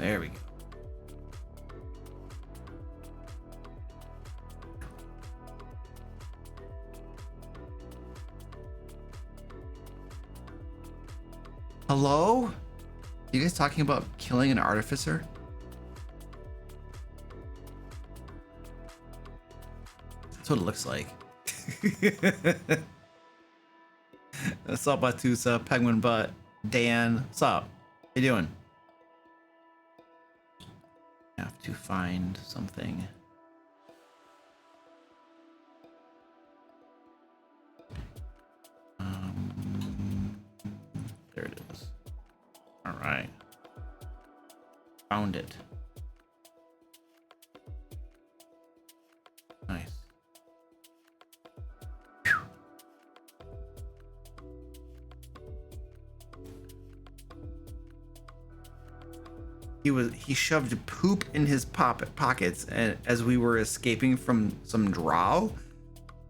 There we go. Hello? You guys talking about killing an artificer? That's what it looks like. What's up, Batusa, Penguin Butt, Dan? What's up? How you doing? Have to find something. There it is. All right. Found it. Nice. Whew. He shoved poop in his pockets as we were escaping from some drow.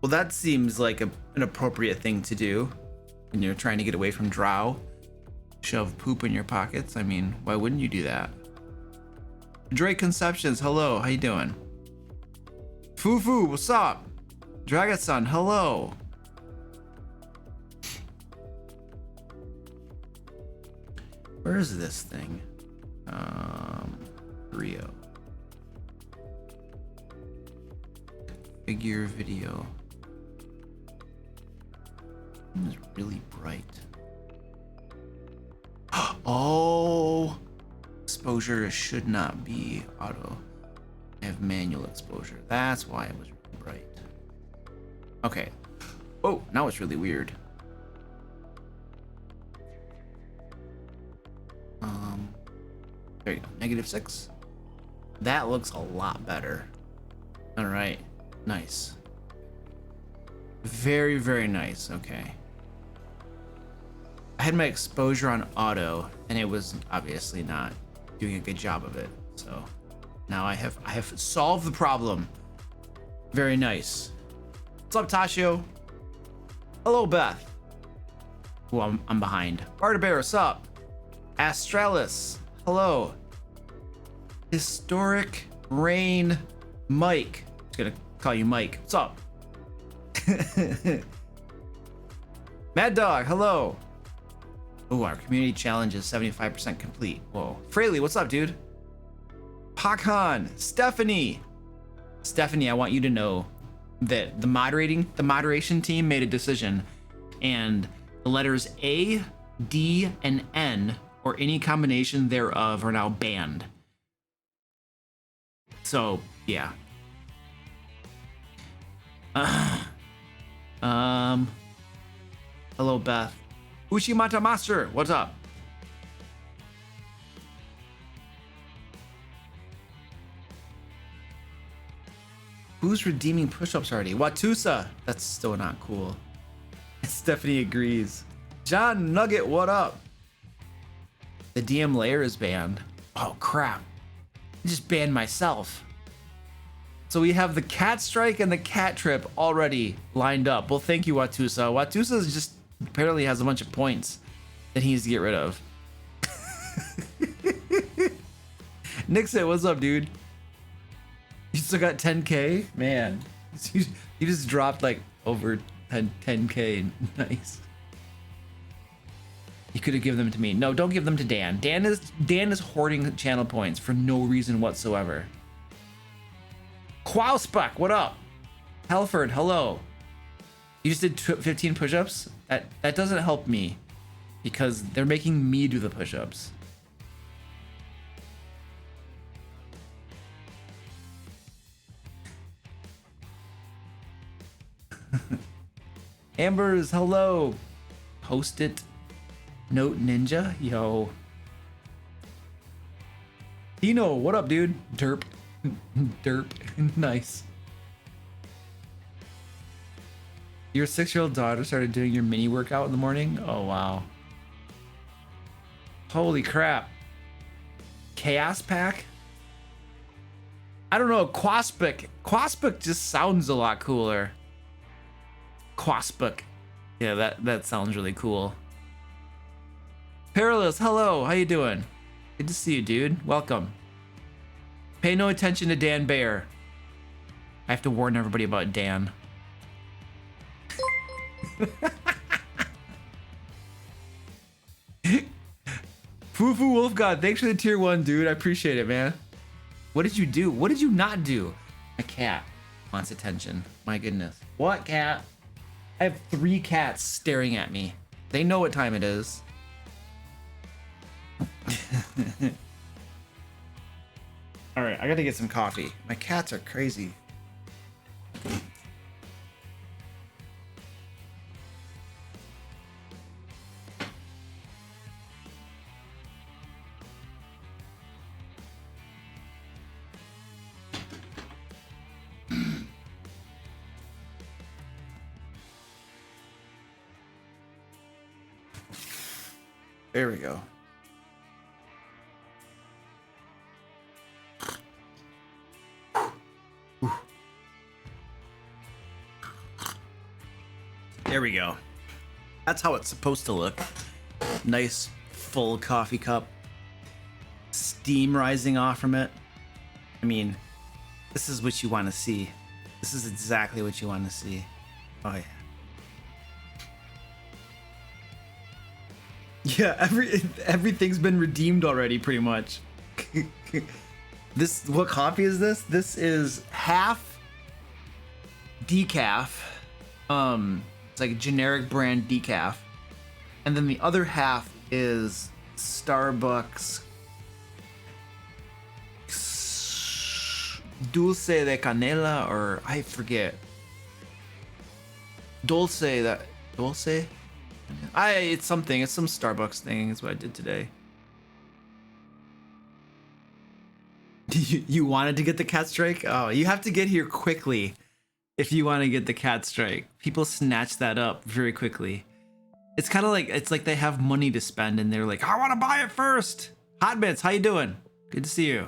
Well, that seems like an appropriate thing to do when you're trying to get away from drow. Shove poop in your pockets. I mean, why wouldn't you do that? Drake Conceptions, hello. How you doing? Fufu, what's up? Dragonson, hello. Where is this thing? Rio. Figure video. It's really bright. Oh, exposure should not be auto. I have manual exposure. That's why it was really bright. Okay. Oh, now it's really weird. There you go. -6. That looks a lot better. All right. Nice. Very, very nice. Okay. I had my exposure on auto and it was obviously not doing a good job of it. So now I have solved the problem. Very nice. What's up, Tashio? Hello, Beth. Oh, I'm behind. Bartabear, what's up? Astralis, hello. Historic Rain Mike. I'm just gonna call you Mike. What's up? Mad Dog, hello. Oh, our community challenge is 75% complete. Whoa. Fraley, what's up, dude? Pakhan, Stephanie. Stephanie, I want you to know that the moderation team made a decision, and the letters A, D, and N, or any combination thereof, are now banned. So, yeah. Hello, Beth. Ushimata Master, what's up? Who's redeeming push-ups already? Watusa. That's still not cool. Stephanie agrees. John Nugget, what up? The DM layer is banned. Oh, crap. I just banned myself. So we have the cat strike and the cat trip already lined up. Well, thank you, Watusa. Watusa is just apparently has a bunch of points that he needs to get rid of. Nixon, what's up, dude? You still got 10k? Man, you just dropped like over 10k. Nice. You could have given them to me. No, don't give them to Dan. Dan is hoarding channel points for no reason whatsoever. Quauspuck, what up? Helford, hello. You just did 15 push-ups? That doesn't help me because they're making me do the push-ups. Amber's, hello. Post-it note ninja, yo. Dino, what up, dude? Derp. Derp. Nice. Your 6-year-old daughter started doing your mini workout in the morning? Oh, wow. Holy crap. Chaos Pack? I don't know. Quauspuck. Quauspuck just sounds a lot cooler. Quauspuck. Yeah, that sounds really cool. Perilous, hello. How you doing? Good to see you, dude. Welcome. Pay no attention to Dan Bear. I have to warn everybody about Dan. Foo Wolf God, thanks for the tier 1, dude. I appreciate it, man. What did you do? What did you not do? A cat wants attention. My goodness. What cat? I have 3 cats staring at me. They know what time it is. All right, I gotta get some coffee. My cats are crazy. There we go. There we go. That's how it's supposed to look. Nice full coffee cup. Steam rising off from it. I mean, this is what you want to see. This is exactly what you want to see. Oh yeah. Yeah, everything's been redeemed already, pretty much. This, what coffee is this? This is half decaf. It's like a generic brand decaf, and then the other half is Starbucks Dulce de Canela, or I forget. Dulce. It's something. It's some Starbucks thing. Is what I did today. You wanted to get the cat strike? Oh, you have to get here quickly if you want to get the cat strike. People snatch that up very quickly. It's kind of like, it's like they have money to spend and they're like, I want to buy it first. Hot Bits, how you doing? Good to see you.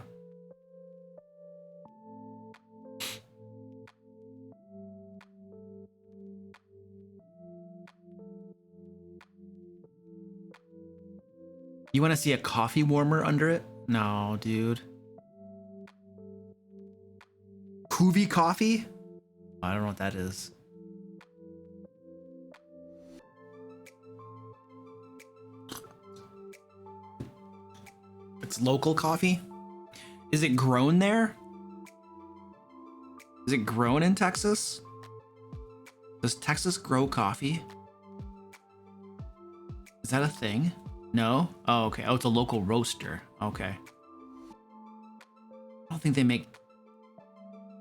You want to see a coffee warmer under it? No, dude. Kuvi coffee? I don't know what that is. It's local coffee? Is it grown there? Is it grown in Texas? Does Texas grow coffee? Is that a thing? No? Oh, okay. Oh, it's a local roaster. Okay. I don't think they make...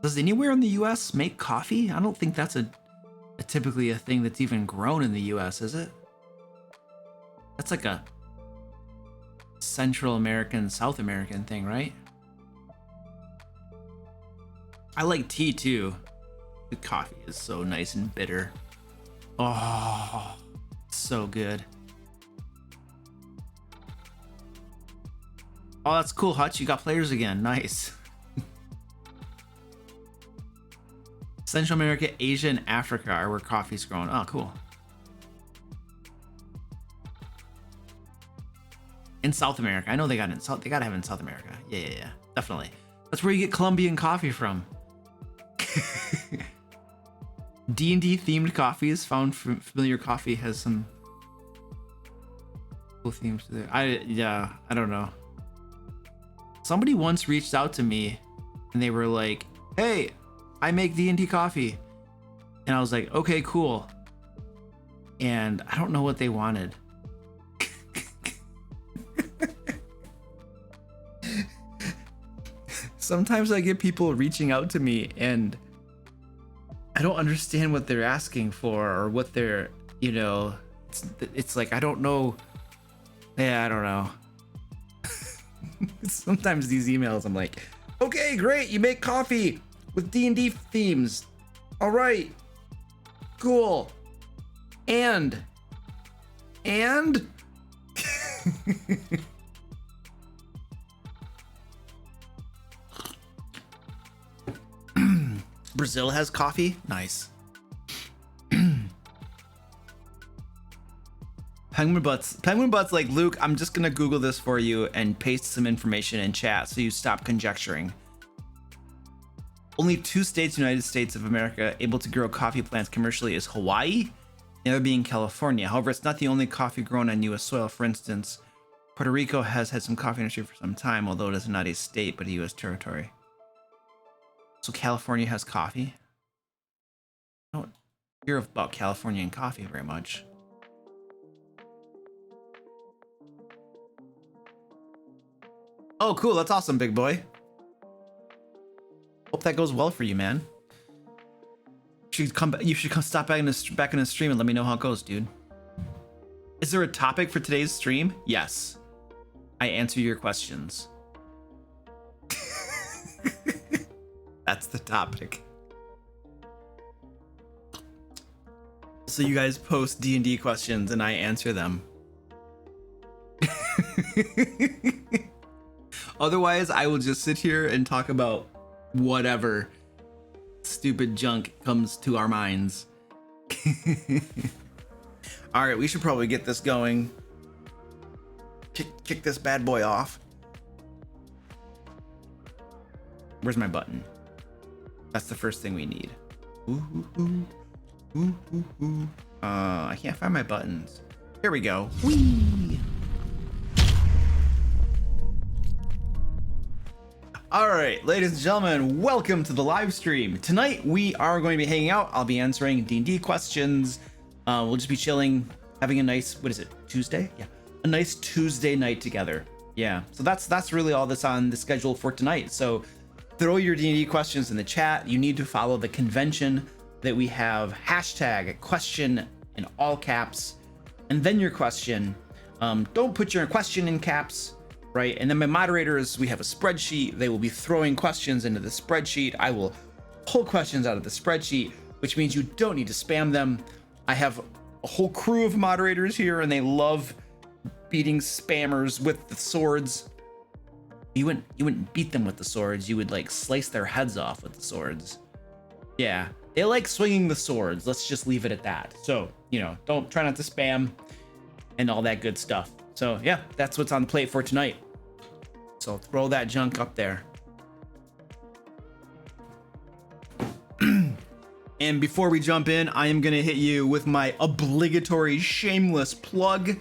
Does anywhere in the US make coffee? I don't think that's a typically a thing that's even grown in the US, is it? That's like a Central American, South American thing, right? I like tea too. The coffee is so nice and bitter. Oh, so good. Oh, that's cool, Hutch. You got players again. Nice. Central America, Asia, and Africa are where coffee's grown. Oh, cool. In South America. I know they got it in South. They gotta have it in South America. Yeah. Definitely. That's where you get Colombian coffee from. D&D themed coffees. Found Familiar Coffee has some cool themes there. I don't know. Somebody once reached out to me and they were like, hey, I make D&D coffee. And I was like, okay, cool. And I don't know what they wanted. Sometimes I get people reaching out to me and I don't understand what they're asking for or what they're, you know, it's like, I don't know. Yeah, I don't know. Sometimes these emails, I'm like, okay, great, you make coffee with D&D themes. All right, cool. And Brazil has coffee. Nice. Penguin Butts like, Luke, I'm just gonna Google this for you and paste some information in chat so you stop conjecturing. Only 2 states, United States of America, able to grow coffee plants commercially is Hawaii, the other being California. However, it's not the only coffee grown on U.S. soil. For instance, Puerto Rico has had some coffee industry for some time, although it is not a state but a U.S. territory. So California has coffee? I don't hear about California and coffee very much. Oh, cool. That's awesome, big boy. Hope that goes well for you, man. You should come stop back in the stream and let me know how it goes, dude. Is there a topic for today's stream? Yes. I answer your questions. That's the topic. So you guys post D&D questions and I answer them. Otherwise, I will just sit here and talk about whatever stupid junk comes to our minds. All right, we should probably get this going. Kick this bad boy off. Where's my button? That's the first thing we need. I can't find my buttons. Here we go. Whee! All right, ladies and gentlemen, welcome to the live stream. Tonight we are going to be hanging out. I'll be answering D&D questions. We'll just be chilling, having a nice, what is it, Tuesday? Yeah, a nice Tuesday night together. Yeah, so that's really all that's on the schedule for tonight. So throw your D&D questions in the chat. You need to follow the convention that we have. Hashtag question in all caps, and then your question. Don't put your question in caps. Right, and then my moderators, we have a spreadsheet. They will be throwing questions into the spreadsheet. I will pull questions out of the spreadsheet, which means you don't need to spam them. I have a whole crew of moderators here, and they love beating spammers with the swords. You wouldn't beat them with the swords. You would like slice their heads off with the swords. Yeah, they like swinging the swords. Let's just leave it at that. So, you know, try not to spam and all that good stuff. So yeah, that's what's on the plate for tonight. So throw that junk up there. And before we jump in, I am going to hit you with my obligatory shameless plug.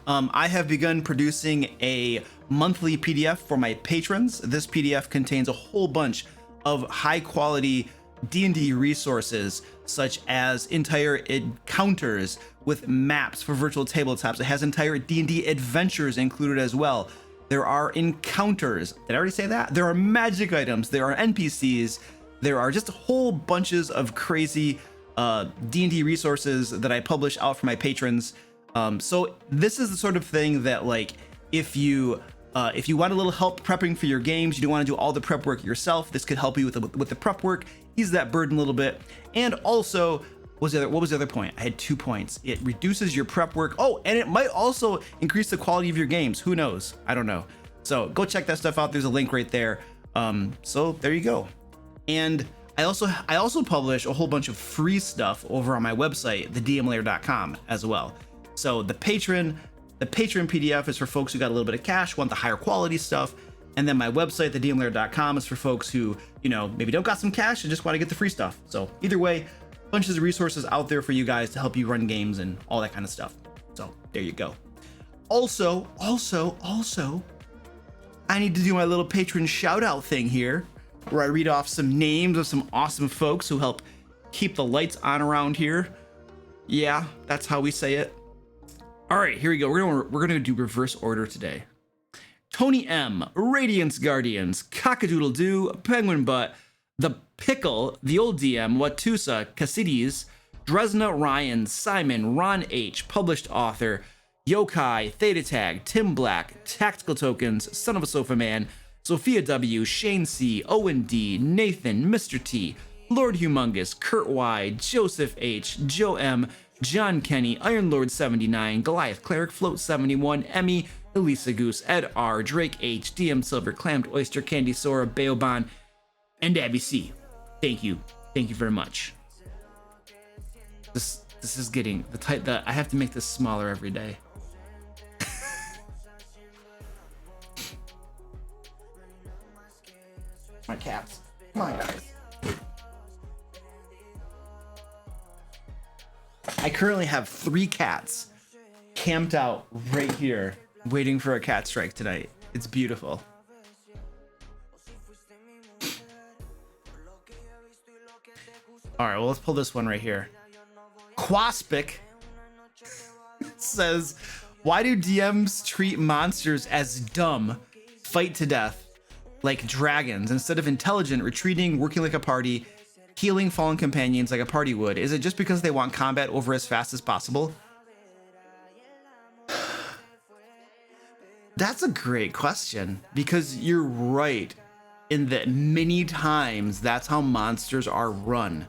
I have begun producing a monthly PDF for my patrons. This PDF contains a whole bunch of high quality D&D resources, such as entire encounters with maps for virtual tabletops. It has entire D&D adventures included as well. There are encounters. Did I already say that? There are magic items. There are NPCs. There are just whole bunches of crazy D&D resources that I publish out for my patrons. So this is the sort of thing that, like, if you want a little help prepping for your games, you don't want to do all the prep work yourself, this could help you with the prep work, ease that burden a little bit. And also, what was the other point? I had 2 points. It reduces your prep work. Oh, and it might also increase the quality of your games. Who knows? I don't know. So go check that stuff out. There's a link right there. So there you go. And I also publish a whole bunch of free stuff over on my website, thedmlayer.com, as well. So the patron PDF is for folks who got a little bit of cash, want the higher quality stuff. And then my website, thedmlayer.com, is for folks who, you know, maybe don't got some cash and just want to get the free stuff. So either way, bunches of resources out there for you guys to help you run games and all that kind of stuff. So there you go. Also, I need to do my little patron shout out thing here, where I read off some names of some awesome folks who help keep the lights on around here. Yeah, that's how we say it. All right, here we go. We're gonna do reverse order today. Tony M, Radiance Guardians, Cockadoodle Doo, Penguin Butt, The Pickle, The Old DM, Watusa, Cassides, Dresna Ryan, Simon, Ron H, Published Author, Yokai, Theta Tag, Tim Black, Tactical Tokens, Son of a Sofa Man, Sophia W, Shane C, Owen D, Nathan, Mr. T, Lord Humongous, Kurt Y, Joseph H, Joe M, John Kenny, Iron Lord 79, Goliath Cleric, Float 71, Emmy, Elisa Goose, Ed R, Drake H, DM Silver, Clammed Oyster, Candy Sora, Baobon, and Abby C. Thank you very much. This is getting I have to make this smaller every day. My cats. Come on, guys. I currently have 3 cats camped out right here, waiting for a cat strike tonight. It's beautiful. All right, well, let's pull this one right here. Quaspic says, why do DMs treat monsters as dumb, fight to death, like dragons, instead of intelligent, retreating, working like a party, healing fallen companions like a party would? Is it just because they want combat over as fast as possible? That's a great question, because you're right in that many times that's how monsters are run.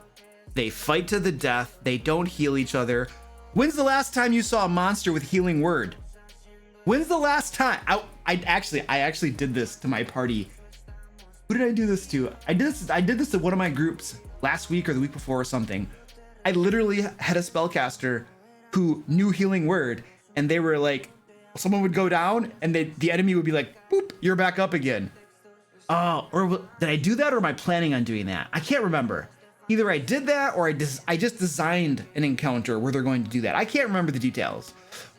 They fight to the death, they don't heal each other. When's the last time you saw a monster with healing word? When's the last time? I actually did this to my party. Who did I do this to? I did this to one of my groups last week or the week before or something. I literally had a spellcaster who knew healing word, and they were like, someone would go down and the enemy would be like, boop, you're back up again. Oh, or did I do that, or am I planning on doing that? I can't remember. Either I did that or I just designed an encounter where they're going to do that. I can't remember the details.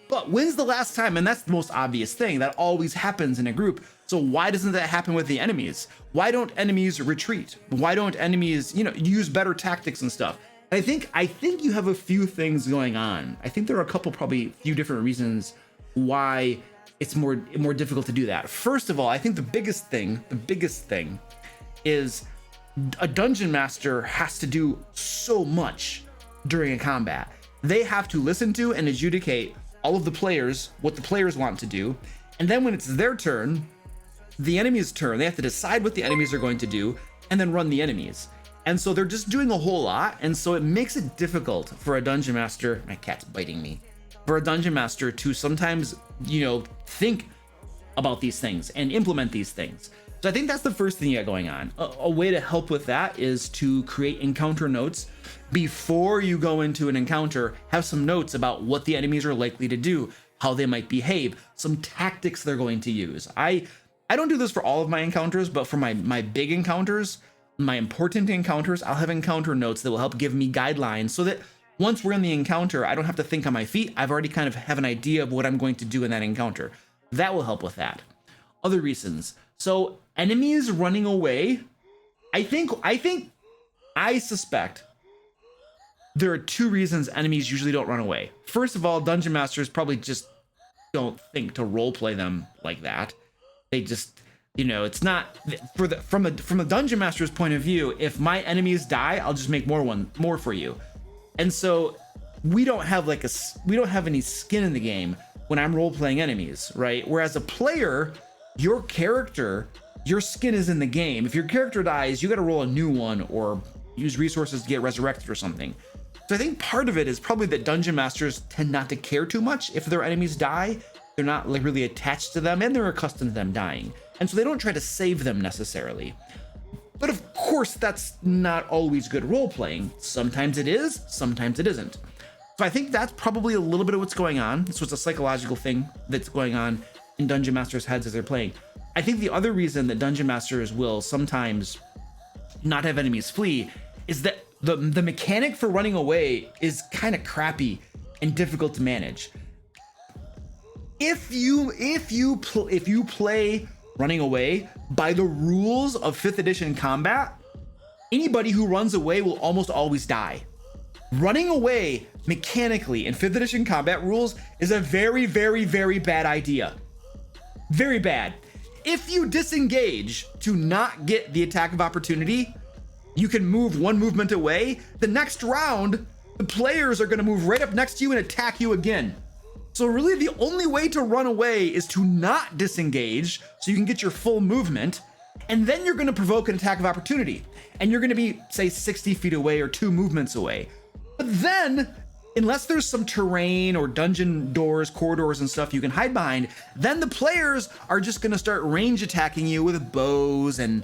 But when's the last time? And that's the most obvious thing that always happens in a group. So why doesn't that happen with the enemies? Why don't enemies retreat? Why don't enemies, use better tactics and stuff? I think you have a few things going on. I think there are a couple, probably a few different reasons why it's more difficult to do that. First of all, I think the biggest thing is a dungeon master has to do so much during a combat. They have to listen to and adjudicate all of the players, what the players want to do. And then when it's their turn, the enemy's turn, they have to decide what the enemies are going to do and then run the enemies. And so they're just doing a whole lot. And so it makes it difficult for a dungeon master, my cat's biting me, for a dungeon master to sometimes, think about these things and implement these things. So I think that's the first thing you got going on. A way to help with that is to create encounter notes. Before you go into an encounter, have some notes about what the enemies are likely to do, how they might behave, some tactics they're going to use. I don't do this for all of my encounters, but for my big encounters, my important encounters, I'll have encounter notes that will help give me guidelines so that once we're in the encounter, I don't have to think on my feet. I've already kind of have an idea of what I'm going to do in that encounter. That will help with that. Other reasons. So enemies running away, I suspect there are 2 reasons enemies usually don't run away. First of all, dungeon masters probably just don't think to role play them like that. They just, it's not from the dungeon master's point of view. If my enemies die, I'll just make more for you. And so we don't have any skin in the game when I'm role playing enemies, right? Whereas a player, your character, your skin is in the game. If your character dies, you got to roll a new one or use resources to get resurrected or something. So I think part of it is probably that dungeon masters tend not to care too much if their enemies die. They're not really attached to them, and they're accustomed to them dying. And so they don't try to save them necessarily. But of course, that's not always good role playing. Sometimes it is, sometimes it isn't. So I think that's probably a little bit of what's going on. So it's a psychological thing that's going on in dungeon masters' heads as they're playing. I think the other reason that dungeon masters will sometimes not have enemies flee is that the mechanic for running away is kind of crappy and difficult to manage. If you play running away by the rules of 5th edition combat, anybody who runs away will almost always die. Running away mechanically in 5th edition combat rules is a very, very, very bad idea. Very bad. If you disengage to not get the attack of opportunity, you can move 1 movement away. The next round, the players are going to move right up next to you and attack you again. So really the only way to run away is to not disengage so you can get your full movement, and then you're going to provoke an attack of opportunity, and you're going to be, say, 60 feet away or 2 movements away. But then, unless there's some terrain or dungeon doors, corridors and stuff you can hide behind, then the players are just going to start range attacking you with bows and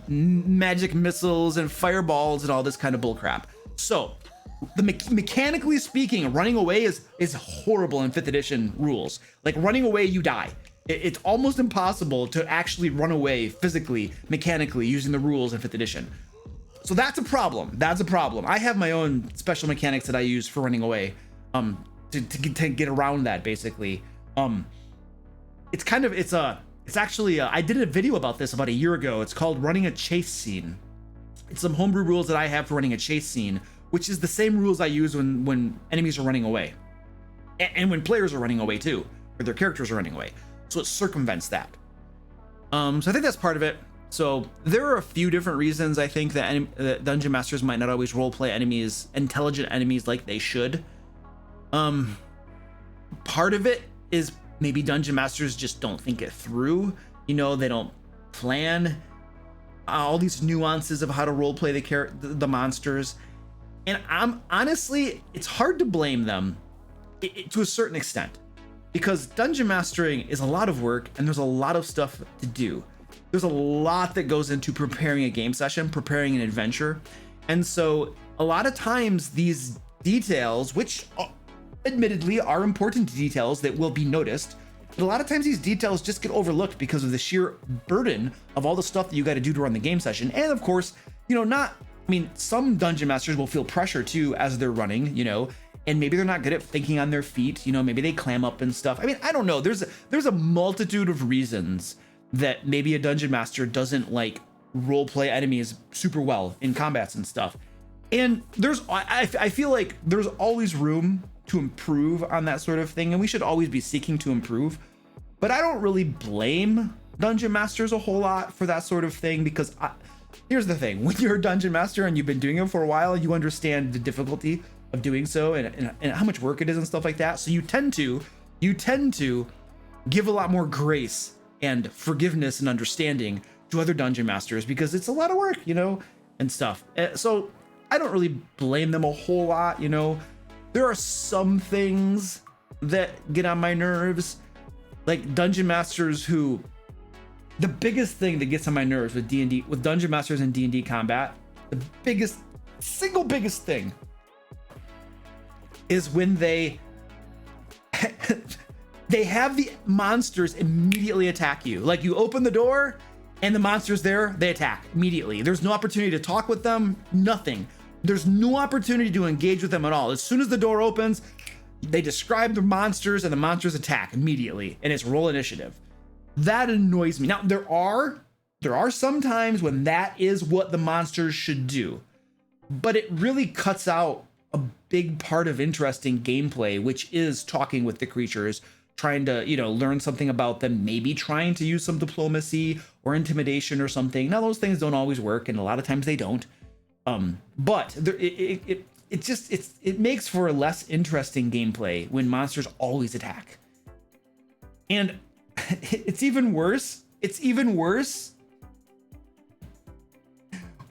magic missiles and fireballs and all this kind of bullcrap. So mechanically speaking, running away is horrible in 5th edition rules. Like running away, you die. It's almost impossible to actually run away physically, mechanically, using the rules in 5th edition. So that's a problem. That's a problem. I have my own special mechanics that I use for running away, to get around that, basically. It's actually, I did a video about this about a year ago. It's called Running a Chase Scene. It's some homebrew rules that I have for running a chase scene, which is the same rules I use when enemies are running away. And when players are running away too, or their characters are running away. So it circumvents that. So I think that's part of it. So there are a few different reasons I think that dungeon masters might not always roleplay enemies, intelligent enemies, like they should. Part of it is maybe dungeon masters just don't think it through. You know, they don't plan all these nuances of how to roleplay the monsters. And honestly, it's hard to blame them to a certain extent, because dungeon mastering is a lot of work and there's a lot of stuff to do. There's a lot that goes into preparing a game session, preparing an adventure. And so a lot of times these details, which admittedly are important details that will be noticed, but a lot of times these details just get overlooked because of the sheer burden of all the stuff that you got to do to run the game session. And of course, you know, some dungeon masters will feel pressure too as they're running, you know, and maybe they're not good at thinking on their feet, you know, maybe they clam up and stuff. I mean, I don't know. There's a multitude of reasons that maybe a dungeon master doesn't like roleplay enemies super well in combats and stuff. And I feel like there's always room to improve on that sort of thing, and we should always be seeking to improve. But I don't really blame dungeon masters a whole lot for that sort of thing, because here's the thing: when you're a dungeon master and you've been doing it for a while, you understand the difficulty of doing so and how much work it is and stuff like that. So you tend to give a lot more grace and forgiveness and understanding to other dungeon masters, because it's a lot of work, you know, and stuff. So I don't really blame them a whole lot, you know. There are some things that get on my nerves, like dungeon masters who, the biggest thing that gets on my nerves with D&D, with dungeon masters in D&D combat, the single biggest thing is when they have the monsters immediately attack you. Like, you open the door and the monster's there, they attack immediately. There's no opportunity to talk with them, nothing. There's no opportunity to engage with them at all. As soon as the door opens, they describe the monsters and the monsters attack immediately, and it's roll initiative. That annoys me. Now, there are some times when that is what the monsters should do, but it really cuts out a big part of interesting gameplay, which is talking with the creatures, trying to, you know, learn something about them, maybe trying to use some diplomacy or intimidation or something. Now, those things don't always work, and a lot of times they don't. But it makes for a less interesting gameplay when monsters always attack. And it's even worse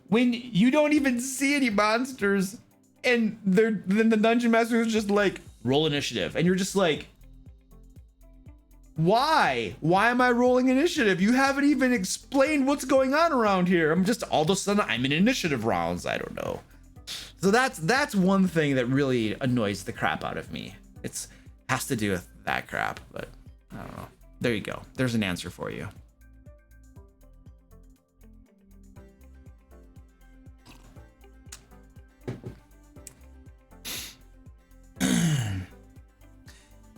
when you don't even see any monsters, and then the dungeon master is just like, roll initiative, and you're just like, why am I rolling initiative? You haven't even explained what's going on around here. I'm just, all of a sudden I'm in initiative rounds. I don't know. So that's one thing that really annoys the crap out of me. Has to do with that crap, but I don't know. There you go. There's an answer for you.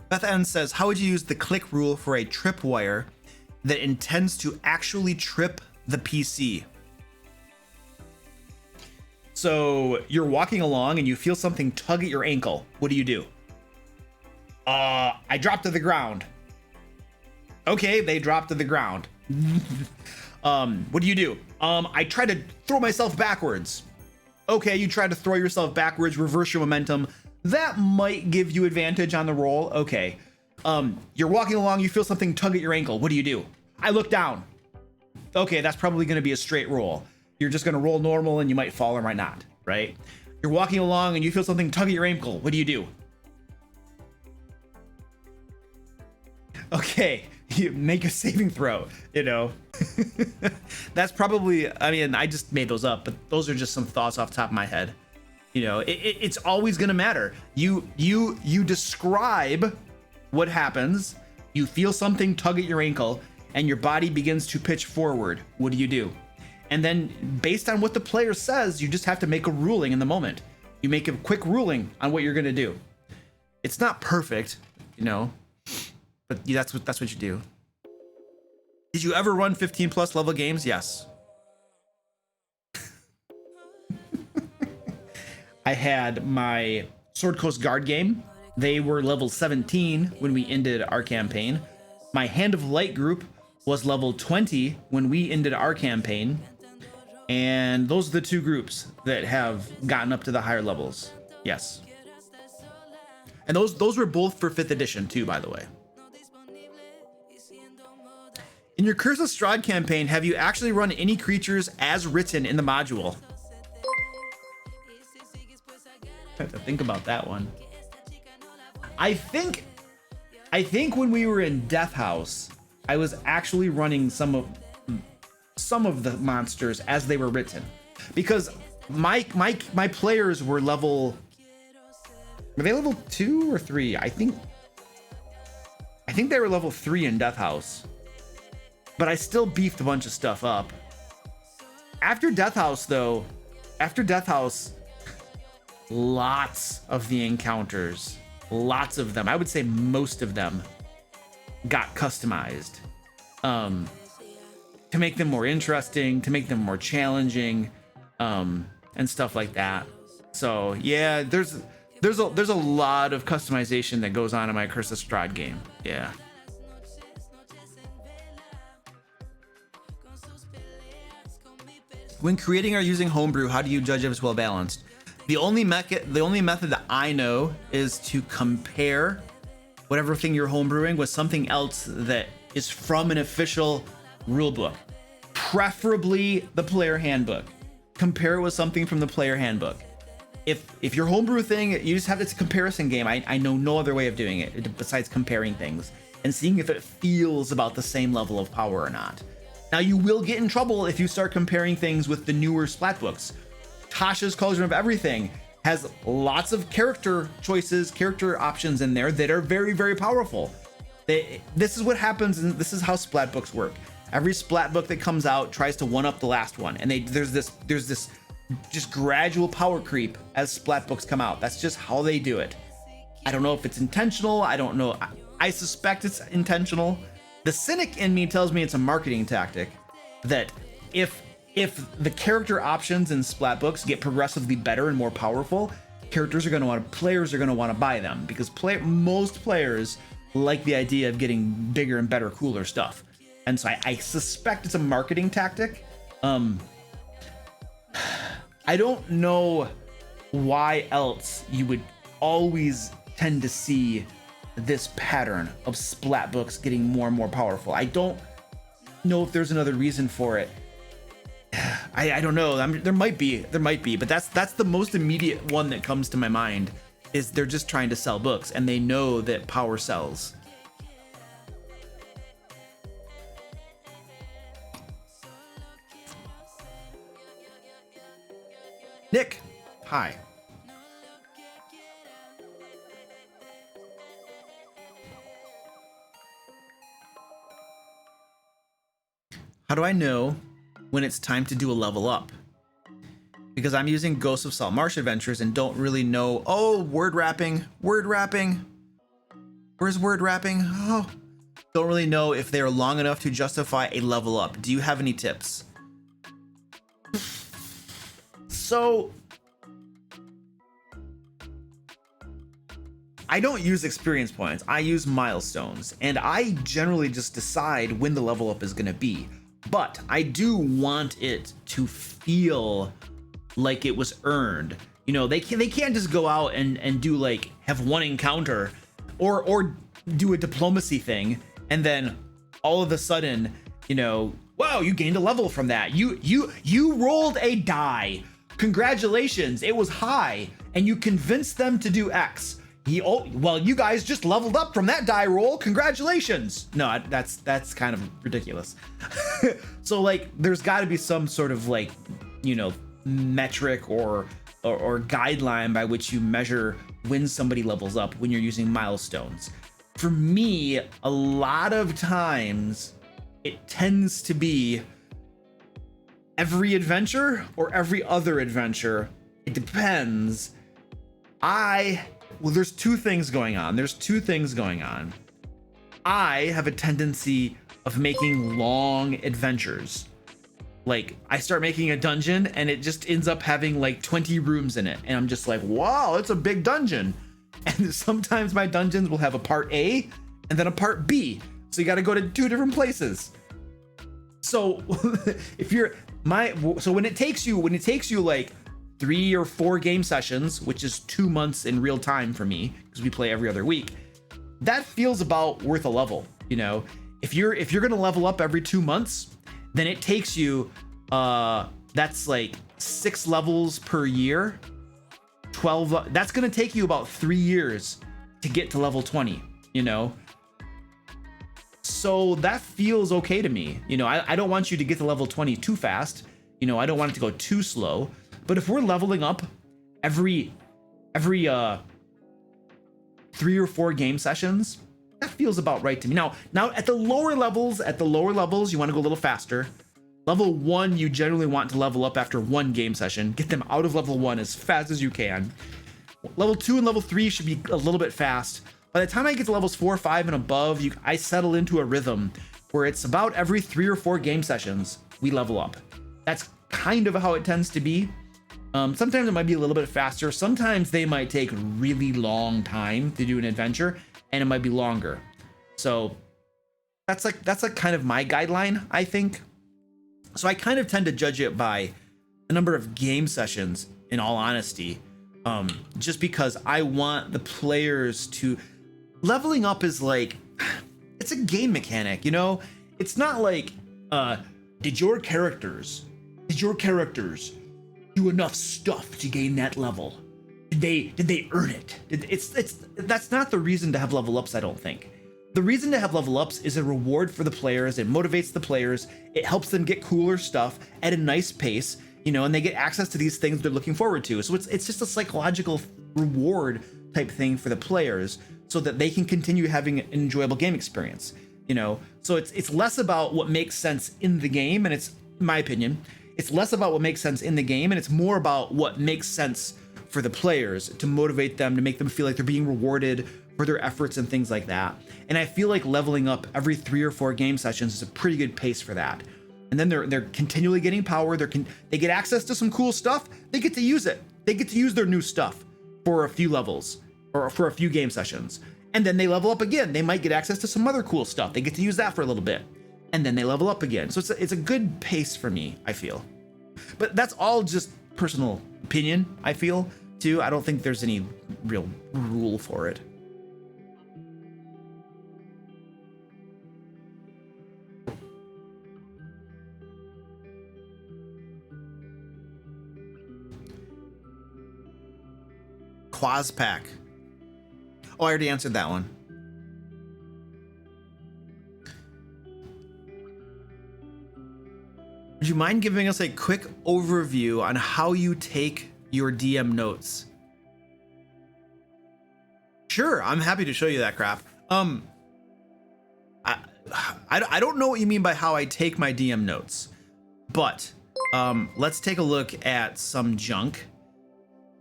Beth N says, how would you use the click rule for a tripwire that intends to actually trip the PC? So you're walking along and you feel something tug at your ankle. What do? I dropped to the ground. Okay, they dropped to the ground. What do? I try to throw myself backwards. Okay, you try to throw yourself backwards, reverse your momentum. That might give you advantage on the roll. Okay. You're walking along, you feel something tug at your ankle. What do? I look down. Okay, that's probably going to be a straight roll. You're just going to roll normal and you might fall or might not, right? You're walking along and you feel something tug at your ankle. What do? Okay, you make a saving throw, you know. That's probably, I mean, I just made those up, but those are just some thoughts off the top of my head. You know, it's always going to matter. You describe what happens. You feel something tug at your ankle and your body begins to pitch forward. What do? And then based on what the player says, you just have to make a ruling in the moment. You make a quick ruling on what you're going to do. It's not perfect, you know, but that's what you do. Did you ever run 15 plus level games? Yes. I had my Sword Coast Guard game. They were level 17 when we ended our campaign. My Hand of Light group was level 20 when we ended our campaign. And those are the two groups that have gotten up to the higher levels. Yes. And those were both for 5th edition too, by the way. In your Curse of Strahd campaign, have you actually run any creatures as written in the module? I have to think about that one. I think when we were in Death House, I was actually running some of the monsters as they were written, because my players were they level 2 or 3? I think they were level 3 in Death House, but I still beefed a bunch of stuff up. After Death House, lots of the encounters, lots of them, I would say most of them, got customized to make them more interesting, to make them more challenging, and stuff like that. So yeah, there's a lot of customization that goes on in my Curse of Strahd game. Yeah. When creating or using Homebrew, how do you judge if it's well balanced? The only method that I know is to compare whatever thing you're homebrewing with something else that is from an official rulebook, preferably the player handbook. Compare it with something from the player handbook. If your homebrew thing, you just have this comparison game. I know no other way of doing it besides comparing things and seeing if it feels about the same level of power or not. Now, you will get in trouble if you start comparing things with the newer splat books. Tasha's Cauldron of Everything has lots of character choices, character options in there that are very, very powerful. This is what happens, and this is how splat books work. Every splat book that comes out tries to one up the last one, and there's this just gradual power creep as splat books come out. That's just how they do it. I don't know if it's intentional. I don't know. I suspect it's intentional. The cynic in me tells me it's a marketing tactic, that if the character options in splat books get progressively better and more powerful, players are going to want to buy them, because most players like the idea of getting bigger and better, cooler stuff. And so I suspect it's a marketing tactic. I don't know why else you would always tend to see this pattern of splat books getting more and more powerful. I don't know if there's another reason for it. I don't know. There might be, but that's the most immediate one that comes to my mind, is they're just trying to sell books and they know that power sells. Nick, hi. How do I know when it's time to do a level up? Because I'm using Ghosts of Saltmarsh Adventures and don't really know. Oh, word wrapping. Where's word wrapping? Oh, don't really know if they're long enough to justify a level up. Do you have any tips? So I don't use experience points. I use milestones, and I generally just decide when the level up is going to be. But I do want it to feel like it was earned. You know, they can't just go out and do like have one encounter or do a diplomacy thing and then all of a sudden, you know, wow, you gained a level from that. You rolled a die. Congratulations, it was high, and you convinced them to do X. Well, you guys just leveled up from that die roll. Congratulations. No, that's kind of ridiculous. So like, there's got to be some sort of like, you know, metric or guideline by which you measure when somebody levels up when you're using milestones. for me, a lot of times it tends to be every adventure or every other adventure. It depends. Well, there's two things going on. I have a tendency of making long adventures. Like, I start making a dungeon and it just ends up having like 20 rooms in it. And I'm just like, wow, it's a big dungeon. And sometimes my dungeons will have a part A and then a part B. So you got to go to two different places. So when it takes you like 3 or 4 game sessions, which is 2 months in real time for me, because we play every other week, that feels about worth a level. You know, if you're going to level up every 2 months, then it takes you, that's like 6 levels per year, 12. That's going to take you about 3 years to get to level 20, you know? So that feels okay to me. You know, I don't want you to get to level 20 too fast. You know, I don't want it to go too slow. But if we're leveling up every 3 or 4 game sessions, that feels about right to me. Now at the lower levels, you want to go a little faster. Level 1, you generally want to level up after 1 game session. Get them out of level 1 as fast as you can. Level 2 and level 3 should be a little bit fast. By the time I get to levels 4, 5, and above, I settle into a rhythm where it's about every 3 or 4 game sessions we level up. That's kind of how it tends to be. Sometimes it might be a little bit faster. Sometimes they might take a really long time to do an adventure, and it might be longer. So that's like kind of my guideline, I think. So I kind of tend to judge it by the number of game sessions, in all honesty, just because I want the players to... Leveling up is like, it's a game mechanic, you know? It's not like, did your characters do enough stuff to gain that level? Did they earn it? That's not the reason to have level ups, I don't think. The reason to have level ups is a reward for the players. It motivates the players. It helps them get cooler stuff at a nice pace, you know, and they get access to these things they're looking forward to. So it's just a psychological reward type thing for the players so that they can continue having an enjoyable game experience, you know? So it's less about what makes sense in the game, and it's, in my opinion, it's less about what makes sense in the game, and it's more about what makes sense for the players to motivate them, to make them feel like they're being rewarded for their efforts and things like that. And I feel like leveling up every 3 or 4 game sessions is a pretty good pace for that. And then they're continually getting power. They get access to some cool stuff. They get to use it. They get to use their new stuff for a few levels or for a few game sessions. And then they level up again. They might get access to some other cool stuff. They get to use that for a little bit. And then they level up again. So it's a good pace for me, I feel. But that's all just personal opinion, I feel, too. I don't think there's any real rule for it. Quazpack. Oh, I already answered that one. Would you mind giving us a quick overview on how you take your DM notes? Sure, I'm happy to show you that crap. I don't know what you mean by how I take my DM notes, but let's take a look at some junk.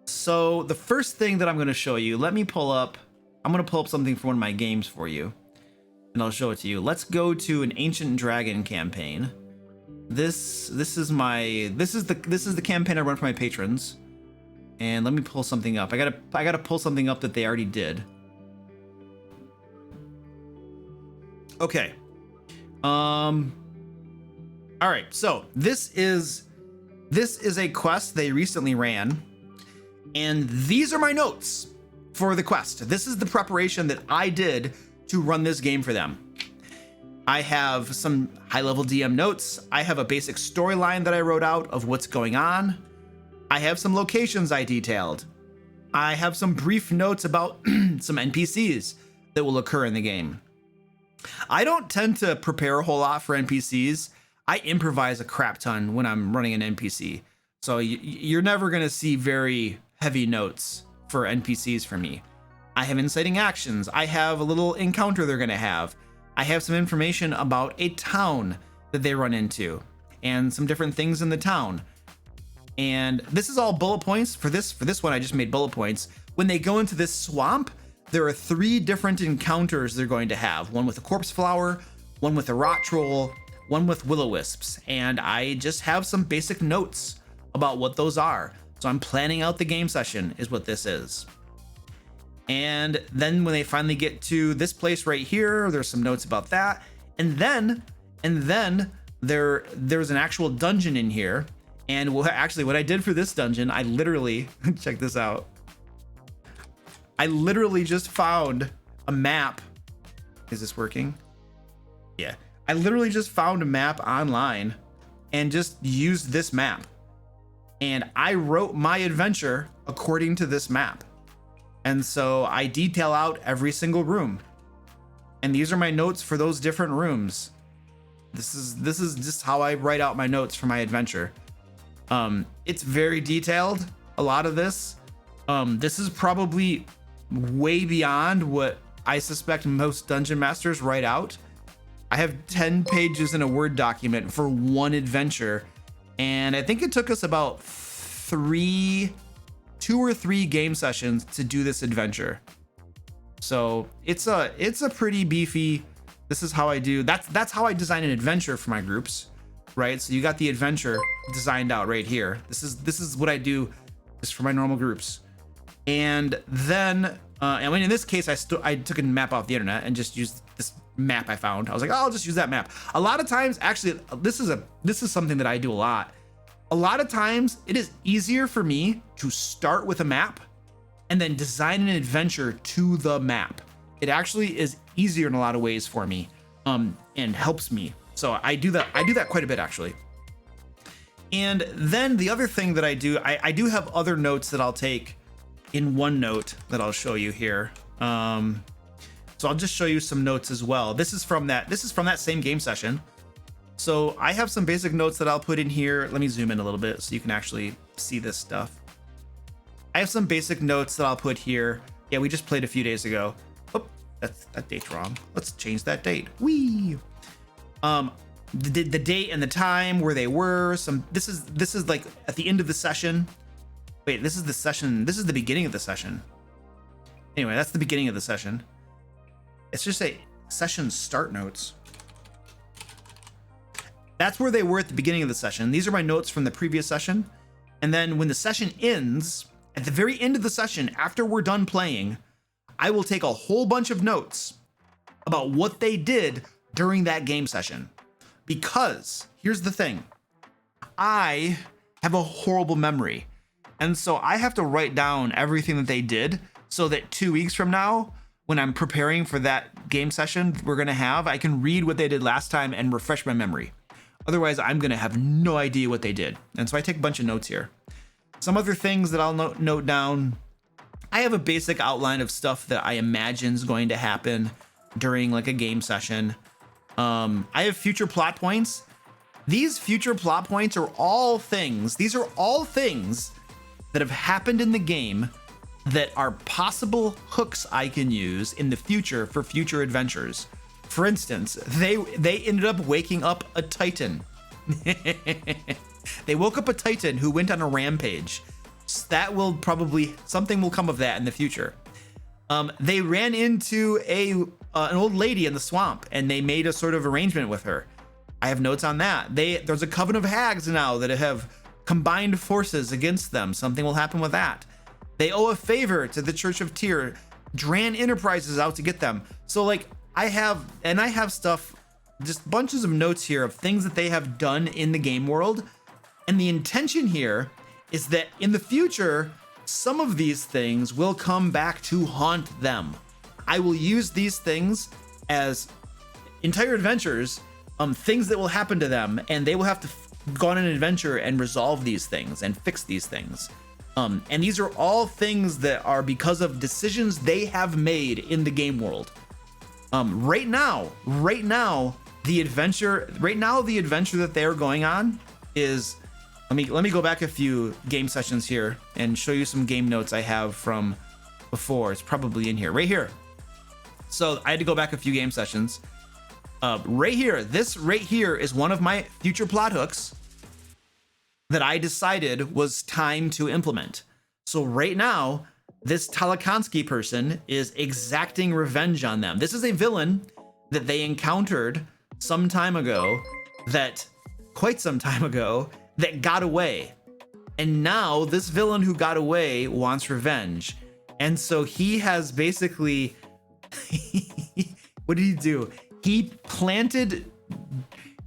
So the first thing that I'm going to show you, I'm going to pull up something from one of my games for you, and I'll show it to you. Let's go to an Ancient Dragon campaign. This is the campaign I run for my patrons. And let me pull something up. I gotta pull something up that they already did. Okay. All right. So this is a quest they recently ran, and these are my notes for the quest. This is the preparation that I did to run this game for them. I have some high-level DM notes. I have a basic storyline that I wrote out of what's going on. I have some locations I detailed. I have some brief notes about some NPCs that will occur in the game. I don't tend to prepare a whole lot for NPCs. I improvise a crap ton when I'm running an NPC. So you're never going to see very heavy notes for NPCs for me. I have inciting actions. I have a little encounter they're going to have. I have some information about a town that they run into and some different things in the town. And this is all bullet points. For this one, I just made bullet points. When they go into this swamp, there are 3 different encounters they're going to have. One with a corpse flower, one with a rot troll, one with will-o-wisps. And I just have some basic notes about what those are. So I'm planning out the game session is what this is. And then when they finally get to this place right here, there's some notes about that. And then there's an actual dungeon in here. And what I did for this dungeon, I literally, check this out. I literally just found a map. Is this working? Yeah. I literally just found a map online and just used this map. And I wrote my adventure according to this map. And so I detail out every single room. And these are my notes for those different rooms. This is just how I write out my notes for my adventure. It's very detailed, a lot of this. This is probably way beyond what I suspect most dungeon masters write out. I have 10 pages in a Word document for one adventure, and I think it took us about 2 or 3 game sessions to do this adventure. So it's a pretty beefy. This is how I do. That's how I design an adventure for my groups. Right, so you got the adventure designed out right here. This is what I do just for my normal groups. And then, I mean, in this case, I took a map off the internet and just used this map I found. I was like, oh, I'll just use that map. A lot of times, actually, this is something that I do a lot. A lot of times, it is easier for me to start with a map and then design an adventure to the map. It actually is easier in a lot of ways for me, and helps me. So I do that quite a bit, actually. And then the other thing that I do have other notes that I'll take in OneNote that I'll show you here. So I'll just show you some notes as well. This is from that same game session. So I have some basic notes that I'll put in here. Let me zoom in a little bit so you can actually see this stuff. I have some basic notes that I'll put here. Yeah, we just played a few days ago. Oh, that date's wrong. Let's change that date. Whee! The date and the time where they were. This is like at the end of the session. Wait, this is the session. This is the beginning of the session. Anyway, that's the beginning of the session. It's just a session start notes. That's where they were at the beginning of the session. These are my notes from the previous session. And then when the session ends, at the very end of the session, after we're done playing, I will take a whole bunch of notes about what they did during that game session. Because here's the thing, I have a horrible memory. And so I have to write down everything that they did so that 2 weeks from now, when I'm preparing for that game session we're gonna have, I can read what they did last time and refresh my memory. Otherwise, I'm gonna have no idea what they did. And so I take a bunch of notes here. Some other things that I'll note down. I have a basic outline of stuff that I imagine is going to happen during like a game session. I have future plot points. These future plot points are all things. These are all things that have happened in the game that are possible hooks I can use in the future for future adventures. For instance, they ended up waking up a Titan. They woke up a Titan who went on a rampage. That will probably, something will come of that in the future. They ran into an old lady in the swamp and they made a sort of arrangement with her. I have notes on that. There's a coven of hags now that have combined forces against them. Something will happen with that. They owe a favor to the Church of Tyr. Dran Enterprises out to get them. So like I have stuff, just bunches of notes here of things that they have done in the game world. And the intention here is that in the future, some of these things will come back to haunt them. I will use these things as entire adventures, things that will happen to them, and they will have to go on an adventure and resolve these things and fix these things. And these are all things that are because of decisions they have made in the game world. Right now, the adventure that they're going on is, let me go back a few game sessions here and show you some game notes I have from before. It's probably in here, right here. So I had to go back a few game sessions. Right here, this right here is one of my future plot hooks that I decided was time to implement. So right now, this Talakansky person is exacting revenge on them. This is a villain that they encountered some time ago, quite some time ago, that got away. And now this villain who got away wants revenge. And so he has basically, what did he do? He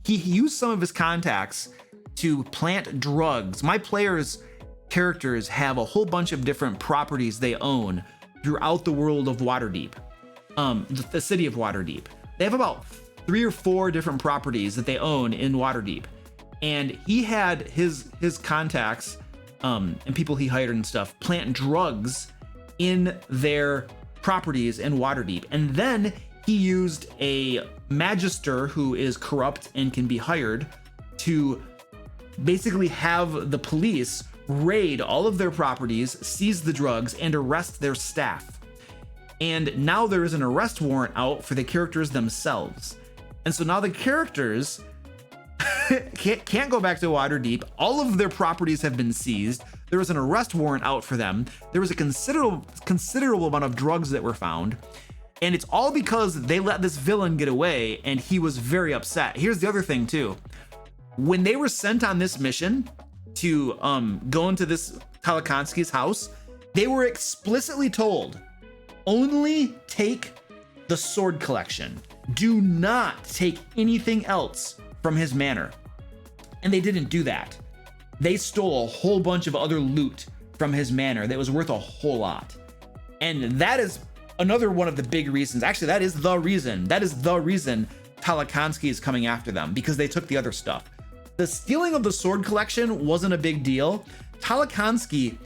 used some of his contacts to plant drugs. My players' characters have a whole bunch of different properties they own throughout the world of Waterdeep, the city of Waterdeep. They have about 3 or 4 different properties that they own in Waterdeep. And he had his contacts and people he hired and stuff plant drugs in their properties in Waterdeep. And then he used a magister who is corrupt and can be hired to basically have the police raid all of their properties, seize the drugs, and arrest their staff. And now there is an arrest warrant out for the characters themselves. And so now the characters can't go back to Waterdeep. All of their properties have been seized. There was an arrest warrant out for them. There was a considerable amount of drugs that were found. And it's all because they let this villain get away, and he was very upset. Here's the other thing too. When they were sent on this mission to go into this Talakansky's house, they were explicitly told, only take the sword collection. Do not take anything else from his manor. And they didn't do that. They stole a whole bunch of other loot from his manor that was worth a whole lot. And that is another one of the big reasons. Actually, that is the reason Talakansky is coming after them, because they took the other stuff. The stealing of the sword collection wasn't a big deal. Talakansky,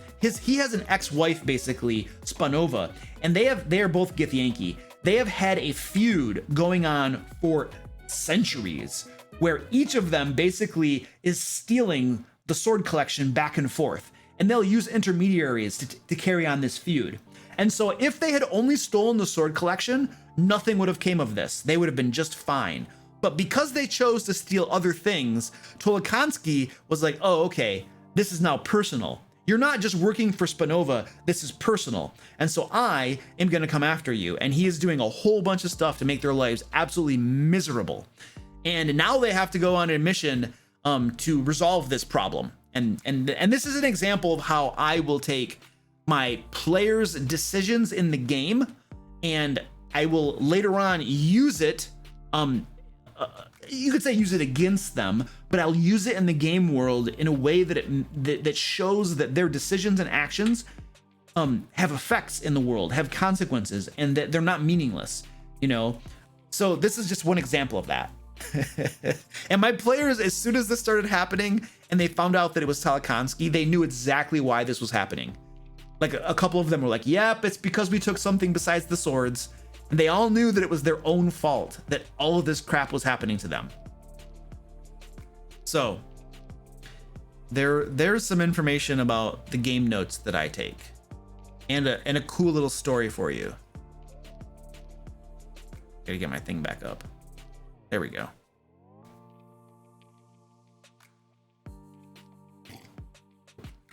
he has an ex-wife basically, Spanova, and they are both Githyanki. They have had a feud going on for centuries, where each of them basically is stealing the sword collection back and forth, and they'll use intermediaries to carry on this feud. And so if they had only stolen the sword collection, nothing would have came of this. They would have been just fine. But because they chose to steal other things, Talakansky was like, oh, okay, this is now personal. You're not just working for Spanova, this is personal. And so I am gonna come after you. And he is doing a whole bunch of stuff to make their lives absolutely miserable. And now they have to go on a mission to resolve this problem. And this is an example of how I will take my players' decisions in the game, and I will later on use it, you could say use it against them, but I'll use it in the game world in a way that that shows that their decisions and actions have effects in the world, have consequences, and that they're not meaningless, you know? So this is just one example of that. And my players, as soon as this started happening and they found out that it was Talakansky, they knew exactly why this was happening. Like a couple of them were like, yep, it's because we took something besides the swords. And they all knew that it was their own fault that all of this crap was happening to them. So there's some information about the game notes that I take, and a cool little story for you. Gotta get my thing back up. There we go.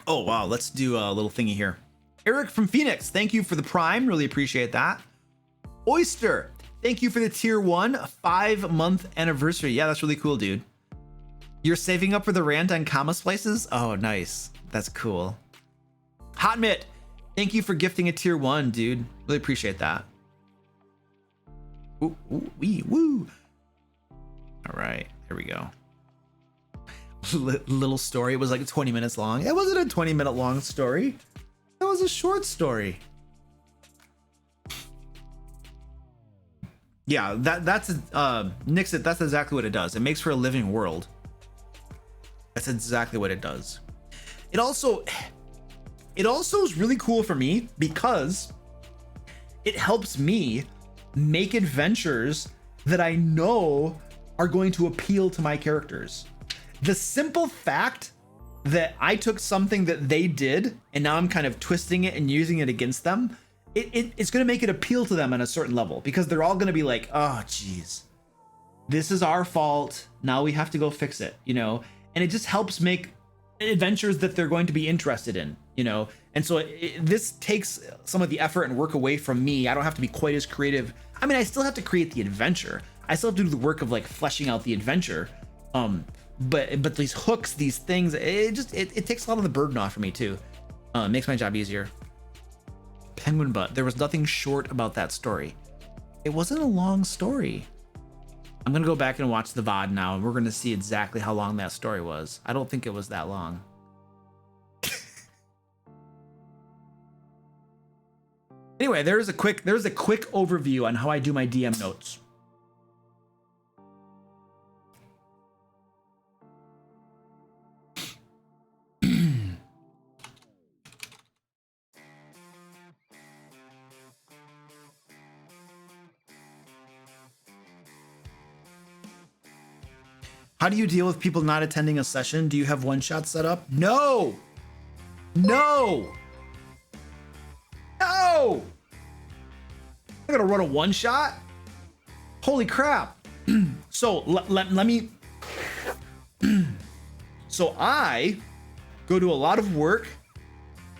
Oh, wow. Let's do a little thingy here. Eric from Phoenix, thank you for the Prime. Really appreciate that. Oyster, thank you for the tier 1 5-month anniversary. Yeah, that's really cool, dude. You're saving up for the rant on comma splices? Oh, nice. That's cool. Hot Mitt, thank you for gifting a tier 1, dude. Really appreciate that. Ooh, ooh, wee, woo. All right, here we go. Little story. It was like 20 minutes long. It wasn't a 20-minute long story. That was a short story. Yeah, that's Nixit. That's exactly what it does. It makes for a living world. That's exactly what it does. It also is really cool for me because it helps me make adventures that I know are going to appeal to my characters. The simple fact that I took something that they did and now I'm kind of twisting it and using it against them it's going to make it appeal to them on a certain level, because they're all going to be like, oh geez, this is our fault, now we have to go fix it, you know. And it just helps make adventures that they're going to be interested in, you know. And so this takes some of the effort and work away from me. I don't have to be quite as creative. I mean, I still have to create the adventure, I still have to do the work of like fleshing out the adventure, but these hooks, these things, it takes a lot of the burden off for me too. Makes my job easier. Penguin butt. There was nothing short about that story. It wasn't a long story. I'm gonna go back and watch the VOD now, and we're gonna see exactly how long that story was. I don't think it was that long. Anyway, there's a quick overview on how I do my DM notes. How do you deal with people not attending a session? Do you have one-shot set up? No! No! No! I'm gonna run a one-shot? Holy crap. So let me... So I go to a lot of work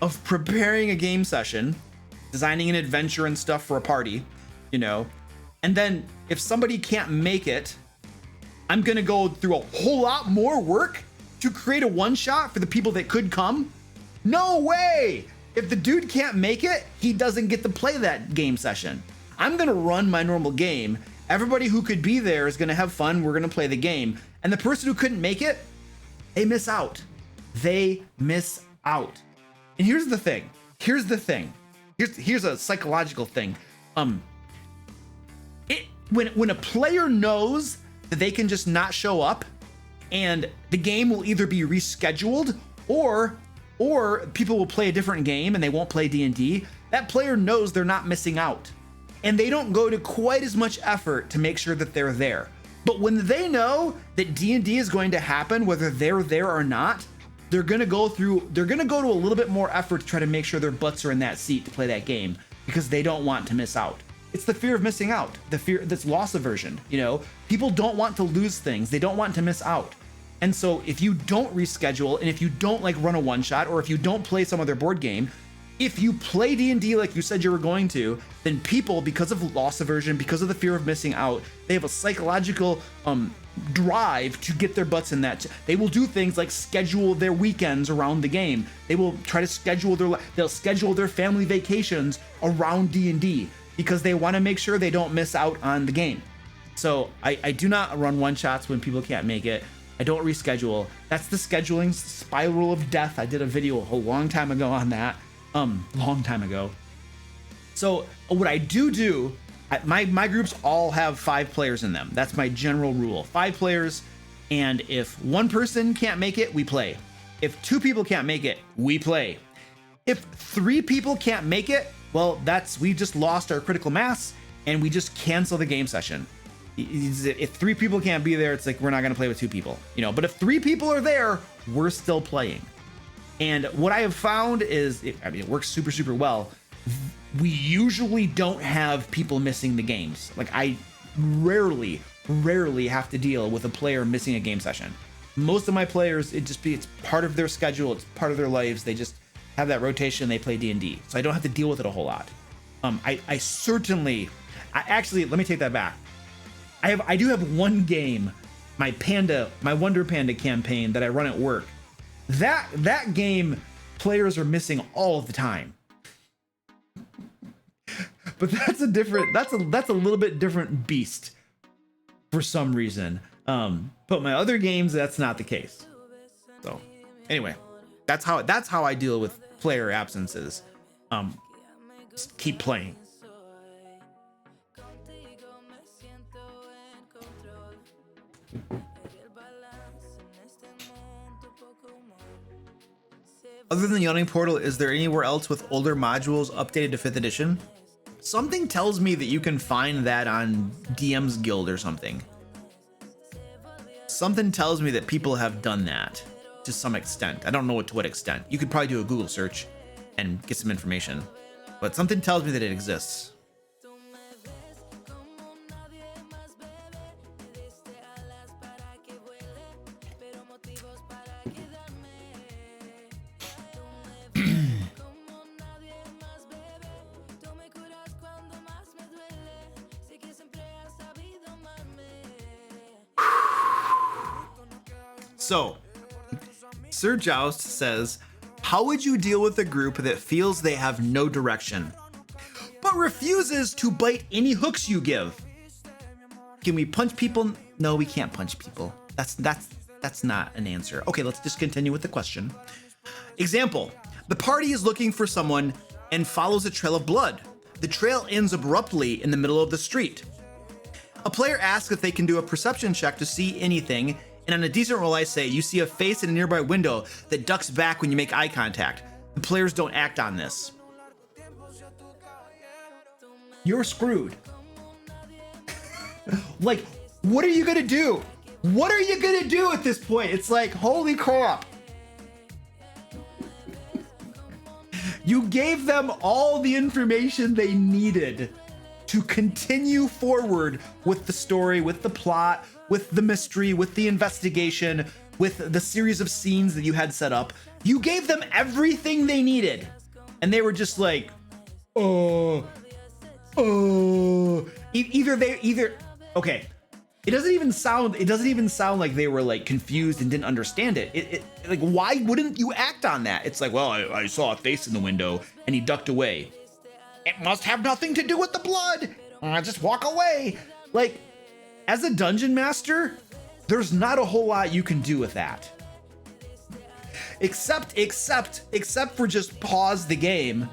of preparing a game session, designing an adventure and stuff for a party, you know, and then if somebody can't make it, I'm gonna go through a whole lot more work to create a one-shot for the people that could come? No way! If the dude can't make it, he doesn't get to play that game session. I'm gonna run my normal game. Everybody who could be there is gonna have fun. We're gonna play the game. And the person who couldn't make it, they miss out. They miss out. And here's the thing. Here's a psychological thing. When a player knows that they can just not show up and the game will either be rescheduled or people will play a different game and they won't play D&D, that player knows they're not missing out. And they don't go to quite as much effort to make sure that they're there. But when they know that D&D is going to happen, whether they're there or not, they're gonna go to a little bit more effort to try to make sure their butts are in that seat to play that game, because they don't want to miss out. It's the fear of missing out, the fear that's loss aversion. You know, people don't want to lose things. They don't want to miss out. And so if you don't reschedule, and if you don't like run a one shot, or if you don't play some other board game, if you play D&D like you said you were going to, then people, because of loss aversion, because of the fear of missing out, they have a psychological drive to get their butts in that. They will do things like schedule their weekends around the game. They will try to schedule their family vacations around D&D, because they want to make sure they don't miss out on the game. So I do not run one-shots when people can't make it. I don't reschedule. That's the scheduling spiral of death. I did a video a long time ago on that. Long time ago. So what I do, my groups all have 5 players in them. That's my general rule. 5 players, and if one person can't make it, we play. If 2 people can't make it, we play. If 3 people can't make it, well, we just lost our critical mass and we just cancel the game session. If 3 people can't be there, it's like we're not going to play with 2 people, you know. But if 3 people are there, we're still playing. And what I have found is, it works super, super well. We usually don't have people missing the games. Like, I rarely have to deal with a player missing a game session. Most of my players, it's part of their schedule, it's part of their lives. They just have that rotation, they play D&D. So I don't have to deal with it a whole lot. Actually, let me take that back. I do have one game, my Wonder Panda campaign that I run at work. That game, players are missing all the time. But that's a little bit different beast for some reason. But my other games, that's not the case. So anyway, that's how I deal with player absences. Just keep playing. Other than Yawning Portal, is there anywhere else with older modules updated to 5th edition? Something tells me that you can find that on DM's Guild or something. Something tells me that people have done that to some extent. I don't know to what extent. You could probably do a Google search and get some information. but something tells me that it exists. So, Sir Joust says, how would you deal with a group that feels they have no direction, but refuses to bite any hooks you give? Can we punch people? No, we can't punch people. That's not an answer. Okay, let's just continue with the question. Example, the party is looking for someone and follows a trail of blood. The trail ends abruptly in the middle of the street. A player asks if they can do a perception check to see anything, and on a decent roll I say, you see a face in a nearby window that ducks back when you make eye contact. The players don't act on this. You're screwed. Like, what are you gonna do? What are you gonna do at this point? It's like, holy crap. You gave them all the information they needed to continue forward with the story, with the plot, with the mystery, with the investigation, with the series of scenes that you had set up. You gave them everything they needed. And they were just like, either, okay. It doesn't even sound like they were like confused and didn't understand it. Like, why wouldn't you act on that? It's like, well, I saw a face in the window and he ducked away. It must have nothing to do with the blood. Just walk away. Like, as a dungeon master, there's not a whole lot you can do with that. Except for just pause the game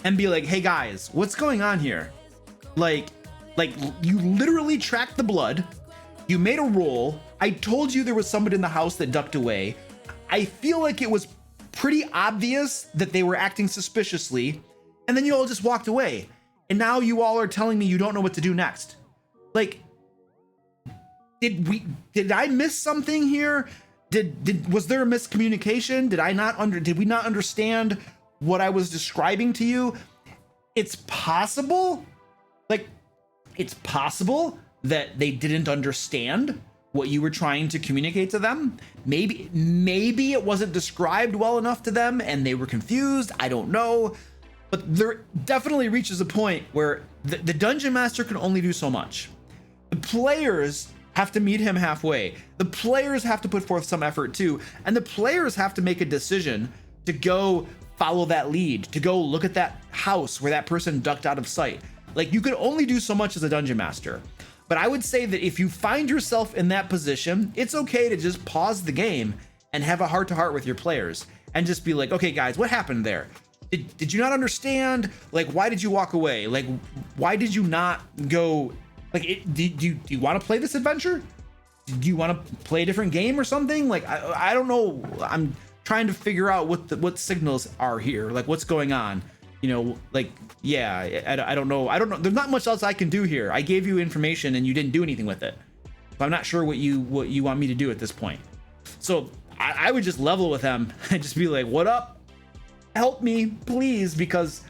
and be like, hey guys, what's going on here? Like you literally tracked the blood. You made a roll. I told you there was somebody in the house that ducked away. I feel like it was pretty obvious that they were acting suspiciously, and then you all just walked away. And now you all are telling me you don't know what to do next. Like, did I miss something here? Was there a miscommunication? Did we not understand what I was describing to you? It's possible. Like, it's possible that they didn't understand what you were trying to communicate to them. Maybe it wasn't described well enough to them and they were confused. I don't know. But there definitely reaches a point where the dungeon master can only do so much. The players have to meet him halfway. The players have to put forth some effort too. And the players have to make a decision to go follow that lead, to go look at that house where that person ducked out of sight. Like, you could only do so much as a dungeon master. But I would say that if you find yourself in that position, it's okay to just pause the game and have a heart-to-heart with your players and just be like, okay guys, what happened there? Did you not understand? Like, why did you walk away? Like, why did you not go? Like, do you want to play this adventure? Do you want to play a different game or something? Like, I don't know. I'm trying to figure out what signals are here. Like, what's going on? You know, like, yeah, I don't know. There's not much else I can do here. I gave you information and you didn't do anything with it. So I'm not sure what you want me to do at this point. So I would just level with them and just be like, what up? Help me, please, because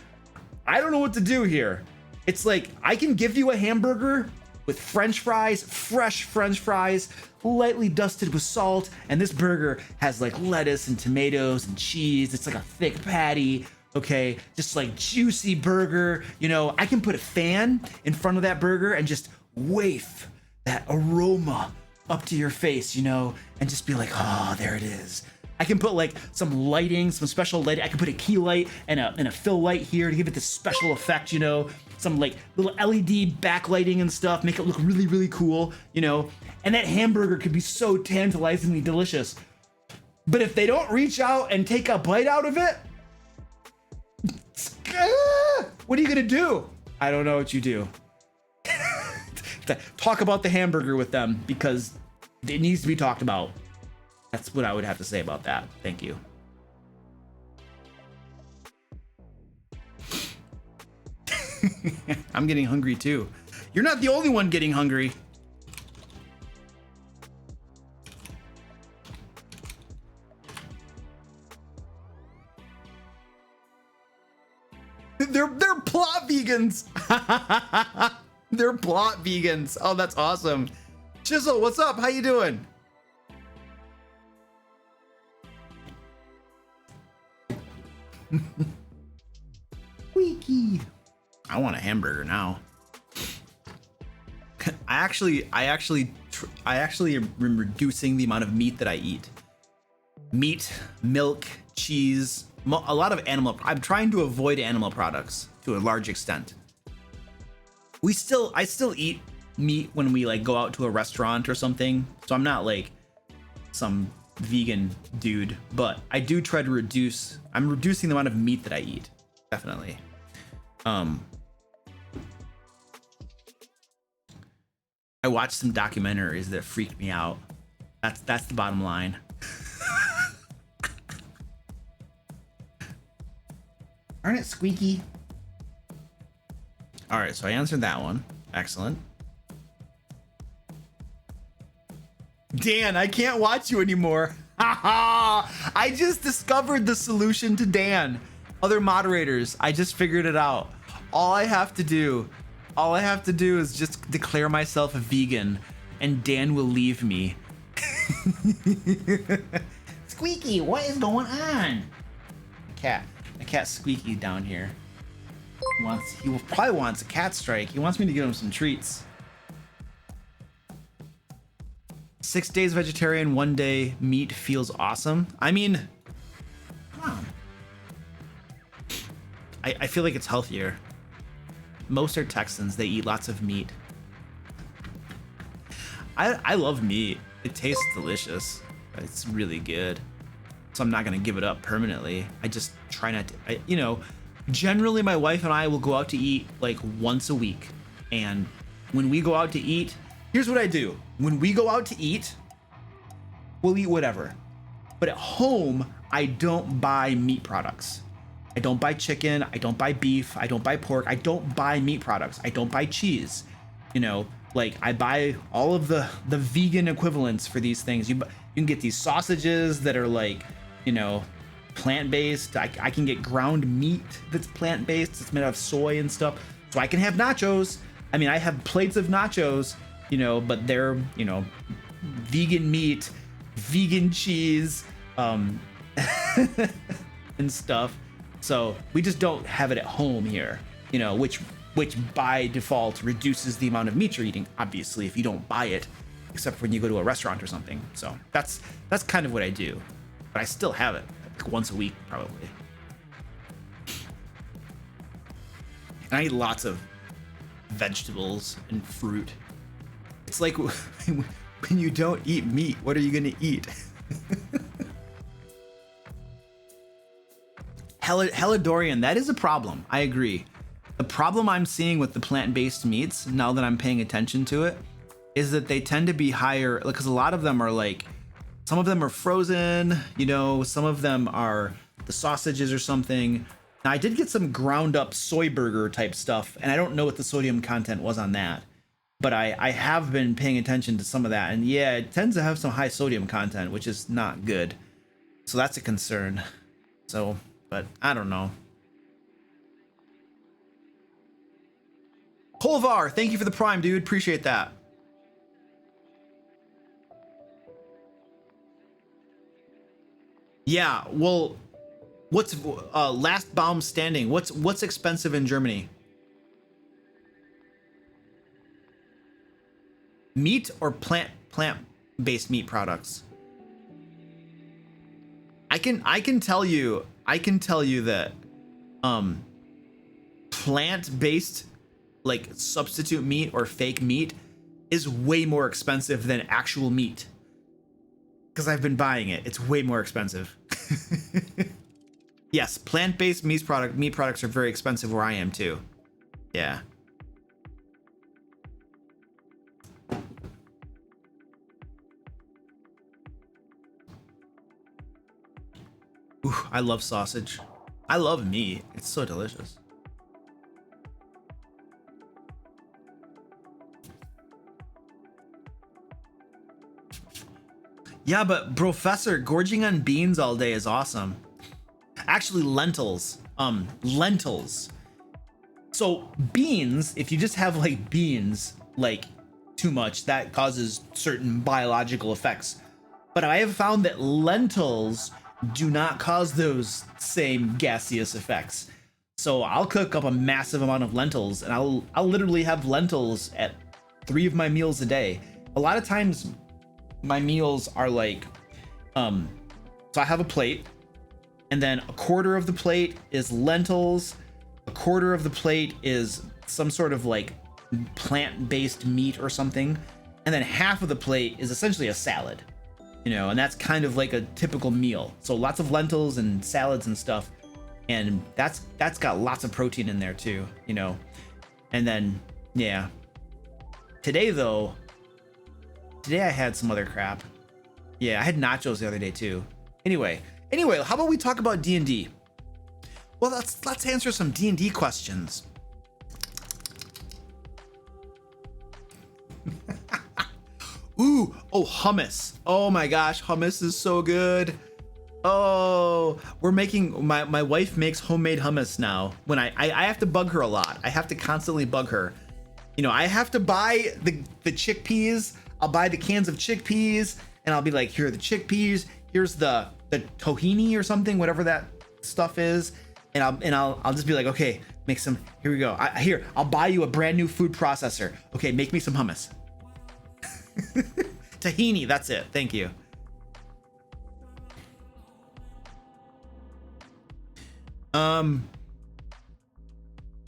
I don't know what to do here. It's like, I can give you a hamburger with French fries, fresh French fries, lightly dusted with salt, and this burger has like lettuce and tomatoes and cheese. It's like a thick patty. Okay, just like juicy burger. You know, I can put a fan in front of that burger and just waft that aroma up to your face, you know, and just be like, oh, there it is. I can put like some lighting, some special lighting. I can put a key light and a fill light here to give it this special effect, you know, some like little LED backlighting and stuff, make it look really, really cool, you know, and that hamburger could be so tantalizingly delicious. But if they don't reach out and take a bite out of it, what are you gonna do? I don't know what you do. Talk about the hamburger with them because it needs to be talked about. That's what I would have to say about that. Thank you. I'm getting hungry too. You're not the only one getting hungry. They're plot vegans. They're plot vegans. Oh, that's awesome. Chisel, what's up? How you doing? Squeaky. I want a hamburger now. I actually am reducing the amount of meat that I eat. Meat, milk, cheese, a lot of animal. I'm trying to avoid animal products to a large extent. I still eat meat when we like go out to a restaurant or something. So I'm not like some vegan dude, but I do try to reduce. I'm reducing the amount of meat that I eat. Definitely. I watched some documentaries that freaked me out. That's the bottom line. Aren't it squeaky? All right, so I answered that one. Excellent. Dan, I can't watch you anymore. I just discovered the solution to Dan. Other moderators, I just figured it out. All I have to do is just declare myself a vegan and Dan will leave me. Squeaky, what is going on? The cat Squeaky down here. He probably wants a cat strike. He wants me to give him some treats. 6 days vegetarian, 1 day meat feels awesome. I mean, come on. I feel like it's healthier. Most are Texans. They eat lots of meat. I love meat. It tastes delicious. It's really good. So I'm not going to give it up permanently. I just try not to, generally my wife and I will go out to eat like once a week. And when we go out to eat, here's what I do. When we go out to eat, we'll eat whatever. But at home, I don't buy meat products. I don't buy chicken. I don't buy beef. I don't buy pork. I don't buy meat products. I don't buy cheese. Like I buy all of the vegan equivalents for these things. You can get these sausages that are like, plant-based. I can get ground meat that's plant-based. It's made out of soy and stuff. So I can have nachos. I mean, I have plates of nachos, but they're, vegan meat, vegan cheese, and stuff. So we just don't have it at home here, which by default reduces the amount of meat you're eating, obviously, if you don't buy it, except when you go to a restaurant or something. So that's kind of what I do, but I still have it like once a week, probably. And I eat lots of vegetables and fruit. It's like when you don't eat meat, what are you gonna eat? Helidorian, that is a problem. I agree. The problem I'm seeing with the plant-based meats, now that I'm paying attention to it, is that they tend to be higher, because a lot of them are like, some of them are frozen, some of them are the sausages or something. Now, I did get some ground up soy burger type stuff, and I don't know what the sodium content was on that, but I have been paying attention to some of that, and yeah, it tends to have some high sodium content, which is not good. So that's a concern. So, but I don't know. Kolvar, thank you for the prime, dude. Appreciate that. Yeah, well, what's last bomb standing? What's expensive in Germany? Meat or plant-based meat products? I can tell you that plant-based like substitute meat or fake meat is way more expensive than actual meat. Because I've been buying it. It's way more expensive. Yes, plant-based meat products are very expensive where I am too. Yeah. Ooh, I love sausage. I love meat. It's so delicious. Yeah, but Professor, gorging on beans all day is awesome. Actually, lentils. Lentils. So beans, if you just have like beans, like too much, that causes certain biological effects. But I have found that lentils do not cause those same gaseous effects. So I'll cook up a massive amount of lentils, and I'll literally have lentils at 3 of my meals a day. A lot of times my meals are like, so I have a plate, and then a quarter of the plate is lentils, a quarter of the plate is some sort of like plant-based meat or something, and then half of the plate is essentially a salad, you know, and that's kind of like a typical meal. So lots of lentils and salads and stuff, and that's got lots of protein in there too, you know. And then yeah, today I had some other crap. Yeah, I had nachos the other day too. Anyway, how about we talk about D&D? Well, let's answer some D&D questions. Ooh, oh, hummus. Oh my gosh, hummus is so good. Oh, we're making, my wife makes homemade hummus now. When I have to bug her a lot. I have to constantly bug her. You know, I have to buy the chickpeas. I'll buy the cans of chickpeas, and I'll be like, here are the chickpeas. Here's the tahini or something, whatever that stuff is. And I'll just be like, okay, make some, here we go. Here, I'll buy you a brand new food processor. Okay, make me some hummus. Tahini, that's it. Thank you.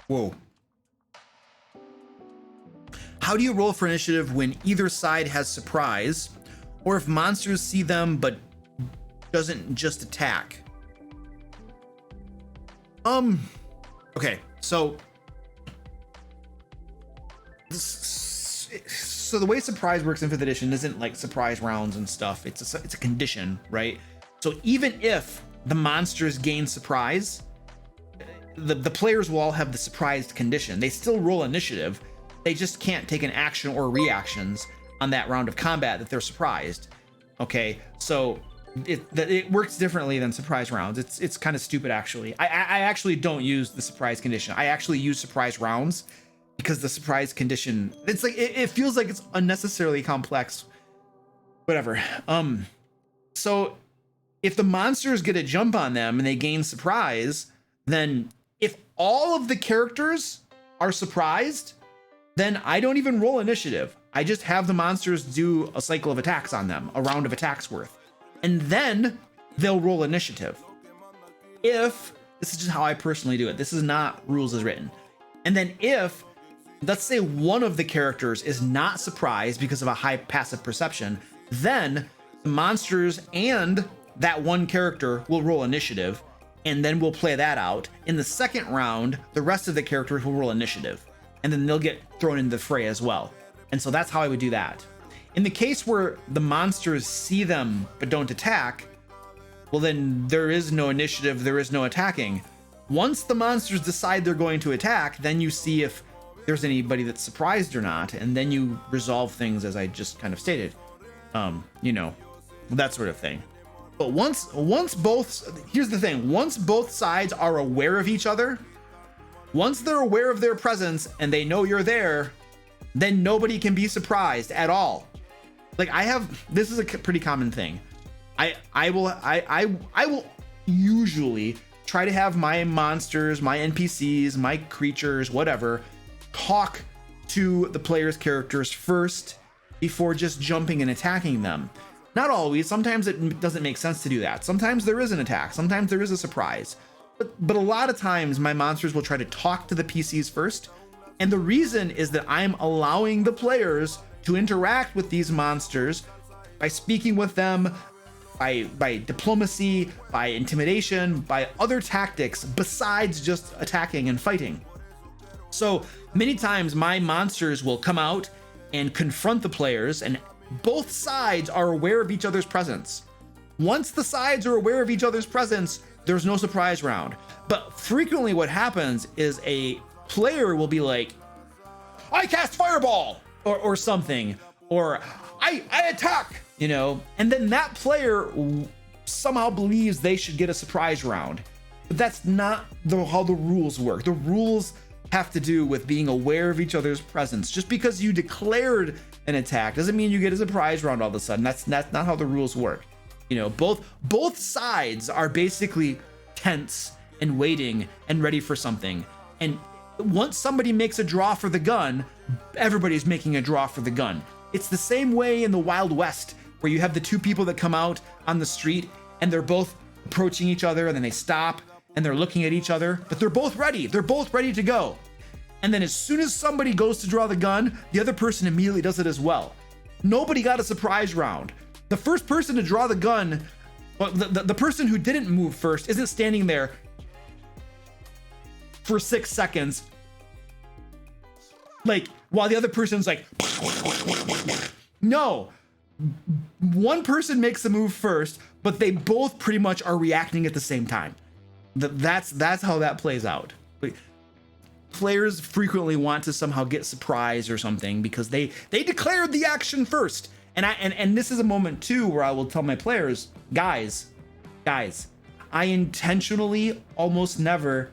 Whoa. How do you roll for initiative when either side has surprise, or if monsters see them but doesn't just attack? Okay, so the way surprise works in 5th edition isn't like surprise rounds and stuff. It's a condition, right? So even if the monsters gain surprise, the players will all have the surprised condition. They still roll initiative. They just can't take an action or reactions on that round of combat that they're surprised. Okay, so it works differently than surprise rounds. It's kind of stupid actually. I actually don't use the surprise condition. I actually use surprise rounds because the surprise condition, it's like it feels like it's unnecessarily complex. Whatever. So if the monsters get a jump on them and they gain surprise, then if all of the characters are surprised, then I don't even roll initiative. I just have the monsters do a cycle of attacks on them, a round of attacks worth, and then they'll roll initiative. If, this is just how I personally do it, this is not rules as written. And then if, let's say one of the characters is not surprised because of a high passive perception, then the monsters and that one character will roll initiative, and then we'll play that out. In the second round, the rest of the characters will roll initiative, and then they'll get thrown into the fray as well. And so that's how I would do that. In the case where the monsters see them but don't attack, well then there is no initiative, there is no attacking. Once the monsters decide they're going to attack, then you see if there's anybody that's surprised or not, and then you resolve things as I just kind of stated. You know, that sort of thing. But once both, here's the thing, once both sides are aware of each other, once they're aware of their presence and they know you're there, then nobody can be surprised at all. Like this is a pretty common thing. I will usually try to have my monsters, my NPCs, my creatures, whatever, talk to the player's characters first before just jumping and attacking them. Not always. Sometimes it doesn't make sense to do that. Sometimes there is an attack. Sometimes there is a surprise. But a lot of times my monsters will try to talk to the PCs first. And the reason is that I'm allowing the players to interact with these monsters by speaking with them, by diplomacy, by intimidation, by other tactics besides just attacking and fighting. So many times my monsters will come out and confront the players, and both sides are aware of each other's presence. Once the sides are aware of each other's presence, there's no surprise round. But frequently what happens is a player will be like, I cast fireball or something, or I attack, you know, and then that player somehow believes they should get a surprise round. But that's not how the rules work. The rules have to do with being aware of each other's presence. Just because you declared an attack doesn't mean you get a surprise round all of a sudden. That's not how the rules work. You know, both sides are basically tense and waiting and ready for something. And once somebody makes a draw for the gun, everybody's making a draw for the gun. It's the same way in the Wild West, where you have the two people that come out on the street and they're both approaching each other, and then they stop and they're looking at each other, but they're both ready. They're both ready to go. And then as soon as somebody goes to draw the gun, the other person immediately does it as well. Nobody got a surprise round. The first person to draw the gun, well, the person who didn't move first isn't standing there for 6 seconds, like, while the other person's like, no. One person makes the move first, but they both pretty much are reacting at the same time. That's how that plays out. Players frequently want to somehow get surprised or something because they declared the action first. And this is a moment too where I will tell my players, guys, I intentionally almost never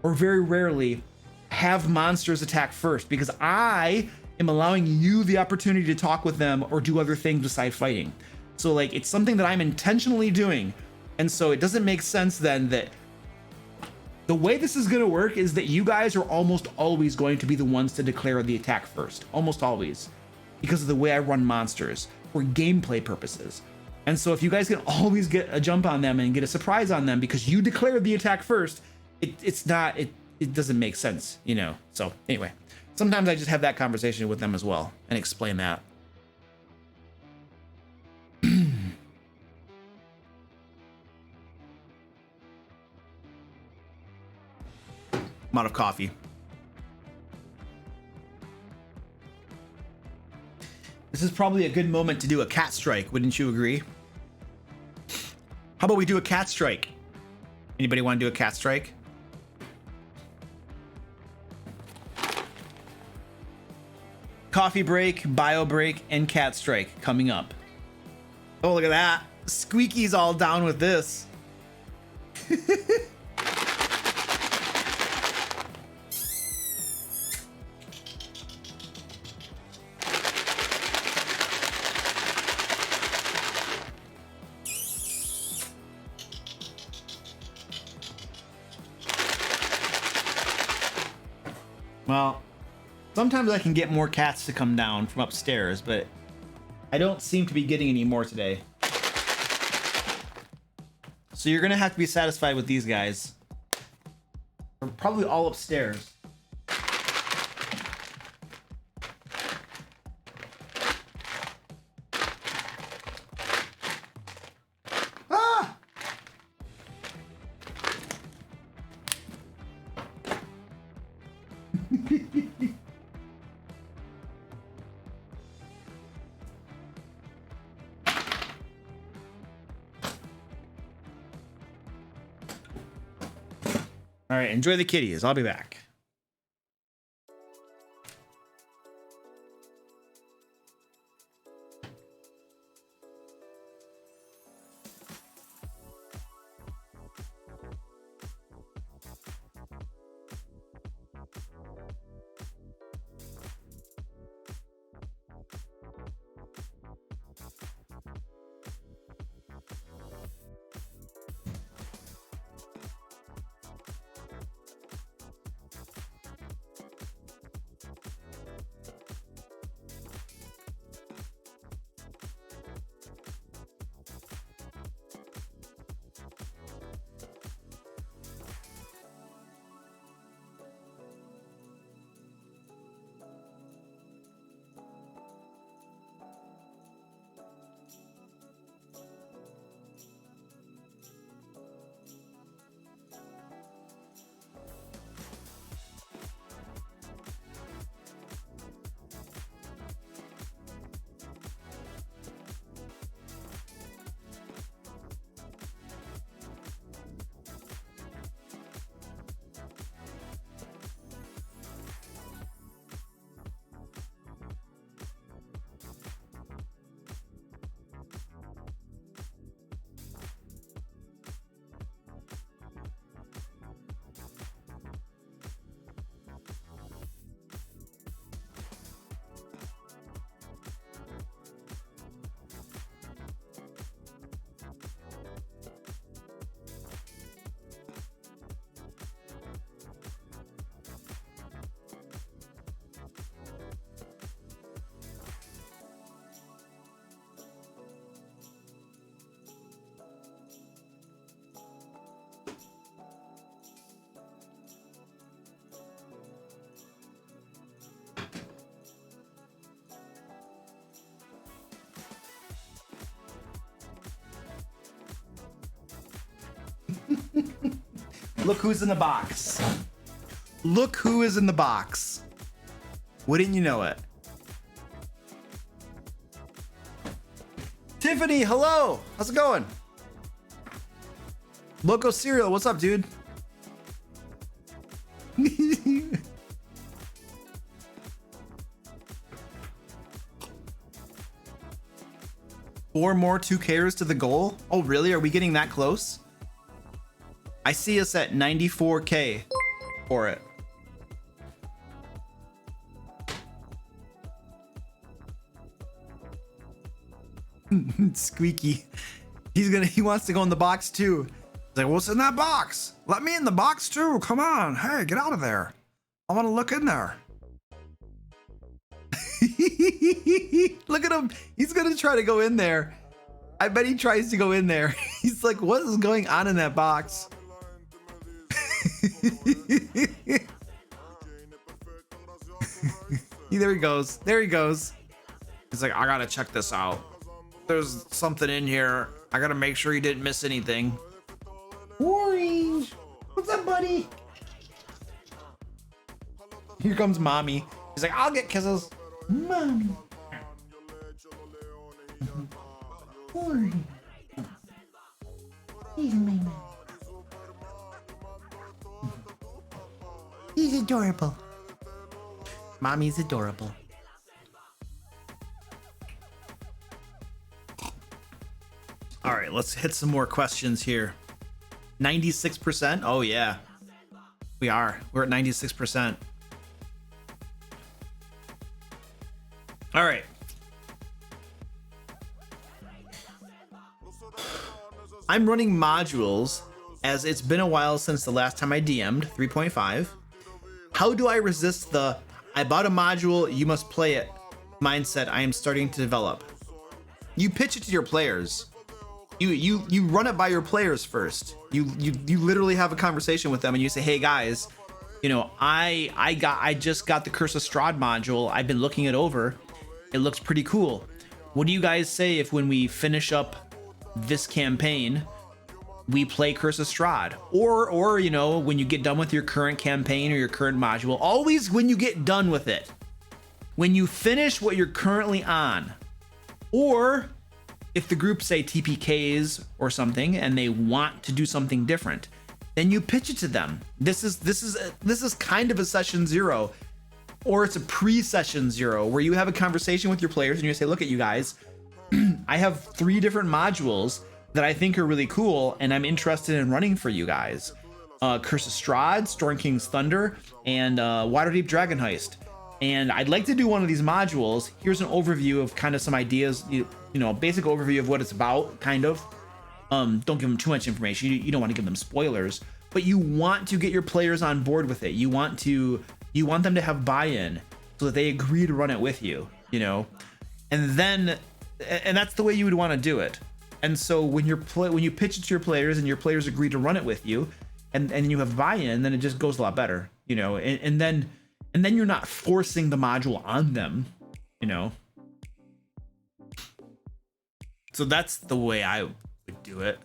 or very rarely have monsters attack first, because I am allowing you the opportunity to talk with them or do other things besides fighting. So like, it's something that I'm intentionally doing. And so it doesn't make sense then that the way this is going to work is that you guys are almost always going to be the ones to declare the attack first. Almost always. Because of the way I run monsters for gameplay purposes. And so if you guys can always get a jump on them and get a surprise on them because you declared the attack first, it doesn't make sense, you know? So anyway, sometimes I just have that conversation with them as well and explain that. I'm out of coffee. This is probably a good moment to do a cat strike, wouldn't you agree? How about we do a cat strike? Anybody want to do a cat strike? Coffee break, bio break, and cat strike coming up. Oh, look at that. Squeaky's all down with this. Well, sometimes I can get more cats to come down from upstairs, but I don't seem to be getting any more today. So you're gonna have to be satisfied with these guys. They're probably all upstairs. Ah! All right, enjoy the kitties. I'll be back. Look who's in the box. Look who is in the box. Wouldn't you know it? Tiffany, hello. How's it going? Loco Cereal, what's up, dude? Four more 2Kers to the goal? Oh, really? Are we getting that close? I see us at 94K for it. Squeaky. He wants to go in the box too. He's like, what's in that box? Let me in the box too. Come on. Hey, get out of there. I want to look in there. Look at him. He's going to try to go in there. I bet he tries to go in there. He's like, what is going on in that box? There he goes. There he goes. He's like, I got to check this out. There's something in here. I got to make sure you didn't miss anything. Orange. What's up, buddy? Here comes mommy. He's like, I'll get kisses. Mommy. Orange. He's my man. He's adorable. Mommy's adorable. All right, let's hit some more questions here. 96%? Oh yeah, we are. We're at 96%. All right. I'm running modules as it's been a while since the last time I DM'd 3.5. How do I resist the I bought a module, you must play it mindset I am starting to develop? You pitch it to your players. You run it by your players first. You literally have a conversation with them and you say, hey guys, you know, I just got the Curse of Strahd module. I've been looking it over. It looks pretty cool. What do you guys say if when we finish up this campaign, we play Curse of Strahd? Or you know, when you get done with your current campaign or your current module, always when you get done with it, when you finish what you're currently on, or if the group say TPKs or something and they want to do something different, then you pitch it to them. This is kind of a session 0, or it's a pre-session 0 where you have a conversation with your players and you say, look at you guys, I have 3 different modules that I think are really cool and I'm interested in running for you guys. Curse of Strahd, Storm King's Thunder, and Waterdeep Dragon Heist. And I'd like to do one of these modules. Here's an overview of kind of some ideas, you know, basic overview of what it's about, kind of. Don't give them too much information. You don't want to give them spoilers, but you want to get your players on board with it. You want them to have buy-in so that they agree to run it with you, you know? And that's the way you would want to do it. And so when you pitch it to your players and your players agree to run it with you and you have buy-in, then it just goes a lot better, you know? And then you're not forcing the module on them, you know? So that's the way I would do it.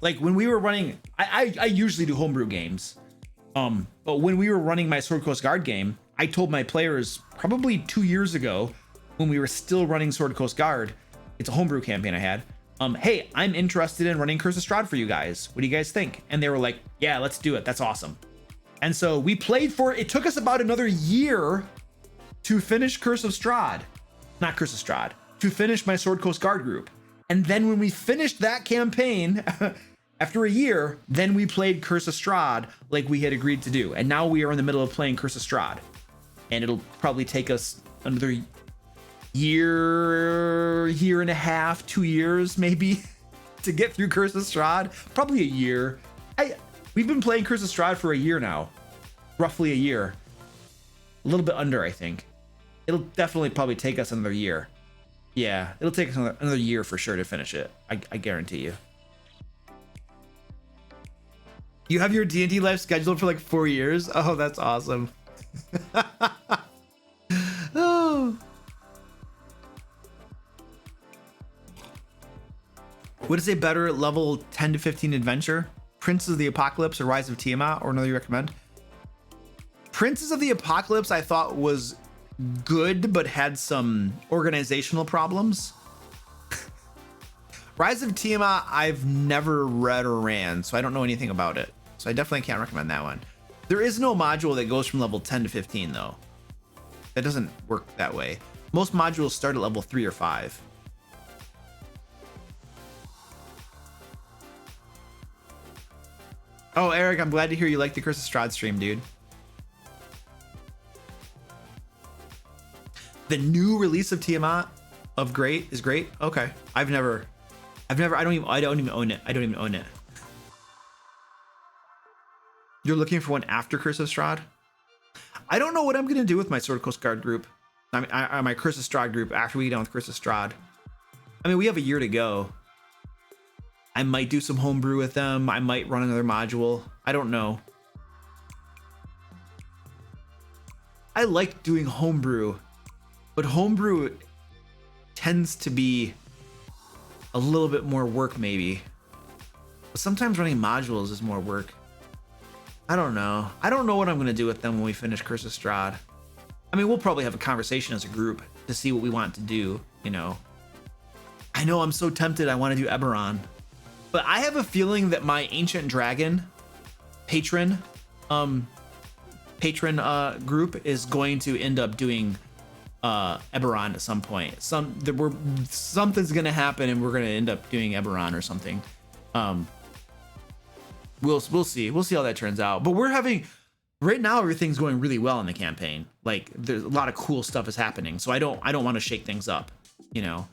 Like when we were running, I usually do homebrew games. But when we were running my Sword Coast Guard game, I told my players probably 2 years ago when we were still running Sword Coast Guard, it's a homebrew campaign I had. Hey, I'm interested in running Curse of Strahd for you guys. What do you guys think? And they were like, yeah, let's do it. That's awesome. And so we played for it. It took us about another year to finish Curse of Strahd. Not Curse of Strahd, to finish my Sword Coast Guard group. And then when we finished that campaign, after a year, then we played Curse of Strahd like we had agreed to do. And now we are in the middle of playing Curse of Strahd. And it'll probably take us another year and a half, 2 years maybe, to get through Curse of Strahd. Probably a year. We've been playing Curse of Strahd for a year now. Roughly a year. A little bit under, I think. It'll definitely probably take us another year. Yeah, it'll take us another year for sure to finish it. I guarantee you. You have your D&D life scheduled for like 4 years? Oh, that's awesome. Oh. What is a better level 10 to 15 adventure? Princes of the Apocalypse or Rise of Tiamat, or another you recommend? Princes of the Apocalypse I thought was good, but had some organizational problems. Rise of Tiamat I've never read or ran, so I don't know anything about it. So I definitely can't recommend that one. There is no module that goes from level 10 to 15 though. That doesn't work that way. Most modules start at level 3 or 5. Oh, Eric, I'm glad to hear you like the Curse of Strahd stream, dude. The new release of Tiamat of Great is great. Okay, I don't even own it. You're looking for one after Curse of Strahd? I don't know what I'm gonna do with my Sword Coast Guard group. I mean, my Curse of Strahd group after we get done with Curse of Strahd. I mean, we have a year to go. I might do some homebrew with them. I might run another module. I don't know. I like doing homebrew, but homebrew tends to be a little bit more work maybe. But sometimes running modules is more work. I don't know. I don't know what I'm going to do with them when we finish Curse of Strahd. I mean, we'll probably have a conversation as a group to see what we want to do, you know. I know I'm so tempted. I want to do Eberron. But I have a feeling that my Ancient Dragon patron group is going to end up doing Eberron at some point. Something's gonna happen and we're gonna end up doing Eberron or something. We'll see. We'll see how that turns out. But we're having right now everything's going really well in the campaign. Like there's a lot of cool stuff is happening. So I don't want to shake things up, you know.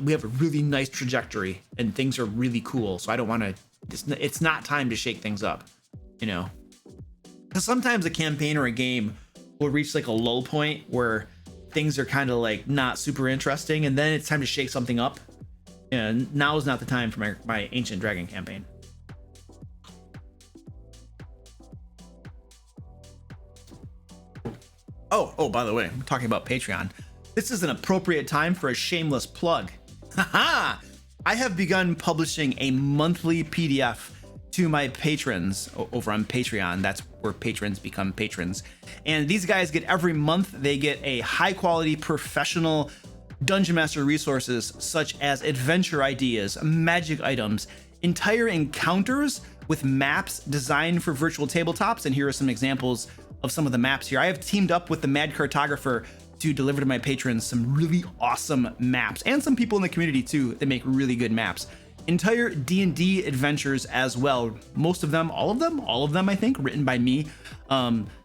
We have a really nice trajectory and things are really cool. So I don't want to, it's not time to shake things up, you know, because sometimes a campaign or a game will reach like a lull point where things are kind of like not super interesting. And then it's time to shake something up. And now is not the time for my Ancient Dragon campaign. Oh, by the way, I'm talking about Patreon. This is an appropriate time for a shameless plug. Haha! I have begun publishing a monthly PDF to my patrons over on Patreon. That's where patrons become patrons. And these guys get every month, they get a high quality professional Dungeon Master resources such as adventure ideas, magic items, entire encounters with maps designed for virtual tabletops. And here are some examples of some of the maps here. I have teamed up with the Mad Cartographer to deliver to my patrons some really awesome maps and some people in the community too that make really good maps. Entire D&D adventures as well. Most of them, all of them, I think, written by me.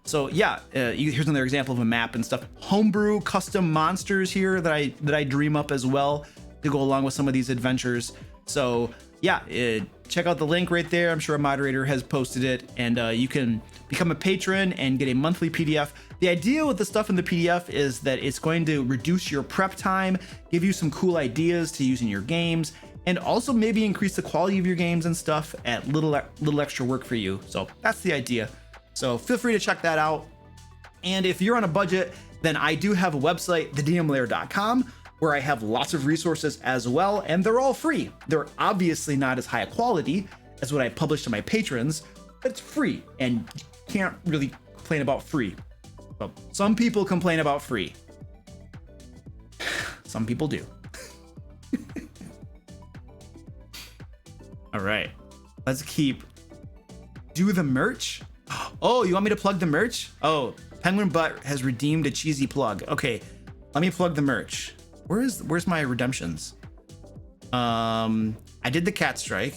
So yeah, here's another example of a map and stuff. Homebrew custom monsters here that I dream up as well to go along with some of these adventures. So yeah, check out the link right there. I'm sure a moderator has posted it, and you can become a patron and get a monthly PDF. The idea with the stuff in the PDF is that it's going to reduce your prep time, give you some cool ideas to use in your games, and also maybe increase the quality of your games and stuff at little extra work for you. So that's the idea. So feel free to check that out. And if you're on a budget, then I do have a website, thedmlayer.com, where I have lots of resources as well, and they're all free. They're obviously not as high a quality as what I publish to my patrons, but it's free, and you can't really complain about free. Well, some people complain about free. Some people do. All right, let's do the merch. Oh, you want me to plug the merch? Oh, Penguin Butt has redeemed a cheesy plug. Okay, let me plug the merch. Where's my redemptions? I did the cat strike,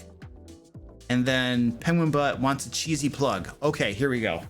and then Penguin Butt wants a cheesy plug. Okay, here we go.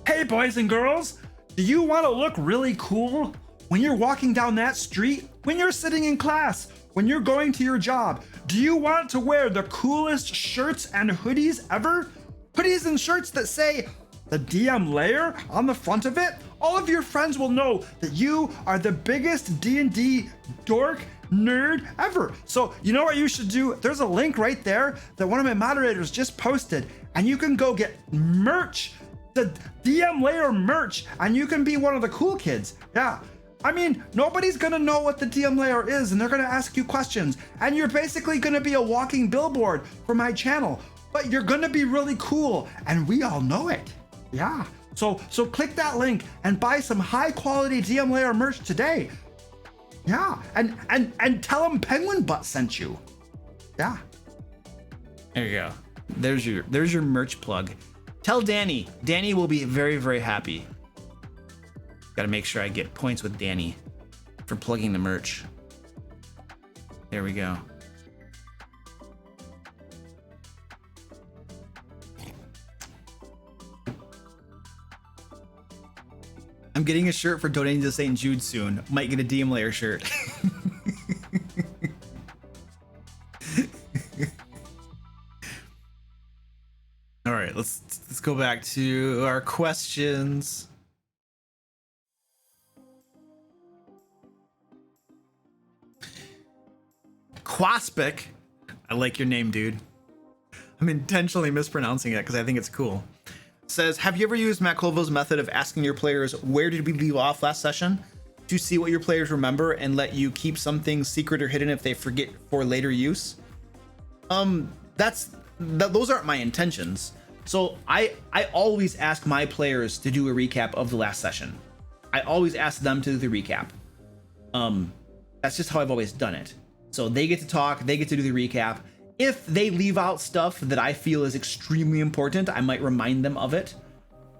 Hey boys and girls, do you want to look really cool when you're walking down that street, when you're sitting in class, when you're going to your job? Do you want to wear the coolest shirts and hoodies ever? Hoodies and shirts that say the DM layer on the front of it? All of your friends will know that you are the biggest D&D dork nerd ever. So you know what you should do? There's a link right there that one of my moderators just posted, and you can go get merch, the DM layer merch, and you can be one of the cool kids. Yeah. I mean, nobody's gonna know what the DM layer is, and they're gonna ask you questions, and you're basically gonna be a walking billboard for my channel, but you're gonna be really cool, and we all know it. Yeah. So click that link and buy some high quality DM layer merch today. Yeah, and tell them Penguin Butt sent you. Yeah. There you go. There's your merch plug. Tell Danny. Danny will be very, very happy. Gotta make sure I get points with Danny for plugging the merch. There we go. I'm getting a shirt for donating to St. Jude soon. Might get a DM layer shirt. All right, let's go back to our questions. Quaspic, I like your name, dude. I'm intentionally mispronouncing it because I think it's cool. Says, have you ever used Matt Colville's method of asking your players where did we leave off last session to see what your players remember and let you keep some things secret or hidden if they forget for later use? Those aren't my intentions. So I always ask my players to do a recap of the last session. I always ask them to do the recap. That's just how I've always done it. So they get to talk, they get to do the recap. If they leave out stuff that I feel is extremely important, I might remind them of it.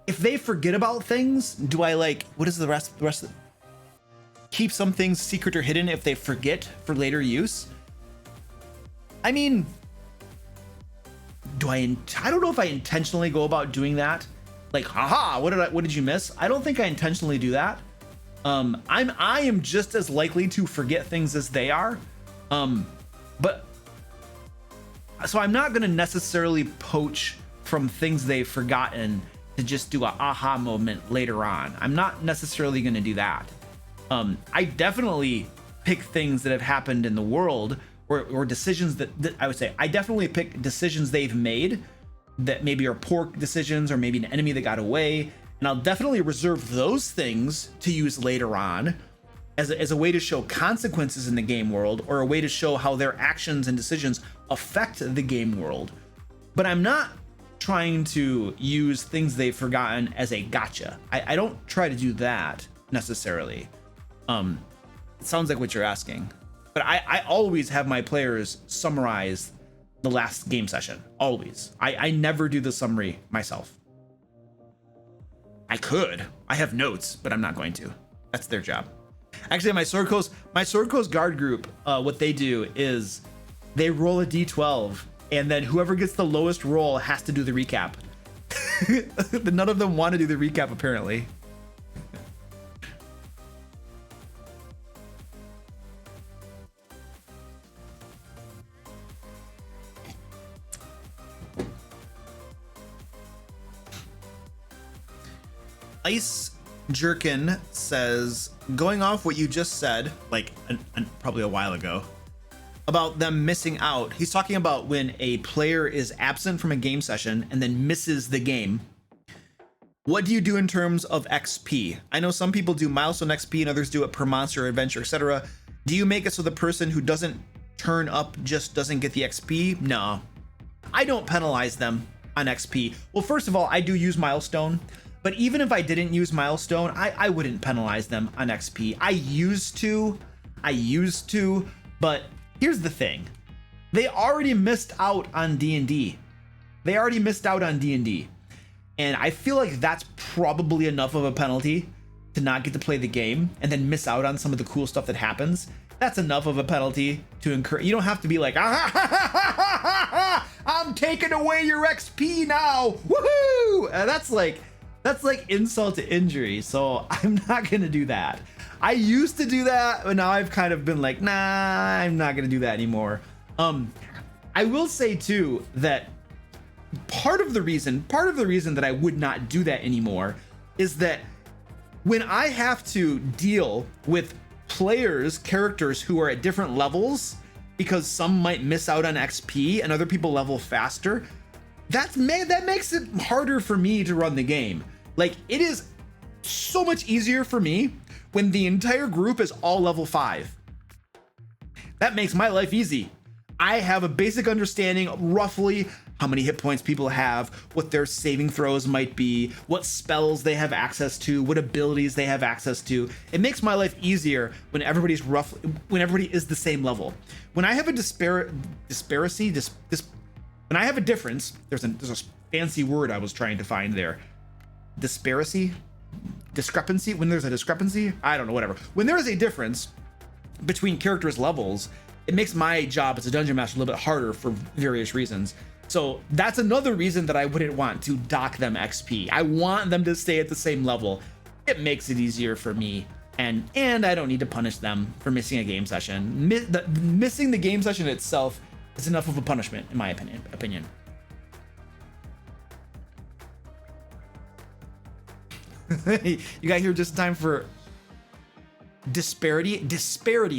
If they forget about things, do I what is the rest of keep some things secret or hidden if they forget for later use? I mean, I don't know if I intentionally go about doing that. Like, haha, what did you miss? I don't think I intentionally do that. I am just as likely to forget things as they are. So I'm not going to necessarily poach from things they've forgotten to just do a aha moment later on. I'm not necessarily going to do that. I definitely pick things that have happened in the world or decisions that I would say I definitely pick decisions they've made that maybe are poor decisions or maybe an enemy that got away. And I'll definitely reserve those things to use later on as a way to show consequences in the game world or a way to show how their actions and decisions affect the game world. But I'm not trying to use things they've forgotten as a gotcha. I don't try to do that necessarily. It sounds like what you're asking. But I always have my players summarize the last game session. Always. I never do the summary myself. I could. I have notes, but I'm not going to. That's their job. Actually, my Sword Coast guard group, what they do is they roll a d12, and then whoever gets the lowest roll has to do the recap. None of them want to do the recap, apparently. Ice Jerkin says, going off what you just said, like probably a while ago, about them missing out. He's talking about when a player is absent from a game session and then misses the game. What do you do in terms of XP? I know some people do milestone XP and others do it per monster or adventure, etc. Do you make it so the person who doesn't turn up just doesn't get the XP? No, I don't penalize them on XP. Well, first of all, I do use milestone. But even if I didn't use milestone, I wouldn't penalize them on XP. I used to, but here's the thing. They already missed out on D&D. And I feel like that's probably enough of a penalty to not get to play the game and then miss out on some of the cool stuff that happens. That's enough of a penalty to incur. You don't have to be like, I'm taking away your XP now. Woohoo! That's like insult to injury, so I'm not gonna do that. I used to do that, but now I've kind of been like, nah, I'm not gonna do that anymore. I will say too that part of the reason that I would not do that anymore is that when I have to deal with characters who are at different levels, because some might miss out on XP and other people level faster, that makes it harder for me to run the game. Like, it is so much easier for me when the entire group is all level 5. That makes my life easy. I have a basic understanding of roughly how many hit points people have, what their saving throws might be, what spells they have access to, what abilities they have access to. It makes my life easier when everybody is the same level. When I have a when I have a difference, there's a fancy word I was trying to find there. Discrepancy? When there's a discrepancy? I don't know, whatever. When there is a difference between characters' levels, it makes my job as a dungeon master a little bit harder for various reasons. So that's another reason that I wouldn't want to dock them XP. I want them to stay at the same level. It makes it easier for me, and I don't need to punish them for missing a game session. Missing the game session itself is enough of a punishment, in my opinion. You got here just in time for disparity.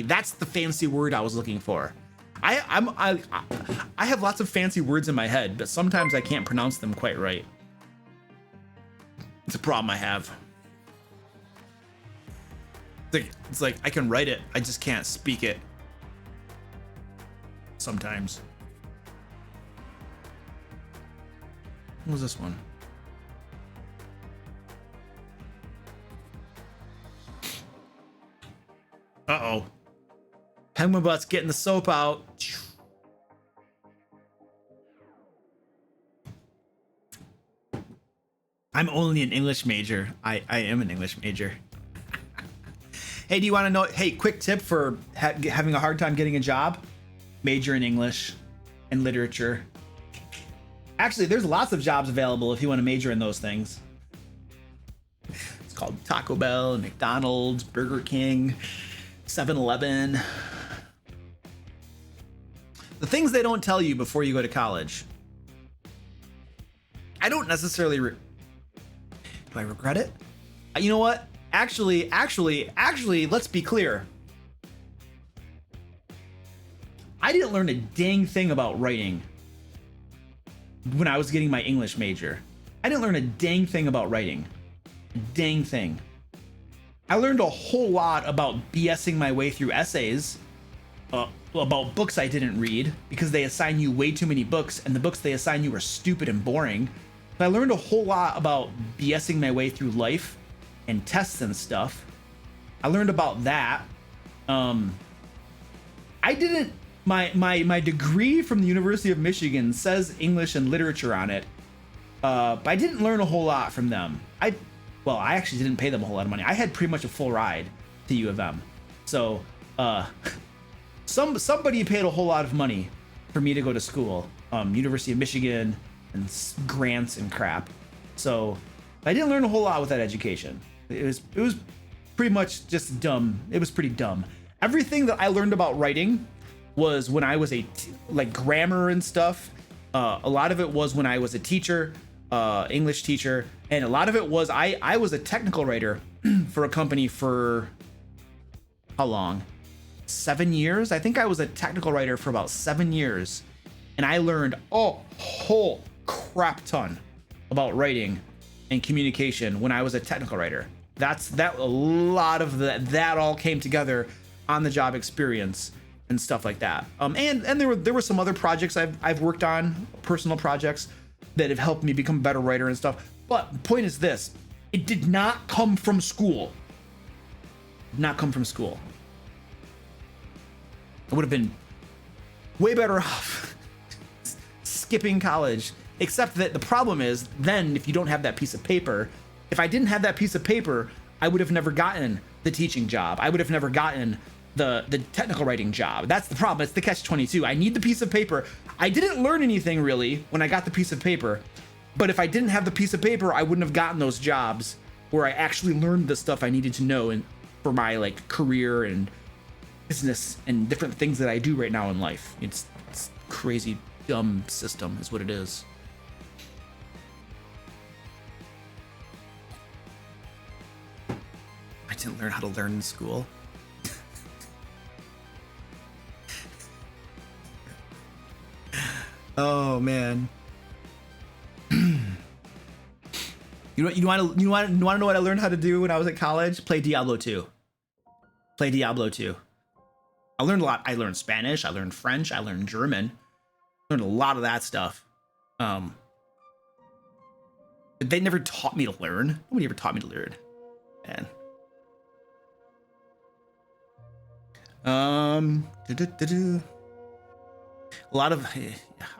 That's the fancy word I was looking for. I have lots of fancy words in my head, but sometimes I can't pronounce them quite right. It's a problem I have. It's like I can write it, I just can't speak it sometimes. What was this one? Uh-oh. Penguin Butt's getting the soap out. I'm only an English major. I am an English major. Hey, do you want to know? Hey, quick tip for having a hard time getting a job? Major in English and literature. Actually, there's lots of jobs available if you want to major in those things. It's called Taco Bell, McDonald's, Burger King, 7-Eleven. The things they don't tell you before you go to college. I don't necessarily... do I regret it? You know what? Actually, let's be clear. I didn't learn a dang thing about writing when I was getting my English major. I didn't learn a dang thing about writing. A dang thing. I learned a whole lot about BSing my way through essays, about books I didn't read because they assign you way too many books, and the books they assign you are stupid and boring. But I learned a whole lot about BSing my way through life and tests and stuff. I learned about that. I didn't. My degree from the University of Michigan says English and literature on it, but I didn't learn a whole lot from them. I actually didn't pay them a whole lot of money. I had pretty much a full ride to U of M. So somebody paid a whole lot of money for me to go to school. University of Michigan and grants and crap. So I didn't learn a whole lot with that education. It was pretty much just dumb. It was pretty dumb. Everything that I learned about writing was when I was like grammar and stuff. A lot of it was when I was a teacher, English teacher, and a lot of it was I was a technical writer for a company for how long? 7 years? I think I was a technical writer for about 7 years, and I learned a whole crap ton about writing and communication when I was a technical writer. A lot of that all came together on the job experience and stuff like that. And there were some other projects I've worked on, personal projects that have helped me become a better writer and stuff. But the point is this: it did not come from school. Did not come from school. I would have been way better off skipping college. Except that the problem is, then if you don't have that piece of paper, if I didn't have that piece of paper, I would have never gotten the teaching job. I would have never gotten the technical writing job. That's the problem. It's the catch-22. I need the piece of paper. I didn't learn anything really when I got the piece of paper, but if I didn't have the piece of paper, I wouldn't have gotten those jobs where I actually learned the stuff I needed to know and for my like career and business and different things that I do right now in life. It's crazy dumb system is what it is. I didn't learn how to learn in school. Oh man. You want to know what I learned how to do when I was at college? Play Diablo 2. play Diablo 2. I learned a lot. I learned Spanish, I learned French, I learned German. I learned a lot of that stuff. But they never taught me to learn. Nobody ever taught me to learn. Man. A lot of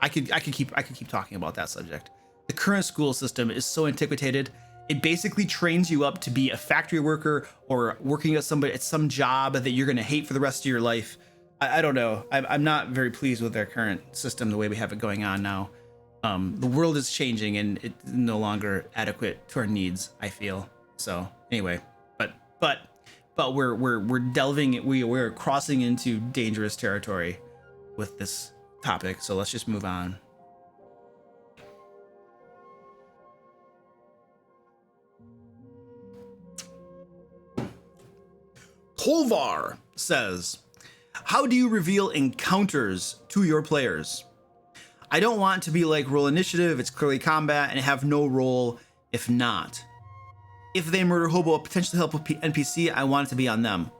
I could keep talking about that subject. The current school system is so antiquated. It basically trains you up to be a factory worker or working at some job that you're going to hate for the rest of your life. I don't know. I'm not very pleased with their current system, the way we have it going on now. The world is changing and it's no longer adequate to our needs, I feel. So anyway, but we're delving, we're crossing into dangerous territory with this topic. So let's just move on. Kolvar says, how do you reveal encounters to your players? I don't want to be like roll initiative, it's clearly combat, and have no role if not. If they murder hobo or potentially help a NPC, I want it to be on them.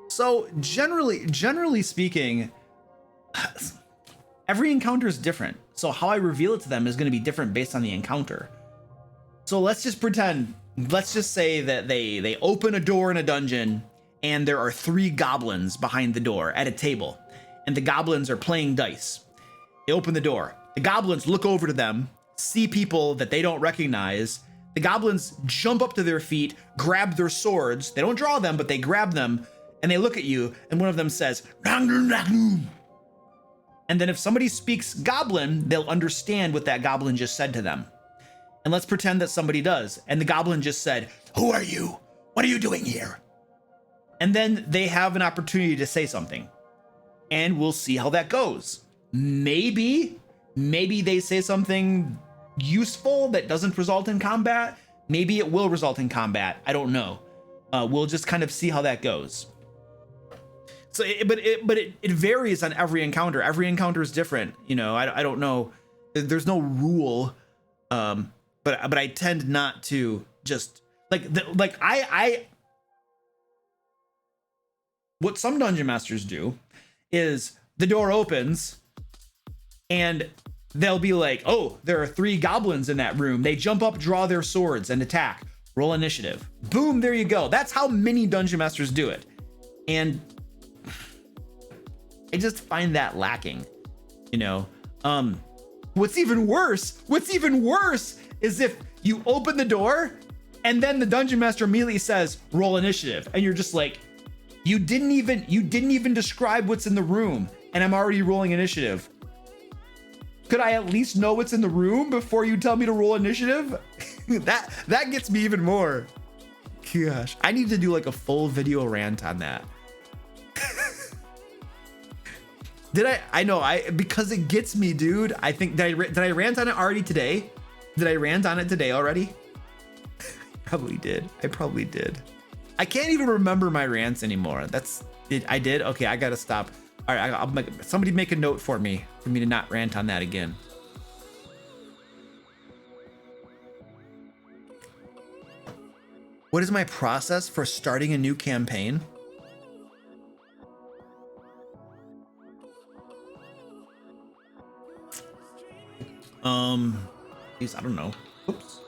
So generally speaking, every encounter is different. So how I reveal it to them is going to be different based on the encounter. So let's just say that they open a door in a dungeon and there are 3 goblins behind the door at a table, and the goblins are playing dice. They open the door. The goblins look over to them, see people that they don't recognize. The goblins jump up to their feet, grab their swords. They don't draw them, but they grab them, and they look at you, and one of them says, and then if somebody speaks goblin, they'll understand what that goblin just said to them. And let's pretend that somebody does, and the goblin just said, who are you? What are you doing here? And then they have an opportunity to say something, and we'll see how that goes. Maybe they say something useful that doesn't result in combat. Maybe it will result in combat. I don't know. We'll just kind of see how that goes. So, it varies on every encounter. Every encounter is different. You know, I don't know. There's no rule. But I tend not to just what some dungeon masters do is the door opens and they'll be like, oh, there are 3 goblins in that room. They jump up, draw their swords, and attack. Roll initiative. Boom, there you go. That's how many dungeon masters do it. And I just find that lacking, you know. What's even worse is if you open the door and then the dungeon master immediately says, roll initiative. And you're just like, you didn't even describe what's in the room, and I'm already rolling initiative. Could I at least know what's in the room before you tell me to roll initiative? that gets me even more. Gosh, I need to do like a full video rant on that. Because it gets me, dude. I think, did I rant on it already today? Did I rant on it today already? I probably did. I can't even remember my rants anymore. I did? Okay, I gotta stop. All right, somebody make a note for me to not rant on that again. What is my process for starting a new campaign? I don't know. Oops,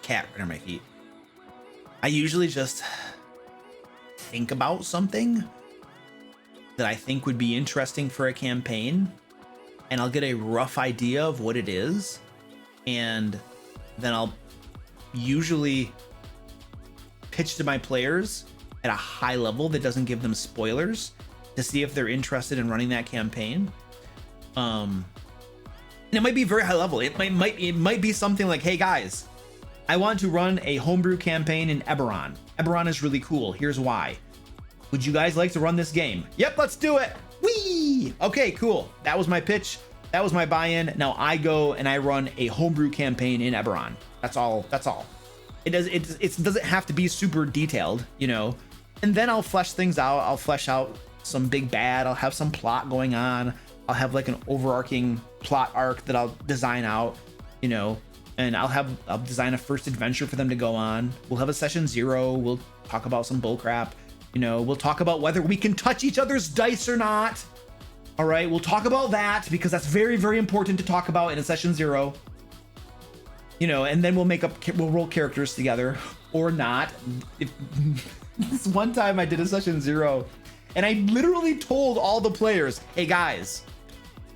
cat right on my feet. I usually just think about something that I think would be interesting for a campaign, and I'll get a rough idea of what it is, and then I'll usually pitch to my players at a high level that doesn't give them spoilers to see if they're interested in running that campaign. And it might be very high level. It might be something like, hey guys, I want to run a homebrew campaign in Eberron. Eberron is really cool. Here's why. Would you guys like to run this game? Yep, let's do it. Whee! Okay, cool. That was my pitch. That was my buy-in. Now I go and I run a homebrew campaign in Eberron. That's all. It doesn't have to be super detailed, you know. And then I'll flesh things out. I'll flesh out some big bad. I'll have some plot going on. I'll have like an overarching plot arc that I'll design out, you know. And I'll design a first adventure for them to go on. We'll have a session 0. We'll talk about some bullcrap. You know, we'll talk about whether we can touch each other's dice or not. All right, we'll talk about that because that's very, very important to talk about in a session 0. You know, and then we'll roll characters together or not. This one time I did a session 0 and I literally told all the players, hey guys,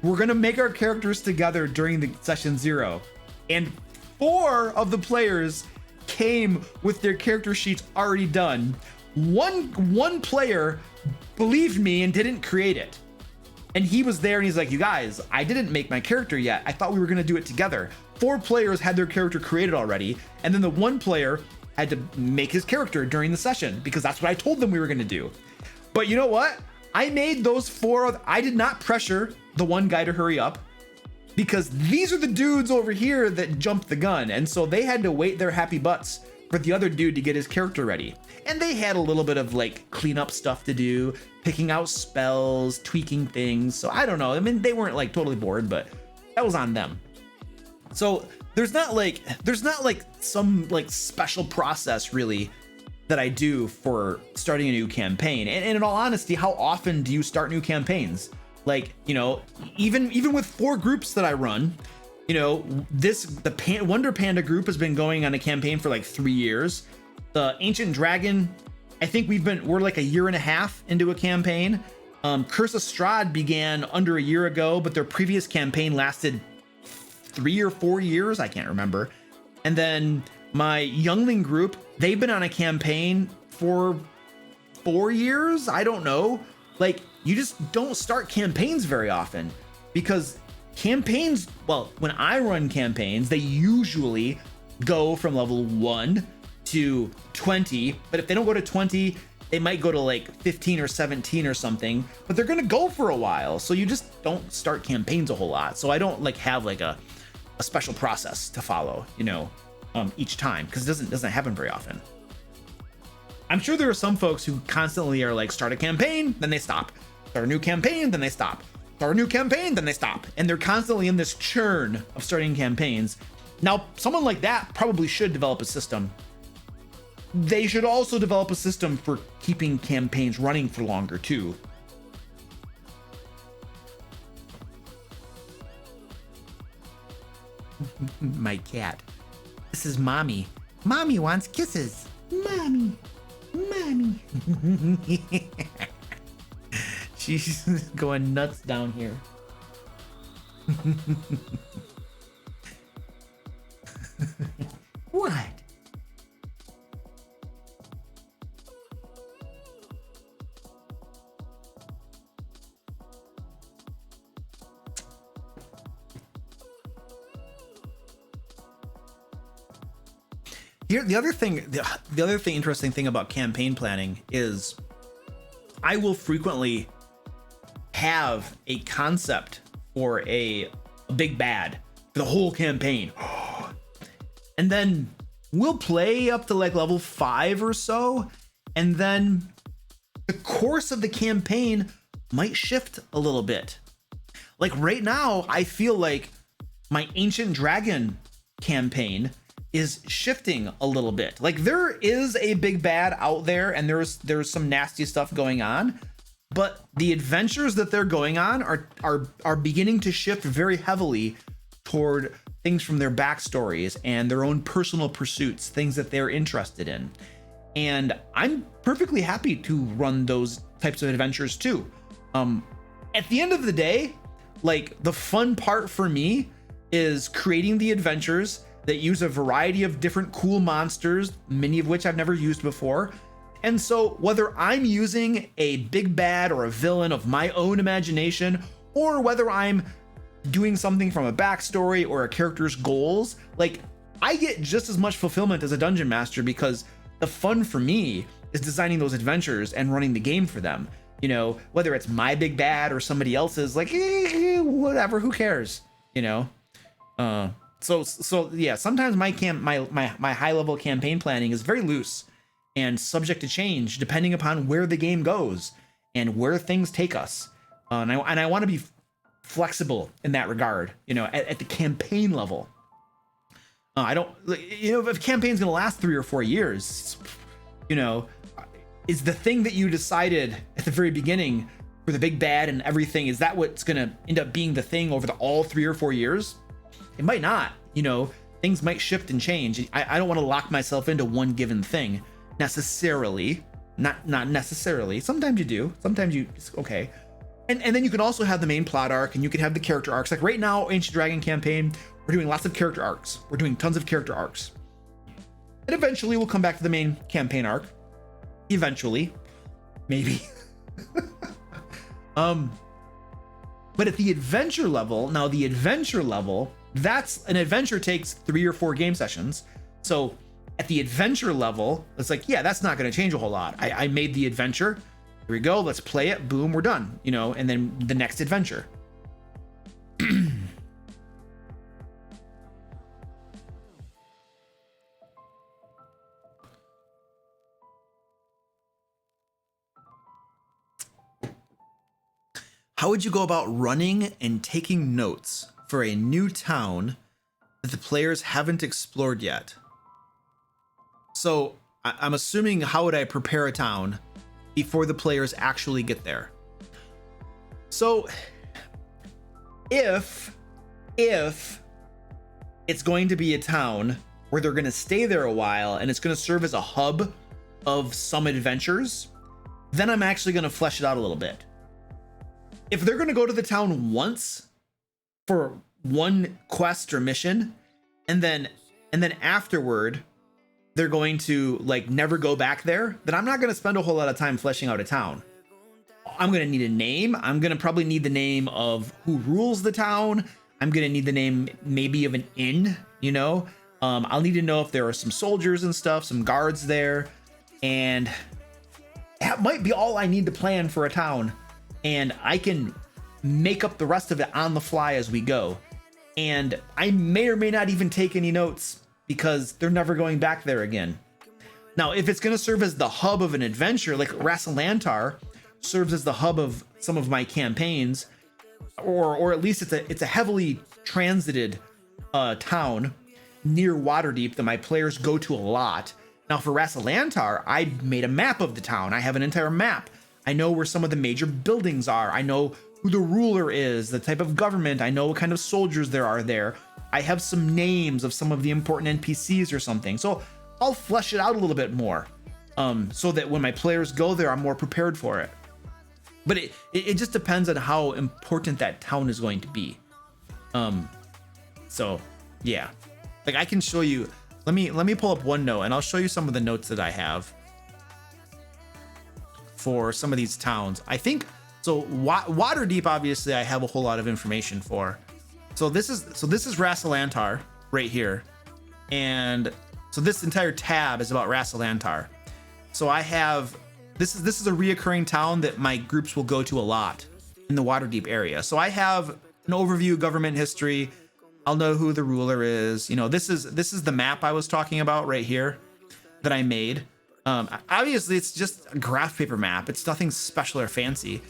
we're gonna make our characters together during the session 0. And 4 of the players came with their character sheets already done. One player believed me and didn't create it. And he was there and he's like, you guys, I didn't make my character yet. I thought we were gonna do it together. 4 players had their character created already. And then the 1 player had to make his character during the session because that's what I told them we were gonna do. But you know what? I made those 4, I did not pressure the one guy to hurry up because these are the dudes over here that jumped the gun. And so they had to wait their happy butts for the other dude to get his character ready. And they had a little bit of like cleanup stuff to do, picking out spells, tweaking things. So I don't know. I mean, they weren't like totally bored, but that was on them. So there's not like some like special process really that I do for starting a new campaign. And in all honesty, how often do you start new campaigns? Like, you know, even with 4 groups that I run, you know, the Wonder Panda group has been going on a campaign for like 3 years. The Ancient Dragon, I think we're like a year and a half into a campaign. Curse of Strahd began under a year ago, but their previous campaign lasted 3 or 4 years. I can't remember. And then my Youngling group, they've been on a campaign for 4 years. I don't know. Like, you just don't start campaigns very often because campaigns, well, when I run campaigns, they usually go from level 1 to 20, but if they don't go to 20, they might go to like 15 or 17 or something, but they're gonna go for a while. So you just don't start campaigns a whole lot. So I don't like have like a special process to follow, you know, each time, because it doesn't happen very often. I'm sure there are some folks who constantly are like, start a campaign, then they stop. Start a new campaign, then they stop. Start a new campaign, then they stop. And they're constantly in this churn of starting campaigns. Now, someone like that probably should develop a system. They should also develop a system for keeping campaigns running for longer too. My cat. This is Mommy. Mommy wants kisses. Mommy. Mommy. She's going nuts down here. What? Here, the other interesting thing about campaign planning is I will frequently have a concept for a big bad for the whole campaign. And then we'll play up to like level 5 or so. And then the course of the campaign might shift a little bit. Like right now, I feel like my Ancient Dragon campaign is shifting a little bit. Like there is a big bad out there and there's some nasty stuff going on, but the adventures that they're going on are beginning to shift very heavily toward things from their backstories and their own personal pursuits, things that they're interested in. And I'm perfectly happy to run those types of adventures too. At the end of the day, like the fun part for me is creating the adventures that use a variety of different cool monsters, many of which I've never used before. And so whether I'm using a big bad or a villain of my own imagination, or whether I'm doing something from a backstory or a character's goals, like I get just as much fulfillment as a dungeon master because the fun for me is designing those adventures and running the game for them. You know, whether it's my big bad or somebody else's, like, whatever, who cares, you know? So yeah, sometimes my high level campaign planning is very loose and subject to change depending upon where the game goes and where things take us. And I want to be flexible in that regard, you know, at the campaign level. I don't, you know, if a campaign's going to last 3 or 4 years, you know, is the thing that you decided at the very beginning for the big bad and everything, is that what's gonna end up being the thing over all 3 or 4 years? It might not, you know, things might shift and change. I don't want to lock myself into one given thing necessarily. Not necessarily. Sometimes you do. Sometimes you, okay. And then you can also have the main plot arc, and you can have the character arcs. Like right now, Ancient Dragon campaign, we're doing lots of character arcs. We're doing tons of character arcs. And eventually we'll come back to the main campaign arc. Eventually. Maybe. But at the adventure level, now the adventure level, that's an adventure takes 3 or 4 game sessions. So at the adventure level, it's like, yeah, that's not going to change a whole lot. I made the adventure. Here we go. Let's play it. Boom, we're done. You know, and then the next adventure. How would you go about running and taking notes for a new town that the players haven't explored yet? So I'm assuming, how would I prepare a town before the players actually get there? So if it's going to be a town where they're going to stay there a while and it's going to serve as a hub of some adventures, then I'm actually going to flesh it out a little bit. If they're going to go to the town once for one quest or mission, and then afterward they're going to like never go back there, then I'm not going to spend a whole lot of time fleshing out a town. I'm going to need a name. I'm going to probably need the name of who rules the town. I'm going to need the name maybe of an inn, you know. I'll need to know if there are some soldiers and stuff, some guards there, and that might be all I need to plan for a town. And I can make up the rest of it on the fly as we go. And I may or may not even take any notes because they're never going back there again. Now, if it's going to serve as the hub of an adventure, like Rasalantar serves as the hub of some of my campaigns, or at least it's a heavily transited town near Waterdeep that my players go to a lot. Now, for Rasalantar, I made a map of the town. I have an entire map. I know where some of the major buildings are. I know who the ruler is, the type of government. I know what kind of soldiers there are there. I have some names of some of the important NPCs or something. So I'll flesh it out a little bit more so that when my players go there, I'm more prepared for it. But it just depends on how important that town is going to be. So yeah, like I can show you, let me pull up one note and I'll show you some of the notes that I have for some of these towns. I think so. Waterdeep, obviously, I have a whole lot of information for. So this is Rasalantar right here, and so this entire tab is about Rasalantar. So I have this is a reoccurring town that my groups will go to a lot in the Waterdeep area. So I have an overview of government history. I'll know who the ruler is. You know, this is the map I was talking about right here that I made. Obviously, it's just a graph paper map. It's nothing special or fancy.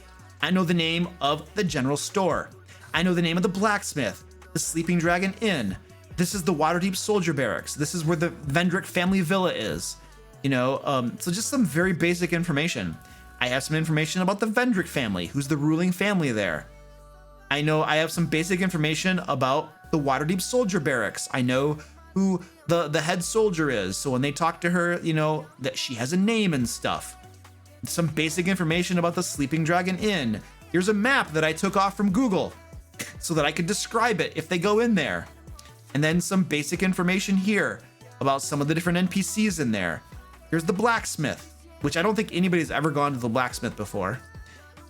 I know the name of the general store. I know the name of the blacksmith, the Sleeping Dragon Inn. This is the Waterdeep Soldier Barracks. This is where the Vendrick family villa is. You know, so just some very basic information. I have some information about the Vendrick family, who's the ruling family there. I know I have some basic information about the Waterdeep Soldier Barracks. I know who the head soldier is, so when they talk to her, you know that she has a name and stuff. Some basic information about the Sleeping Dragon Inn. Here's a map that I took off from Google so that I could describe it if they go in there. And then some basic information here about some of the different NPCs in there. Here's the blacksmith, which I don't think anybody's ever gone to the blacksmith before.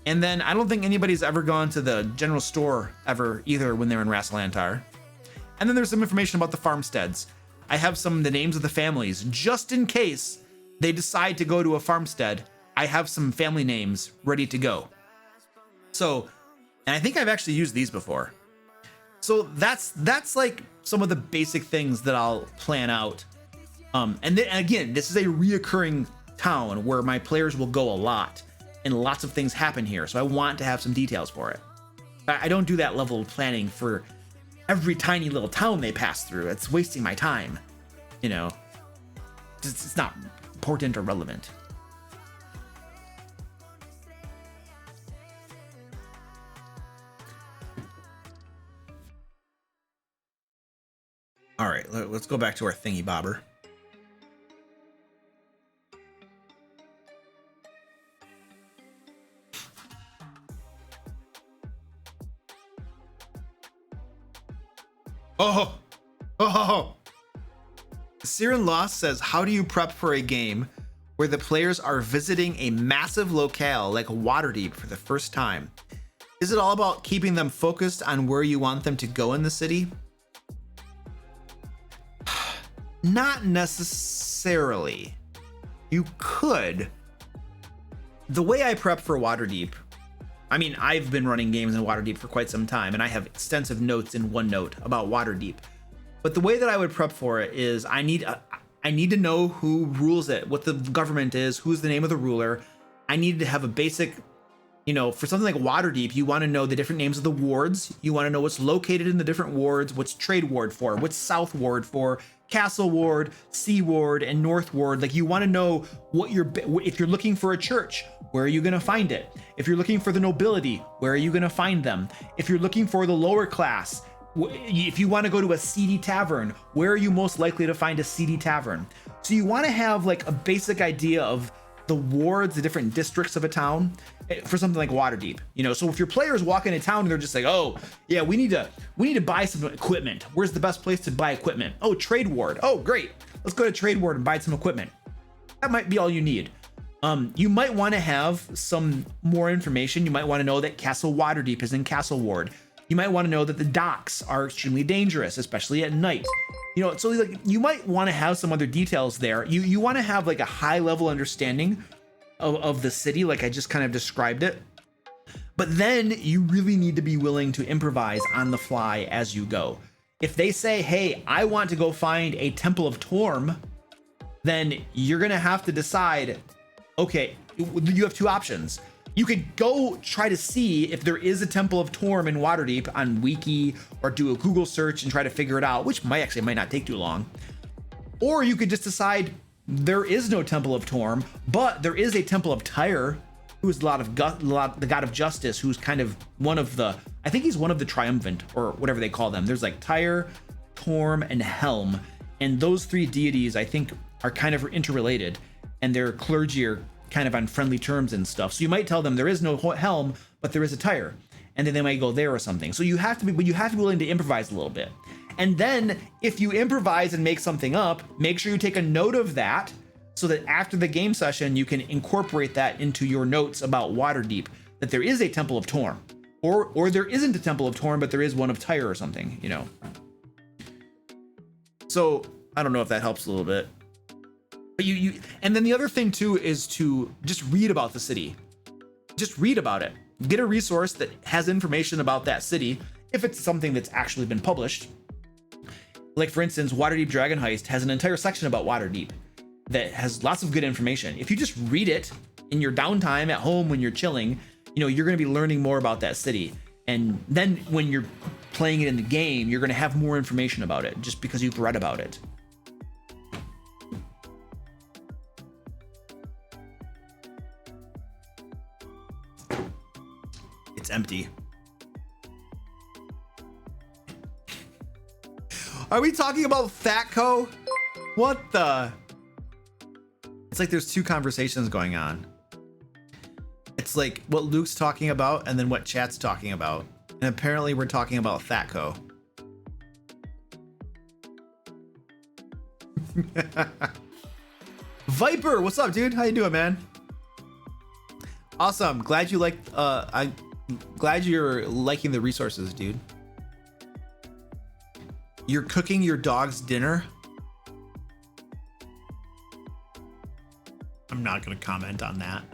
And then I don't think anybody's ever gone to the general store ever either when they're in Rasalantar. And then there's some information about the farmsteads. I have some of the names of the families, just in case they decide to go to a farmstead. I have some family names ready to go. So, and I think I've actually used these before. So that's like some of the basic things that I'll plan out. And then again, this is a reoccurring town where my players will go a lot and lots of things happen here. So I want to have some details for it. I don't do that level of planning for every tiny little town they pass through. It's wasting my time, you know. It's not important or relevant. All right, let's go back to our thingy bobber. Oh. Siren Lost says, how do you prep for a game where the players are visiting a massive locale like Waterdeep for the first time? Is it all about keeping them focused on where you want them to go in the city? Not necessarily. You could. The way I prep for Waterdeep, I mean, I've been running games in Waterdeep for quite some time, and I have extensive notes in OneNote about Waterdeep. But the way that I would prep for it is I need to know who rules it, what the government is, who's the name of the ruler. I need to have a basic, for something like Waterdeep, you want to know the different names of the wards. You want to know what's located in the different wards, what's Trade Ward for, what's South Ward for, Castle Ward, Sea Ward, and North Ward. Like, you want to know if you're looking for a church, where are you going to find it? If you're looking for the nobility, where are you going to find them? If you're looking for the lower class, if you want to go to a seedy tavern, where are you most likely to find a seedy tavern? So you want to have like a basic idea of the wards, the different districts of a town for something like Waterdeep. So if your players walk into town and they're just like, oh yeah, we need to buy some equipment. Where's the best place to buy equipment? Oh, Trade Ward. Oh, great. Let's go to Trade Ward and buy some equipment. That might be all you need. You might want to have some more information. You might want to know that Castle Waterdeep is in Castle Ward. You might want to know that the docks are extremely dangerous, especially at night. So like you might want to have some other details there. You want to have like a high level understanding of the city, like I just kind of described it. But then you really need to be willing to improvise on the fly as you go. If they say, hey, I want to go find a Temple of Torm, then you're going to have to decide, okay, you have two options. You could go try to see if there is a Temple of Torm in Waterdeep on Wiki, or do a Google search and try to figure it out, which might not take too long. Or you could just decide there is no Temple of Torm, but there is a Temple of Tyre, who is the god of justice, who's kind of I think he's one of the triumphant, or whatever they call them. There's like Tyre, Torm, and Helm. And those three deities, I think, are kind of interrelated, and their clergy are kind of on friendly terms and stuff. So you might tell them there is no Helm, but there is a Tyre, and then they might go there or something. So you have to be willing to improvise a little bit. And then if you improvise and make something up, make sure you take a note of that, so that after the game session, you can incorporate that into your notes about Waterdeep, that there is a Temple of Torm, or there isn't a Temple of Torm, but there is one of Tyre or something, So I don't know if that helps a little bit. But and then the other thing too is to just read about the city. Just read about it. Get a resource that has information about that city, if it's something that's actually been published. Like for instance, Waterdeep Dragon Heist has an entire section about Waterdeep that has lots of good information. If you just read it in your downtime at home when you're chilling, you're going to be learning more about that city. And then when you're playing it in the game, you're going to have more information about it just because you've read about it. It's empty. Are we talking about Thatco? What the? It's like there's two conversations going on. It's like what Luke's talking about and then what chat's talking about. And apparently we're talking about Thatco. Viper, what's up, dude? How you doing, man? Awesome. Glad you liked I'm glad you're liking the resources, dude. You're cooking your dog's dinner? I'm not gonna comment on that.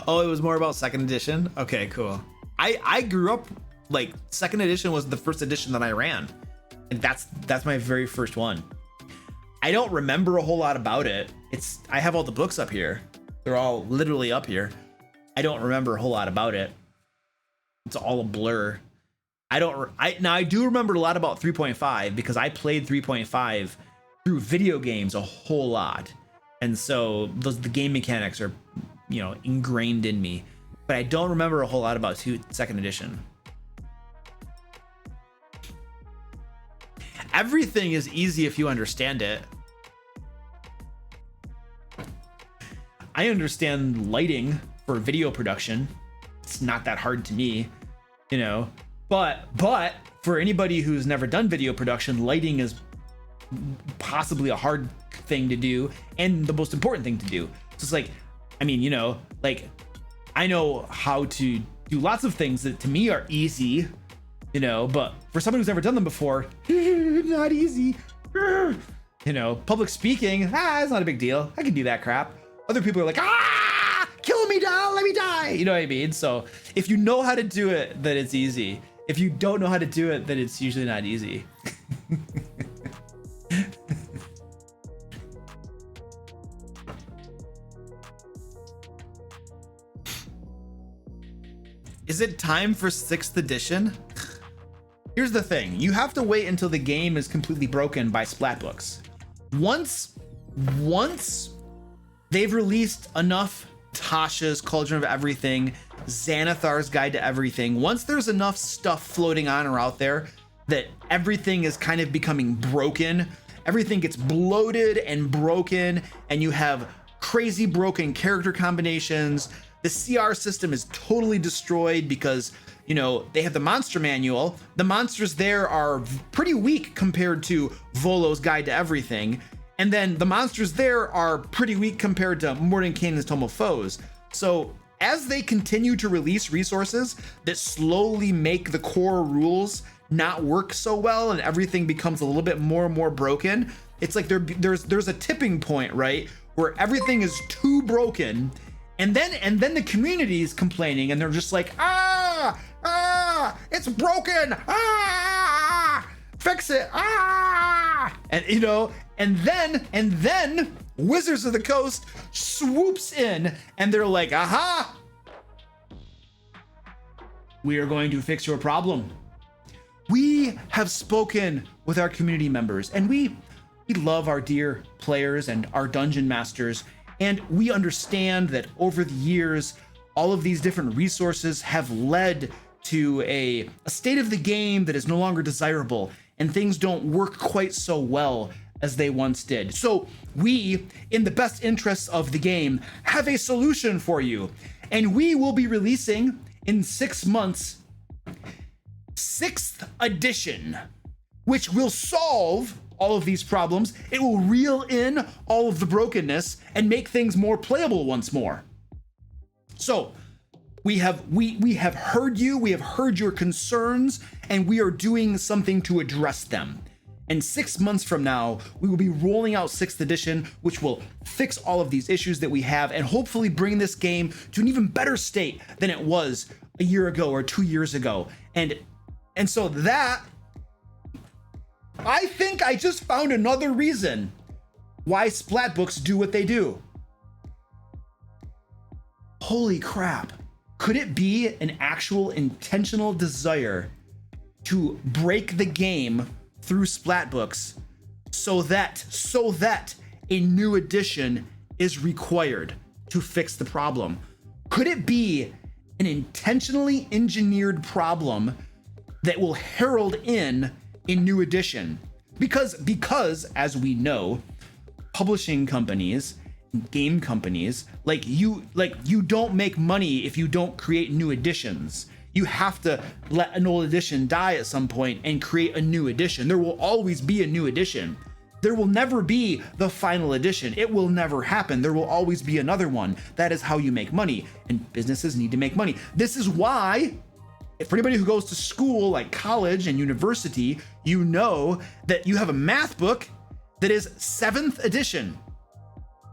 Oh, it was more about second edition? Okay, cool. I grew up, like, second edition was the first edition that I ran. And that's my very first one. I don't remember a whole lot about it. I have all the books up here. They're all literally up here. I don't remember a whole lot about it. It's all a blur. Now I do remember a lot about 3.5 because I played 3.5 through video games a whole lot. And so the game mechanics are, ingrained in me. But I don't remember a whole lot about second edition. Everything is easy if you understand it. I understand lighting for video production. It's not that hard to me, you know, but for anybody who's never done video production, lighting is possibly a hard thing to do and the most important thing to do. So it's like, I mean, you know, like I know how to do lots of things that to me are easy, you know, but for someone who's never done them before, not easy. You know, public speaking, it's not a big deal. I can do that crap. Other people are like, kill me, doll, let me die. You know what I mean? So if you know how to do it, then it's easy. If you don't know how to do it, then it's usually not easy. Is it time for 6th edition? Here's the thing. You have to wait until the game is completely broken by Splatbooks. Once they've released enough Tasha's Cauldron of Everything, Xanathar's Guide to Everything, once there's enough stuff floating on or out there that everything is kind of becoming broken, everything gets bloated and broken, and you have crazy broken character combinations, the CR system is totally destroyed because, you know, they have the monster manual. The monsters there are pretty weak compared to Volo's Guide to Everything. And then the monsters there are pretty weak compared to Mordenkainen's Tome of Foes. So as they continue to release resources that slowly make the core rules not work so well and everything becomes a little bit more and more broken, it's like there's a tipping point, right? Where everything is too broken. And then the community is complaining and they're just like, it's broken, fix it, and you know, and then Wizards of the Coast swoops in and they're like, aha, we are going to fix your problem. We have spoken with our community members and we love our dear players and our dungeon masters. And we understand that over the years, all of these different resources have led to a state of the game that is no longer desirable, and things don't work quite so well as they once did. So we, in the best interests of the game, have a solution for you. And we will be releasing in 6 months, 6th edition, which will solve all of these problems. It will reel in all of the brokenness and make things more playable once more. So we have heard you, we have heard your concerns, and we are doing something to address them. And 6 months from now, we will be rolling out 6th edition, which will fix all of these issues that we have and hopefully bring this game to an even better state than it was a year ago or 2 years ago. And so that, I think I just found another reason why Splatbooks do what they do. Holy crap. Could it be an actual intentional desire to break the game through Splatbooks so that a new edition is required to fix the problem? Could it be an intentionally engineered problem that will herald in a new edition? Because as we know, publishing companies, game companies, you don't make money if you don't create new editions. You have to let an old edition die at some point and create a new edition. There will always be a new edition. There will never be the final edition. It will never happen. There will always be another one. That is how you make money, and businesses need to make money. This is why, for anybody who goes to school, like college and university, you know that you have a math book that is 7th edition.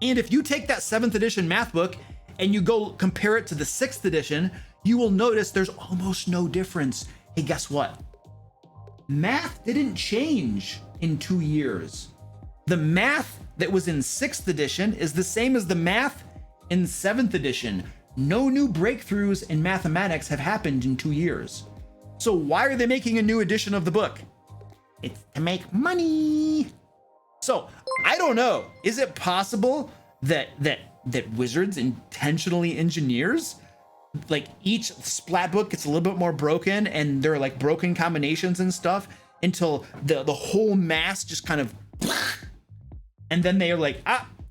And if you take that 7th edition math book and you go compare it to the 6th edition, you will notice there's almost no difference. Hey, guess what? Math didn't change in 2 years. The math that was in 6th edition is the same as the math in 7th edition. No new breakthroughs in mathematics have happened in 2 years. So why are they making a new edition of the book? It's to make money. So I don't know. Is it possible that Wizards intentionally engineers, like, each splat book gets a little bit more broken and there are like broken combinations and stuff until the whole mass just kind of, and then they are like,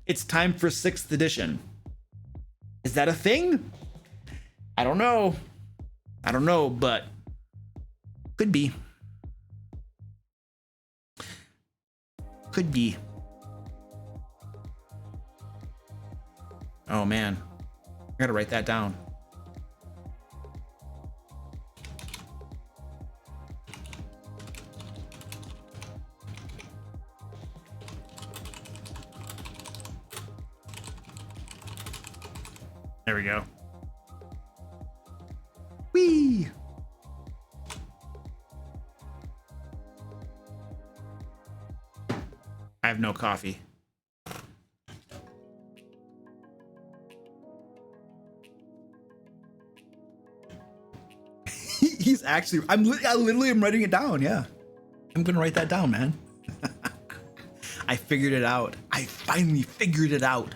it's time for 6th edition. Is that a thing? I don't know. I don't know, but could be. Could be. Oh man, I gotta write that down. There we go. Whee! I have no coffee. He's actually, I literally am writing it down. Yeah. I'm going to write that down, man. I figured it out. I finally figured it out.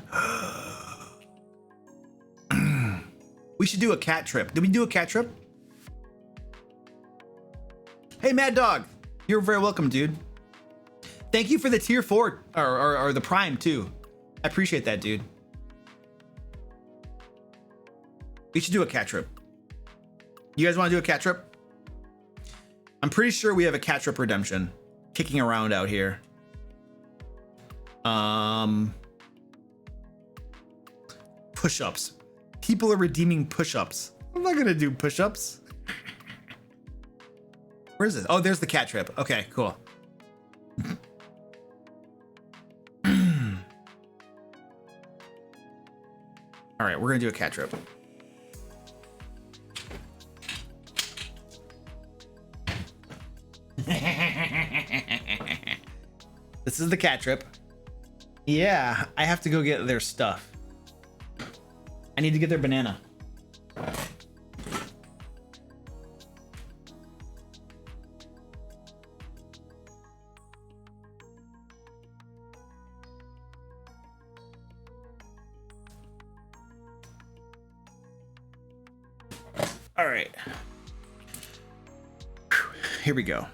We should do a cat trip. Did we do a cat trip? Hey, Mad Dog. You're very welcome, dude. Thank you for the tier 4 or the prime too. I appreciate that, dude. We should do a cat trip. You guys want to do a cat trip? I'm pretty sure we have a cat trip redemption kicking around out here. Push-ups. People are redeeming push-ups. I'm not gonna do push-ups. Where is this? Oh, there's the cat trip. Okay, cool. All right, we're gonna do a cat trip. This is the cat trip. Yeah, I have to go get their stuff. I need to get their banana. All right. Here we go.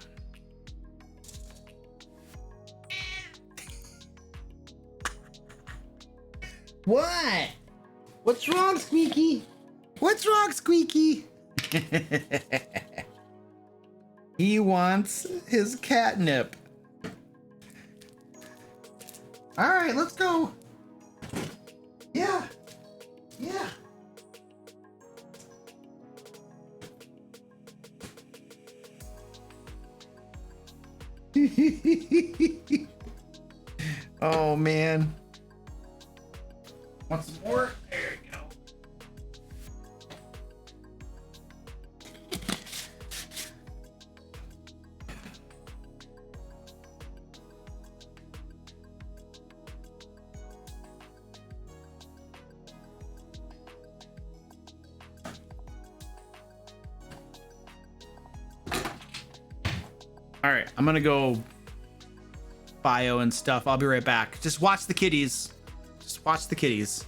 What? What's wrong, Squeaky? What's wrong, Squeaky? He wants his catnip. All right, let's go. Yeah. Yeah. Oh man. Want some more? There you go. All right, I'm gonna go bio and stuff. I'll be right back. Just watch the kitties. Just watch the kitties.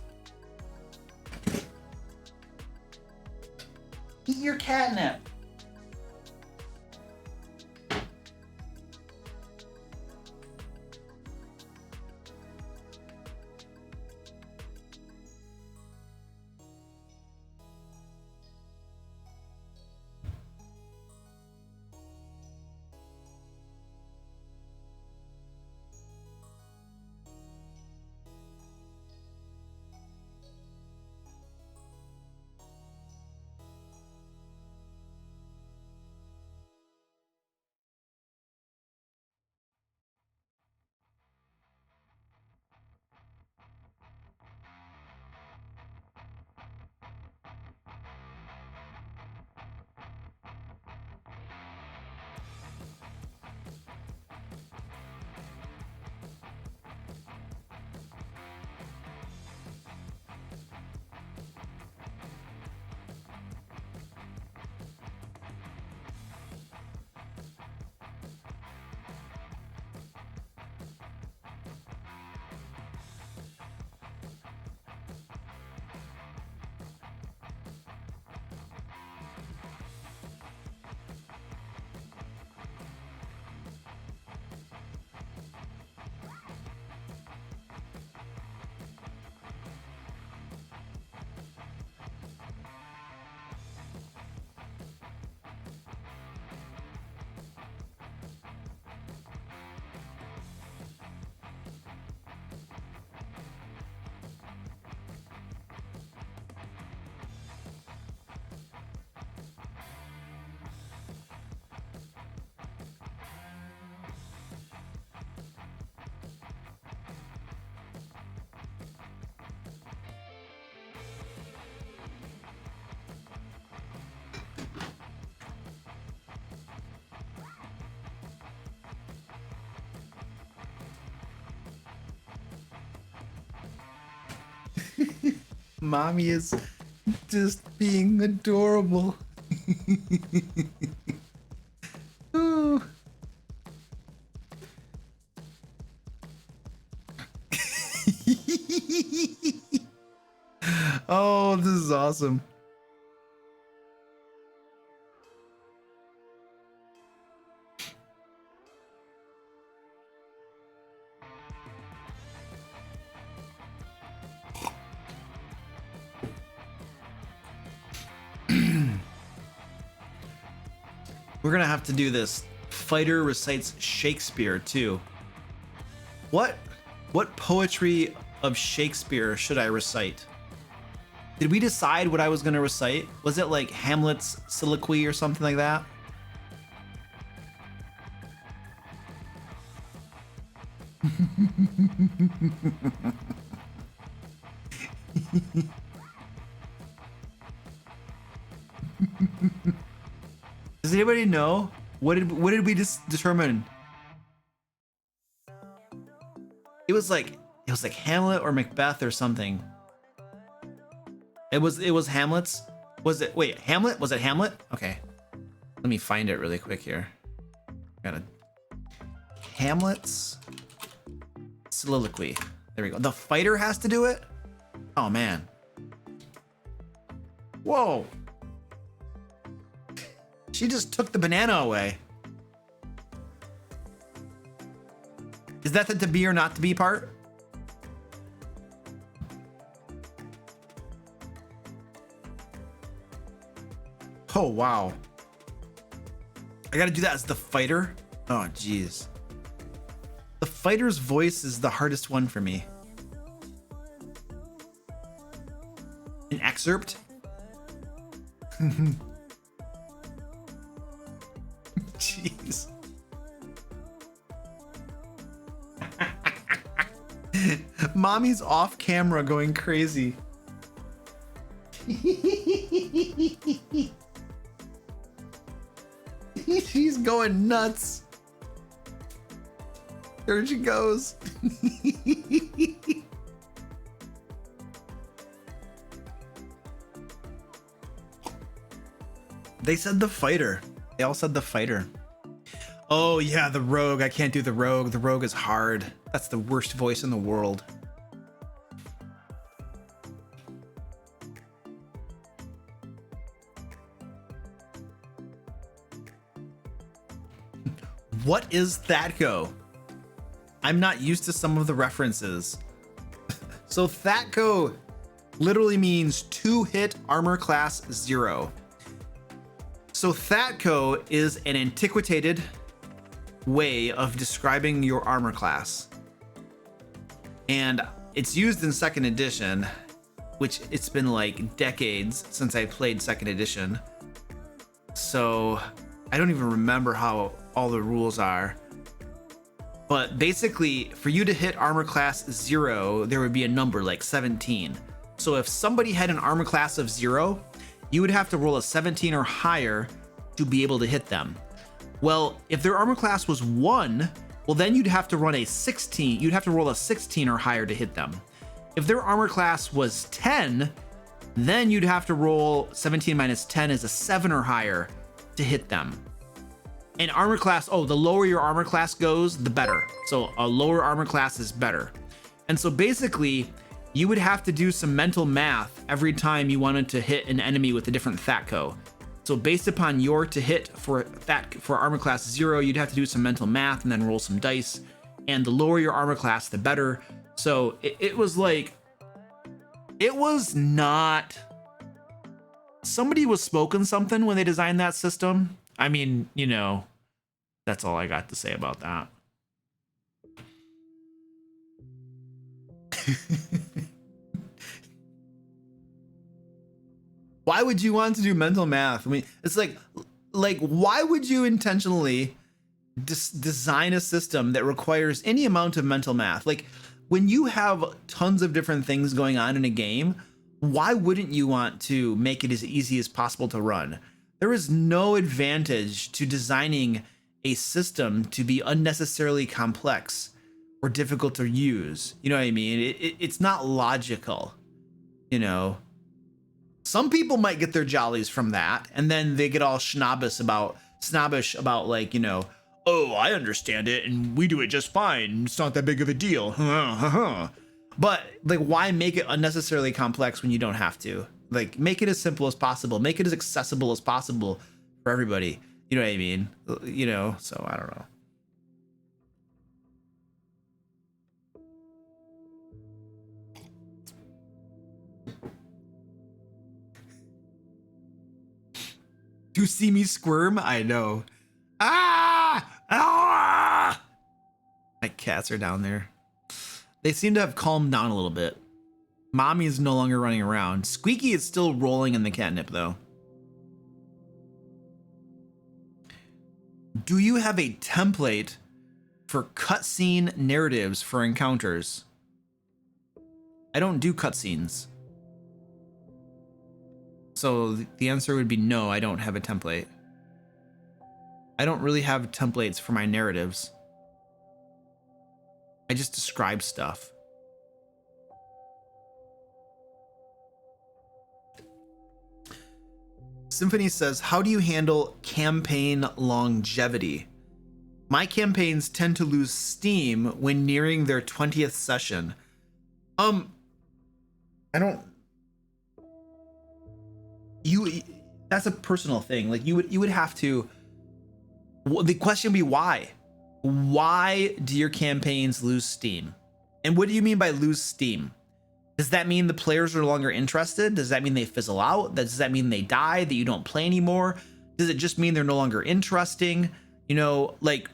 Eat your catnip. Mommy is just being adorable. Ooh. Oh, this is awesome. We're gonna have to do this. Fighter recites Shakespeare too. What poetry of Shakespeare should I recite? Did we decide what I was gonna recite? Was it like Hamlet's soliloquy or something like that? Does anybody know? What did we just determine? It was like Hamlet or Macbeth or something. It was Hamlet's. Was it? Wait, Hamlet? Was it Hamlet? Okay. Let me find it really quick here. Gotta Hamlet's soliloquy. There we go. The fighter has to do it? Oh man. Whoa. She just took the banana away. Is that the to be or not to be part? Oh, wow. I gotta do that as the fighter? Oh, geez. The fighter's voice is the hardest one for me. An excerpt? Jeez. Mommy's off camera going crazy. She's going nuts. There she goes. They said the fighter. They all said the fighter. Oh yeah, the rogue. I can't do the rogue. The rogue is hard. That's the worst voice in the world. What is Thatco? I'm not used to some of the references. So Thatco literally means 2-hit armor class 0. So Thatco is an antiquated way of describing your armor class. And it's used in 2nd edition, which it's been like decades since I played 2nd edition. So I don't even remember how all the rules are. But basically, for you to hit armor class 0, there would be a number like 17. So if somebody had an armor class of 0, you would have to roll a 17 or higher to be able to hit them. Well, if their armor class was 1, well then you'd have to run a 16. You'd have to roll a 16 or higher to hit them. If their armor class was 10, then you'd have to roll 17 minus 10 as a 7 or higher to hit them. And armor class, oh, the lower your armor class goes, the better. So a lower armor class is better. And so basically, you would have to do some mental math every time you wanted to hit an enemy with a different Thatco. So based upon your to hit for armor class 0, you'd have to do some mental math and then roll some dice. And the lower your armor class, the better. So it was like, it was not, somebody was smoking something when they designed that system. I mean, you know, that's all I got to say about that. Why would you want to do mental math? I mean, it's like why would you intentionally design a system that requires any amount of mental math? Like, when you have tons of different things going on in a game, why wouldn't you want to make it as easy as possible to run? There is no advantage to designing a system to be unnecessarily complex or difficult to use. You know what I mean? It's not logical. You know, some people might get their jollies from that, and then they get all snobbish about like, you know, oh, I understand it and we do it just fine. It's not that big of a deal. But like, why make it unnecessarily complex when you don't have to? Like, make it as simple as possible. Make it as accessible as possible for everybody. You know what I mean? You know, so I don't know. Do you see me squirm? I know. Ah! My cats are down there. They seem to have calmed down a little bit. Mommy is no longer running around. Squeaky is still rolling in the catnip, though. Do you have a template for cutscene narratives for encounters? I don't do cutscenes. So the answer would be no, I don't have a template. I don't really have templates for my narratives. I just describe stuff. Symphony says, how do you handle campaign longevity? My campaigns tend to lose steam when nearing their 20th session. I don't... That's a personal thing. Like, you would have to... The question would be why? Why do your campaigns lose steam? And what do you mean by lose steam? Does that mean the players are no longer interested? Does that mean they fizzle out? Does that mean they die, that you don't play anymore? Does it just mean they're no longer interesting? You know, like,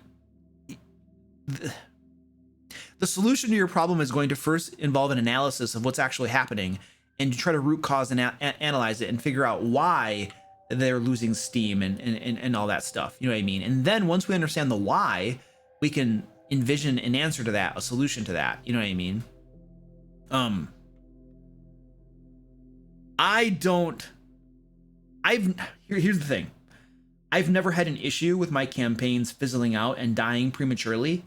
the solution to your problem is going to first involve an analysis of what's actually happening, and you try to root cause and analyze it and figure out why they're losing steam and all that stuff. You know what I mean? And then once we understand the why, we can envision an answer to that, a solution to that. You know what I mean? Here's the thing. I've never had an issue with my campaigns fizzling out and dying prematurely.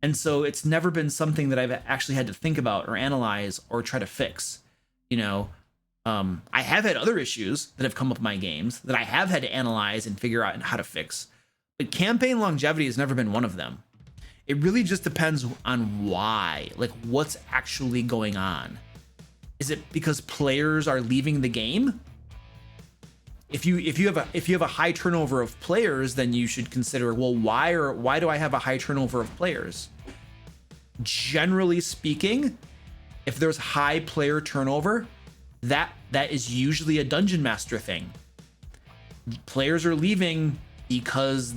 And so it's never been something that I've actually had to think about or analyze or try to fix. You know, I have had other issues that have come up in my games that I have had to analyze and figure out how to fix. But campaign longevity has never been one of them. It really just depends on why, like what's actually going on. Is it because players are leaving the game? If you have a high turnover of players, then you should consider, well, why do I have a high turnover of players? Generally speaking, if there's high player turnover, that is usually a dungeon master thing. Players are leaving because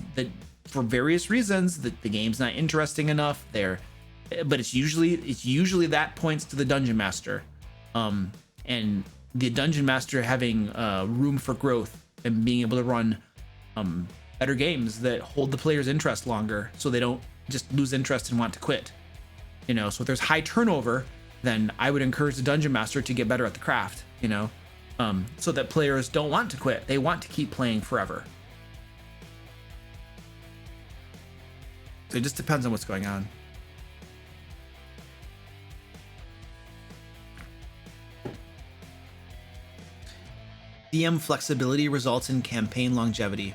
for various reasons that the game's not interesting enough. But it's usually that points to the dungeon master. And the dungeon master having room for growth and being able to run better games that hold the player's interest longer, so they don't just lose interest and want to quit. You know, so if there's high turnover, then I would encourage the dungeon master to get better at the craft. You know, so that players don't want to quit; they want to keep playing forever. So it just depends on what's going on. DM flexibility results in campaign longevity.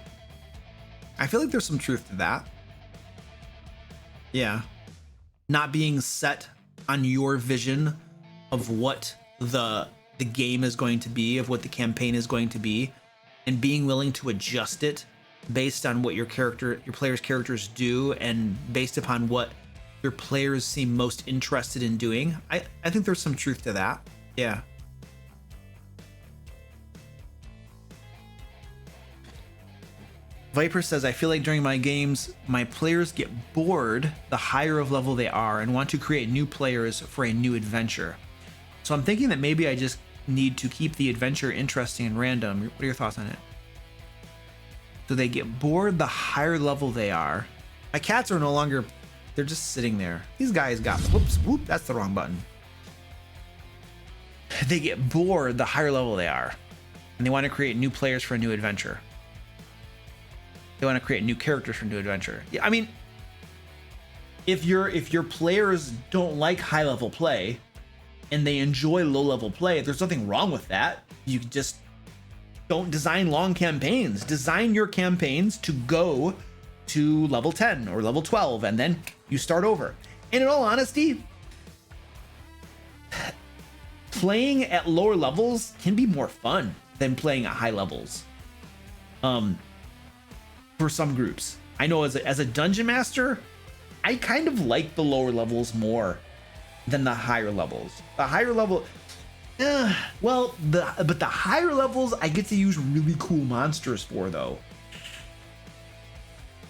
I feel like there's some truth to that. Yeah. Not being set on your vision of what the game is going to be, of what the campaign is going to be, and being willing to adjust it based on what your players' characters do and based upon what your players seem most interested in doing. I think there's some truth to that. Yeah. Viper says, I feel like during my games, my players get bored the higher of level they are and want to create new players for a new adventure. So I'm thinking that maybe I just need to keep the adventure interesting and random. What are your thoughts on it? So they get bored the higher level they are. My cats are no longer, they're just sitting there. These guys got, whoop, that's the wrong button. They get bored the higher level they are, and they want to create new players for a new adventure. They want to create new characters for new adventure. Yeah, I mean, if your players don't like high level play, and they enjoy low level play, there's nothing wrong with that. You just don't design long campaigns. Design your campaigns to go to level 10 or level 12, and then you start over. And in all honesty, playing at lower levels can be more fun than playing at high levels. For some groups, I know as a dungeon master, I kind of like the lower levels more than the higher levels. The higher level, but the higher levels I get to use really cool monsters for though.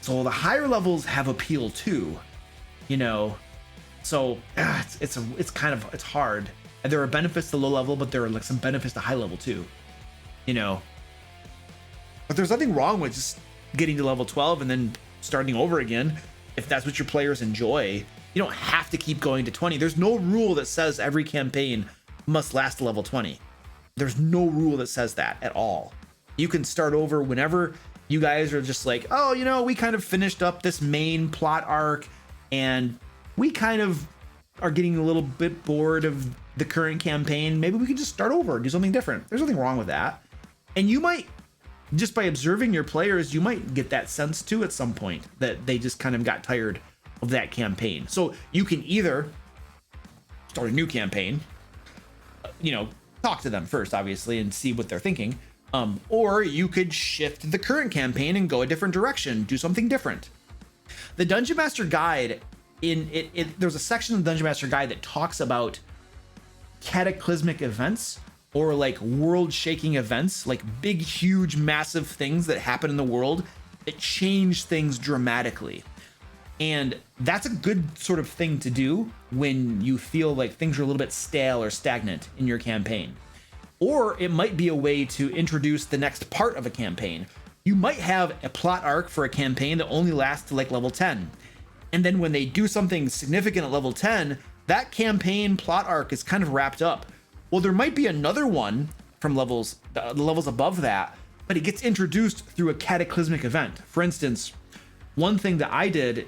So the higher levels have appeal too, you know. So it's hard. And there are benefits to low level, but there are like some benefits to high level too, you know. But there's nothing wrong with just getting to level 12 and then starting over again if that's what your players enjoy. You don't have to keep going to 20. There's no rule that says every campaign must last to level 20. There's no rule that says that at all. You can start over whenever you guys are just like, oh, you know, we kind of finished up this main plot arc and we kind of are getting a little bit bored of the current campaign. Maybe we can just start over and do something different. There's nothing wrong with that. And you might, just by observing your players, you might get that sense too at some point that they just kind of got tired of that campaign. So you can either start a new campaign, you know, talk to them first, obviously, and see what they're thinking. Or you could shift the current campaign and go a different direction, do something different. The Dungeon Master Guide, there's a section of the Dungeon Master Guide that talks about cataclysmic events or like world-shaking events, like big, huge, massive things that happen in the world that change things dramatically. And that's a good sort of thing to do when you feel like things are a little bit stale or stagnant in your campaign. Or it might be a way to introduce the next part of a campaign. You might have a plot arc for a campaign that only lasts to like level 10. And then when they do something significant at level 10, that campaign plot arc is kind of wrapped up. Well, there might be another one from the levels above that, but it gets introduced through a cataclysmic event. For instance, one thing that I did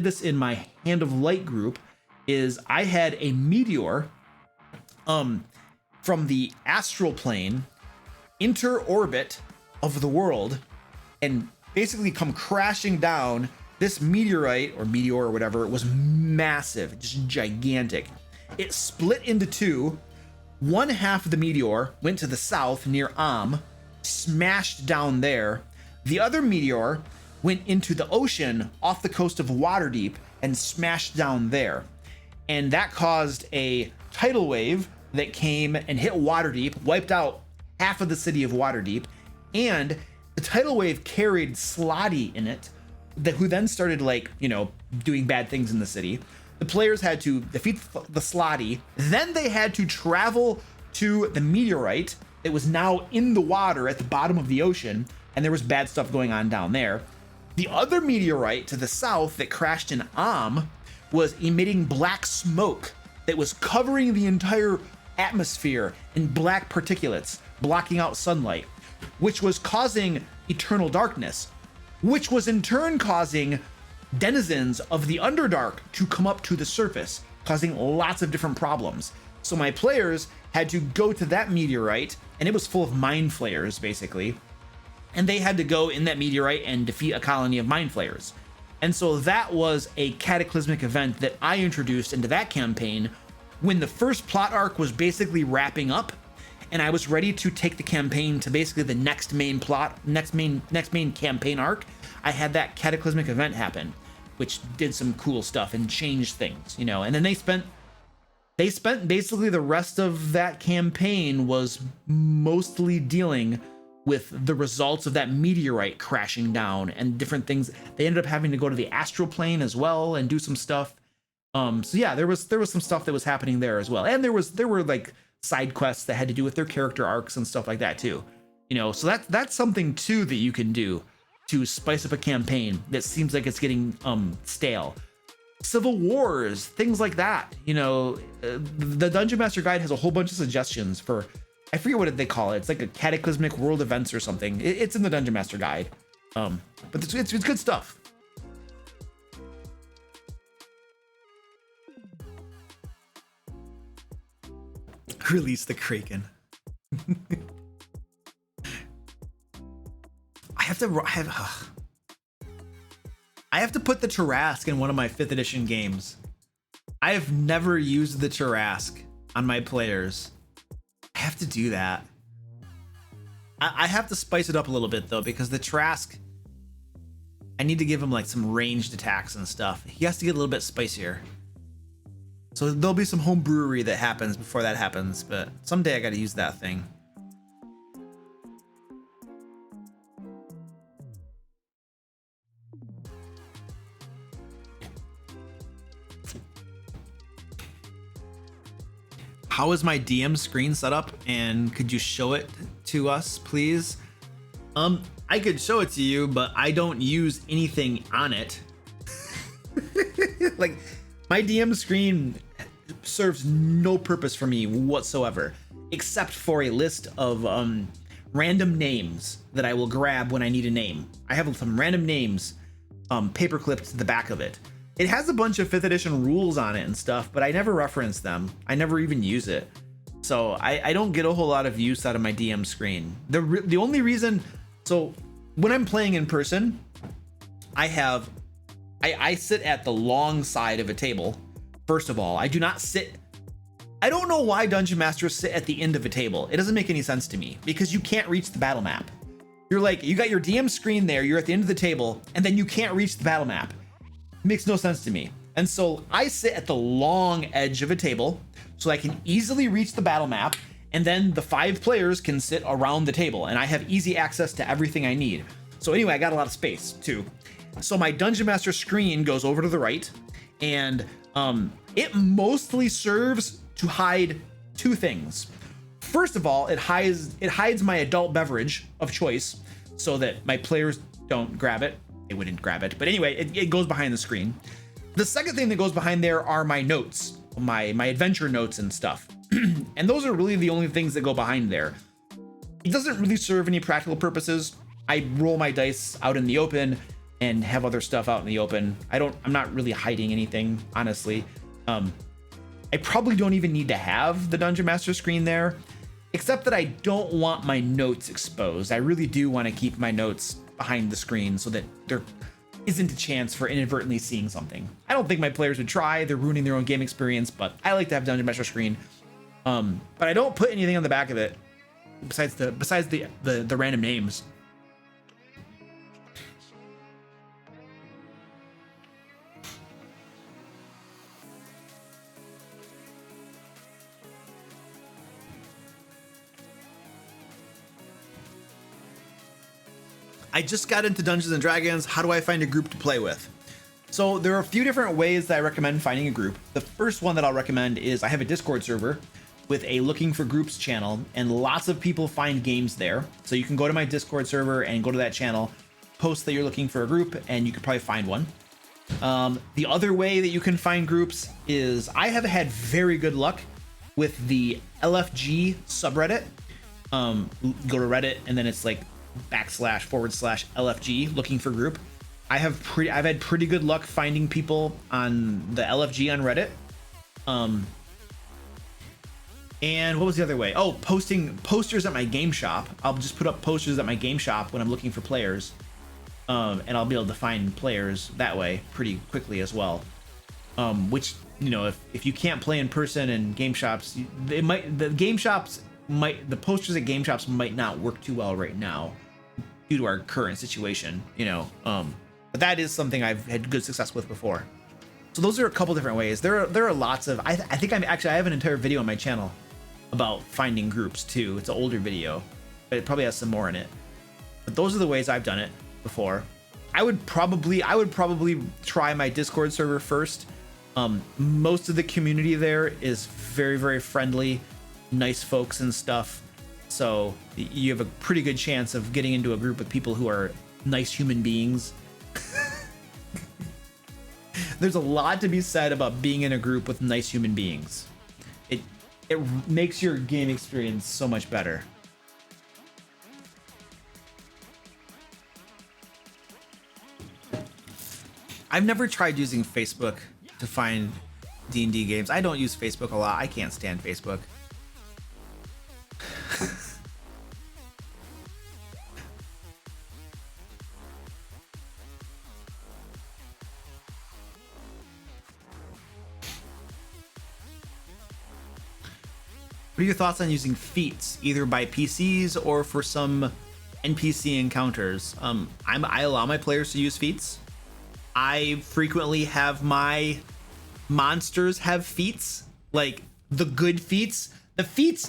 this in my Hand of Light group, is I had a meteor from the astral plane enter orbit of the world and basically come crashing down. This meteorite or meteor or whatever, it was massive, just gigantic. It split into two. One half of the meteor went to the south near smashed down there. The other meteor went into the ocean off the coast of Waterdeep and smashed down there. And that caused a tidal wave that came and hit Waterdeep, wiped out half of the city of Waterdeep. And the tidal wave carried Slotty in it, who then started like, you know, doing bad things in the city. The players had to defeat the Slotty. Then they had to travel to the meteorite that was now in the water at the bottom of the ocean. And there was bad stuff going on down there. The other meteorite to the south that crashed in was emitting black smoke that was covering the entire atmosphere in black particulates, blocking out sunlight, which was causing eternal darkness, which was in turn causing denizens of the Underdark to come up to the surface, causing lots of different problems. So my players had to go to that meteorite, and it was full of mind flayers, basically. And they had to go in that meteorite and defeat a colony of mind flayers. And so that was a cataclysmic event that I introduced into that campaign when the first plot arc was basically wrapping up, and I was ready to take the campaign to basically the next main campaign arc. I had that cataclysmic event happen, which did some cool stuff and changed things, you know. And then they spent basically the rest of that campaign was mostly dealing with the results of that meteorite crashing down and different things. They ended up having to go to the astral plane as well and do some stuff. So yeah, there was some stuff that was happening there as well. And there were like side quests that had to do with their character arcs and stuff like that too. You know, so that's something too that you can do to spice up a campaign that seems like it's getting stale. Civil wars, things like that. You know, the Dungeon Master Guide has a whole bunch of suggestions for, I forget what they call it. It's like a cataclysmic world events or something. It's in the Dungeon Master Guide. But it's good stuff. Release the Kraken. I have to put the Tarrasque in one of my 5th edition games. I have never used the Tarrasque on my players. I have to do that. I have to spice it up a little bit though, because the Tarrasque, I need to give him like some ranged attacks and stuff. He has to get a little bit spicier. So there'll be some home brewery that happens before that happens, but someday I got to use that thing. How is my DM screen set up, and could you show it to us, please? I could show it to you, but I don't use anything on it. Like, my DM screen serves no purpose for me whatsoever, except for a list of random names that I will grab when I need a name. I have some random names paper clipped to the back of it. It has a bunch of 5th edition rules on it and stuff, but I never reference them. I never even use it. So I don't get a whole lot of use out of my DM screen. The only reason, so when I'm playing in person, I sit at the long side of a table. First of all, I do not sit. I don't know why Dungeon Masters sit at the end of a table. It doesn't make any sense to me, because you can't reach the battle map. You're like, you got your DM screen there, you're at the end of the table, and then you can't reach the battle map. It makes no sense to me. And so I sit at the long edge of a table so I can easily reach the battle map, and then the 5 players can sit around the table, and I have easy access to everything I need. So anyway, I got a lot of space too. So my Dungeon Master screen goes over to the right, and it mostly serves to hide 2 things. First of all, it hides my adult beverage of choice so that my players don't grab it. They wouldn't grab it, but anyway, it goes behind the screen. The second thing that goes behind there are my notes, my adventure notes and stuff. And those are really the only things that go behind there. It doesn't really serve any practical purposes. I roll my dice out in the open and have other stuff out in the open. I'm not really hiding anything, honestly. I probably don't even need to have the Dungeon Master screen there, except that I don't want my notes exposed. I really do want to keep my notes behind the screen so that there isn't a chance for inadvertently seeing something. I don't think my players would try. They're ruining their own game experience, but I like to have Dungeon Master screen. But I don't put anything on the back of it besides the random names. I just got into Dungeons and Dragons. How do I find a group to play with? So there are a few different ways that I recommend finding a group. The first one that I'll recommend is I have a Discord server with a looking for groups channel, and lots of people find games there. So you can go to my Discord server and go to that channel, post that you're looking for a group, and you could probably find one. The other way that you can find groups is I have had very good luck with the LFG subreddit. Go to Reddit, and then it's like //LFG looking for group. I've had pretty good luck finding people on the LFG on Reddit. And what was the other way? Oh, posting posters at my game shop. I'll just put up posters at my game shop when I'm looking for players. And I'll be able to find players that way pretty quickly as well. Which, you know, if you can't play in person in game shops, the posters at game shops might not work too well right now due to our current situation, you know. But that is something I've had good success with before. So those are a couple different ways. There are lots of, I think I have an entire video on my channel about finding groups too. It's an older video, but it probably has some more in it. But those are the ways I've done it before. I would probably try my Discord server first. Most of the community there is very, very friendly, nice folks and stuff. So you have a pretty good chance of getting into a group with people who are nice human beings. There's a lot to be said about being in a group with nice human beings. It makes your game experience so much better. I've never tried using Facebook to find D&D games. I don't use Facebook a lot. I can't stand Facebook. What are your thoughts on using feats, either by PCs or for some NPC encounters? I allow my players to use feats. I frequently have my monsters have feats, like the good feats, the feats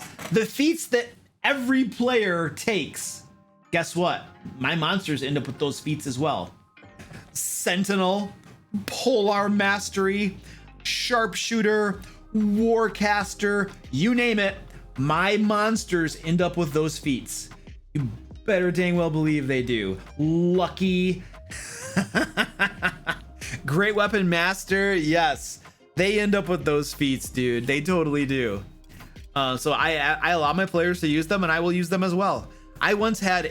that every player takes. Guess what? My monsters end up with those feats as well. Sentinel, Polar Mastery, Sharpshooter, Warcaster, you name it, my monsters end up with those feats. You better dang well believe they do. Lucky. Great Weapon Master, yes. They end up with those feats, dude. They totally do. So I allow my players to use them, and I will use them as well. I once had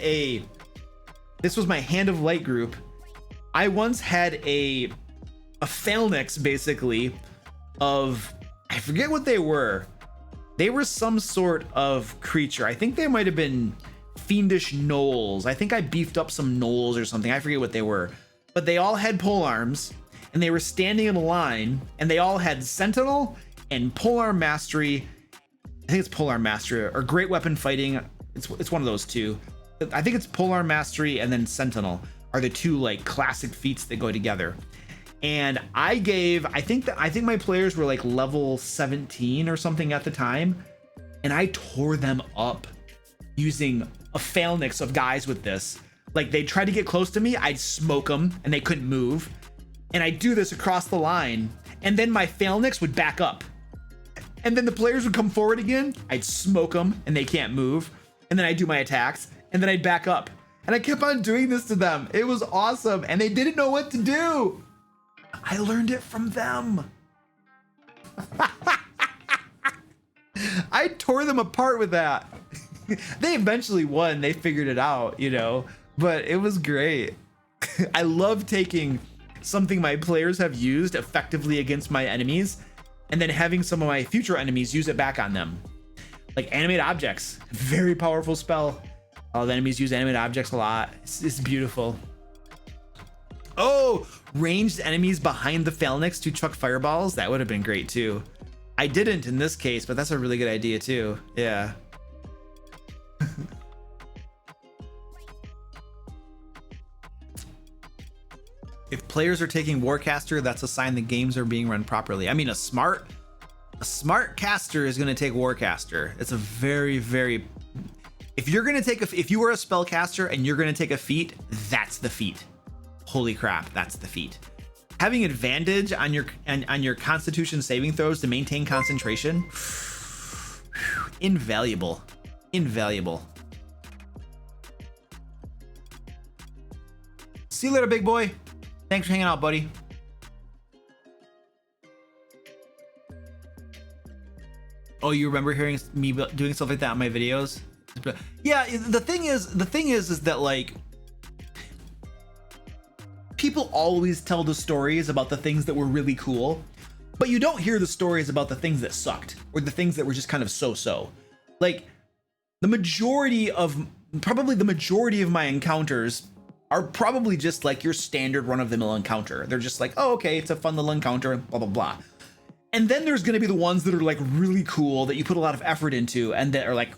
this was my Hand of Light group. I once had a phalanx, basically, of, I forget what they were. They were some sort of creature. I think they might have been fiendish gnolls. I think I beefed up some gnolls or something. I forget what they were. But they all had pole arms, and they were standing in a line, and they all had Sentinel and Polar Mastery. I think it's Polar Mastery or Great Weapon Fighting. It's one of those two. I think it's Polar Mastery and then Sentinel are the two like classic feats that go together. And I think my players were like level 17 or something at the time, and I tore them up using a phalanx of guys with this. Like, they tried to get close to me, I'd smoke them and they couldn't move. And I'd do this across the line, and then my phalanx would back up. And then the players would come forward again, I'd smoke them and they can't move. And then I'd do my attacks, and then I'd back up. And I kept on doing this to them. It was awesome, and they didn't know what to do. I learned it from them. I tore them apart with that. They eventually won. They figured it out, you know, but it was great. I love taking something my players have used effectively against my enemies and then having some of my future enemies use it back on them. Like animate objects, very powerful spell. All the enemies use animate objects a lot. It's beautiful. Oh, ranged enemies behind the phalanx to chuck fireballs. That would have been great too. I didn't in this case, but that's a really good idea too. Yeah. If players are taking Warcaster, that's a sign the games are being run properly. I mean, a smart caster is going to take Warcaster. It's a very, very, if you are a spellcaster and you're going to take a feat, that's the feat. Holy crap, that's the feat. Having advantage on your Constitution saving throws to maintain concentration, invaluable. See you later, big boy. Thanks for hanging out, buddy. Oh, you remember hearing me doing stuff like that in my videos? Yeah, the thing is that like, people always tell the stories about the things that were really cool, but you don't hear the stories about the things that sucked or the things that were just kind of so-so. Like, probably the majority of my encounters are probably just like your standard run-of-the-mill encounter. They're just like, oh, okay, it's a fun little encounter, blah, blah, blah. And then there's going to be the ones that are like really cool that you put a lot of effort into and that are like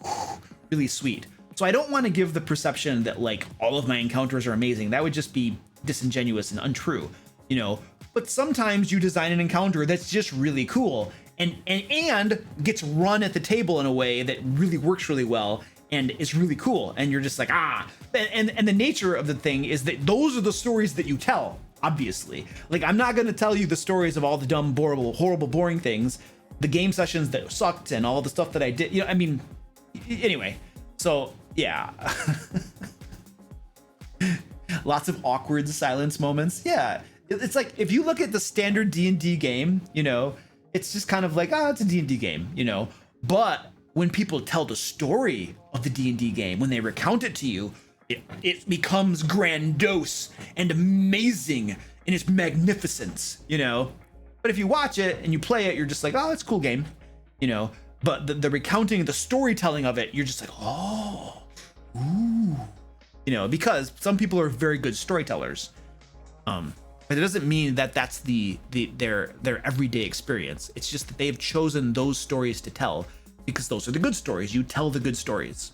really sweet. So I don't want to give the perception that like all of my encounters are amazing. That would just be disingenuous and untrue, you know. But sometimes you design an encounter that's just really cool and gets run at the table in a way that really works really well and is really cool, and you're just like, and the nature of the thing is that those are the stories that you tell. Obviously, like, I'm not going to tell you the stories of all the dumb, horrible, boring things, the game sessions that sucked and all the stuff that I did, you know. I mean, anyway, so yeah. Lots of awkward silence moments. Yeah, it's like, if you look at the standard D&D game, you know, it's just kind of like, it's a D&D game, you know. But when people tell the story of the D&D game, when they recount it to you, it becomes grandiose and amazing in its magnificence, you know. But if you watch it and you play it, you're just like, oh, it's a cool game, you know. But the recounting, the storytelling of it, you're just like, oh, ooh, you know, because some people are very good storytellers. But it doesn't mean that that's their everyday experience. It's just that they've chosen those stories to tell because those are the good stories. You tell the good stories.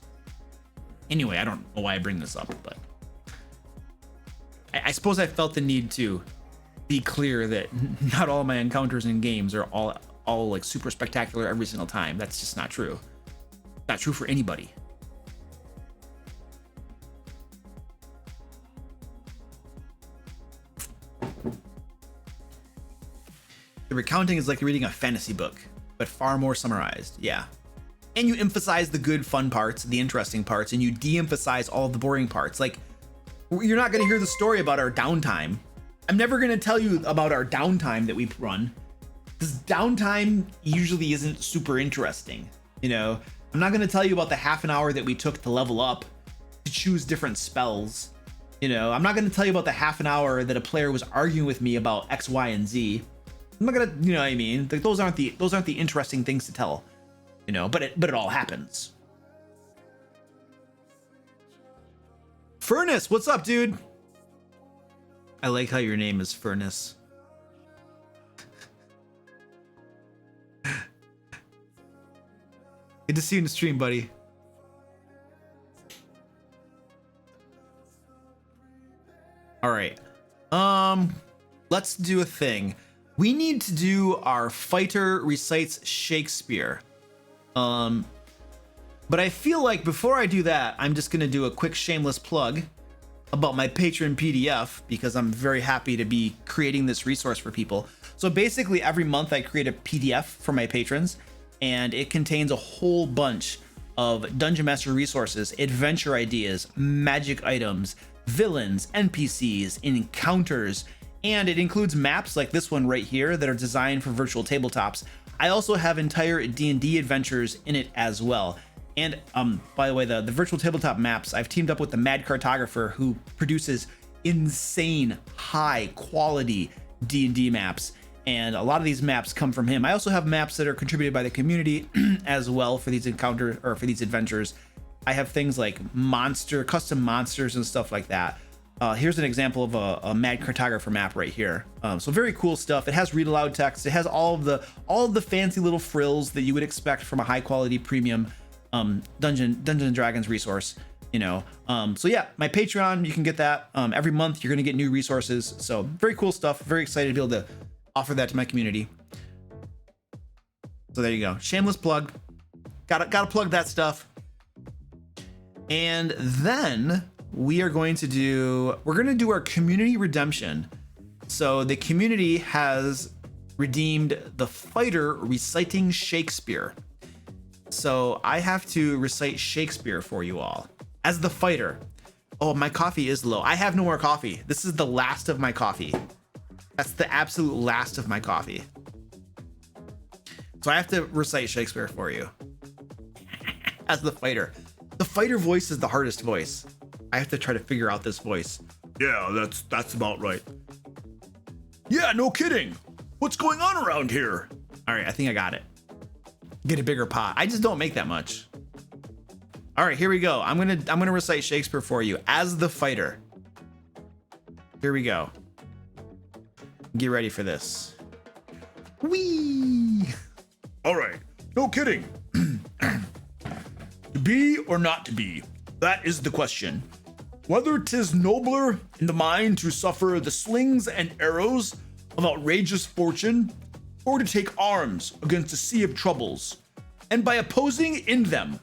Anyway, I don't know why I bring this up, but I suppose I felt the need to be clear that not all my encounters in games are all like super spectacular every single time. That's just not true. Not true for anybody. The recounting is like reading a fantasy book, but far more summarized. Yeah. And you emphasize the good, fun parts, the interesting parts, and you de-emphasize all of the boring parts. Like, you're not going to hear the story about our downtime. I'm never going to tell you about our downtime that we run, because downtime usually isn't super interesting. You know, I'm not going to tell you about the half an hour that we took to level up, to choose different spells. You know, I'm not going to tell you about the half an hour that a player was arguing with me about X, Y, and Z. I'm not gonna, you know what I mean? Like, those aren't the interesting things to tell, you know. But it all happens. Furnace, what's up, dude? I like how your name is Furnace. Good to see you in the stream, buddy. All right. Let's do a thing. We need to do our fighter recites Shakespeare. But I feel like before I do that, I'm just gonna do a quick shameless plug about my Patreon PDF, because I'm very happy to be creating this resource for people. So basically every month I create a PDF for my patrons, and it contains a whole bunch of Dungeon Master resources, adventure ideas, magic items, villains, NPCs, encounters, and it includes maps like this one right here that are designed for virtual tabletops. I also have entire D&D adventures in it as well. And by the way, the virtual tabletop maps, I've teamed up with the Mad Cartographer, who produces insane high quality D&D maps. And a lot of these maps come from him. I also have maps that are contributed by the community as well for these encounters, or for these adventures. I have things like custom monsters and stuff like that. Here's an example of a Mad Cartographer map right here. So very cool stuff. It has read aloud text. It has all of the fancy little frills that you would expect from a high quality premium Dungeons and Dragons resource. You know, so yeah, my Patreon, you can get that every month. You're gonna get new resources. So very cool stuff. Very excited to be able to offer that to my community. So there you go. Shameless plug. Gotta plug that stuff. And then we're going to do our community redemption. So the community has redeemed the fighter reciting Shakespeare. So I have to recite Shakespeare for you all as the fighter. Oh, my coffee is low. I have no more coffee. This is the last of my coffee. That's the absolute last of my coffee. So I have to recite Shakespeare for you as the fighter. The fighter voice is the hardest voice. I have to try to figure out this voice. Yeah, that's about right. Yeah, no kidding. What's going on around here? All right, I think I got it. Get a bigger pot. I just don't make that much. All right, here we go. I'm gonna recite Shakespeare for you as the fighter. Here we go. Get ready for this. Whee! All right, no kidding. To be or not to be, that is the question. Whether 'tis nobler in the mind to suffer the slings and arrows of outrageous fortune, or to take arms against a sea of troubles, and by opposing in them,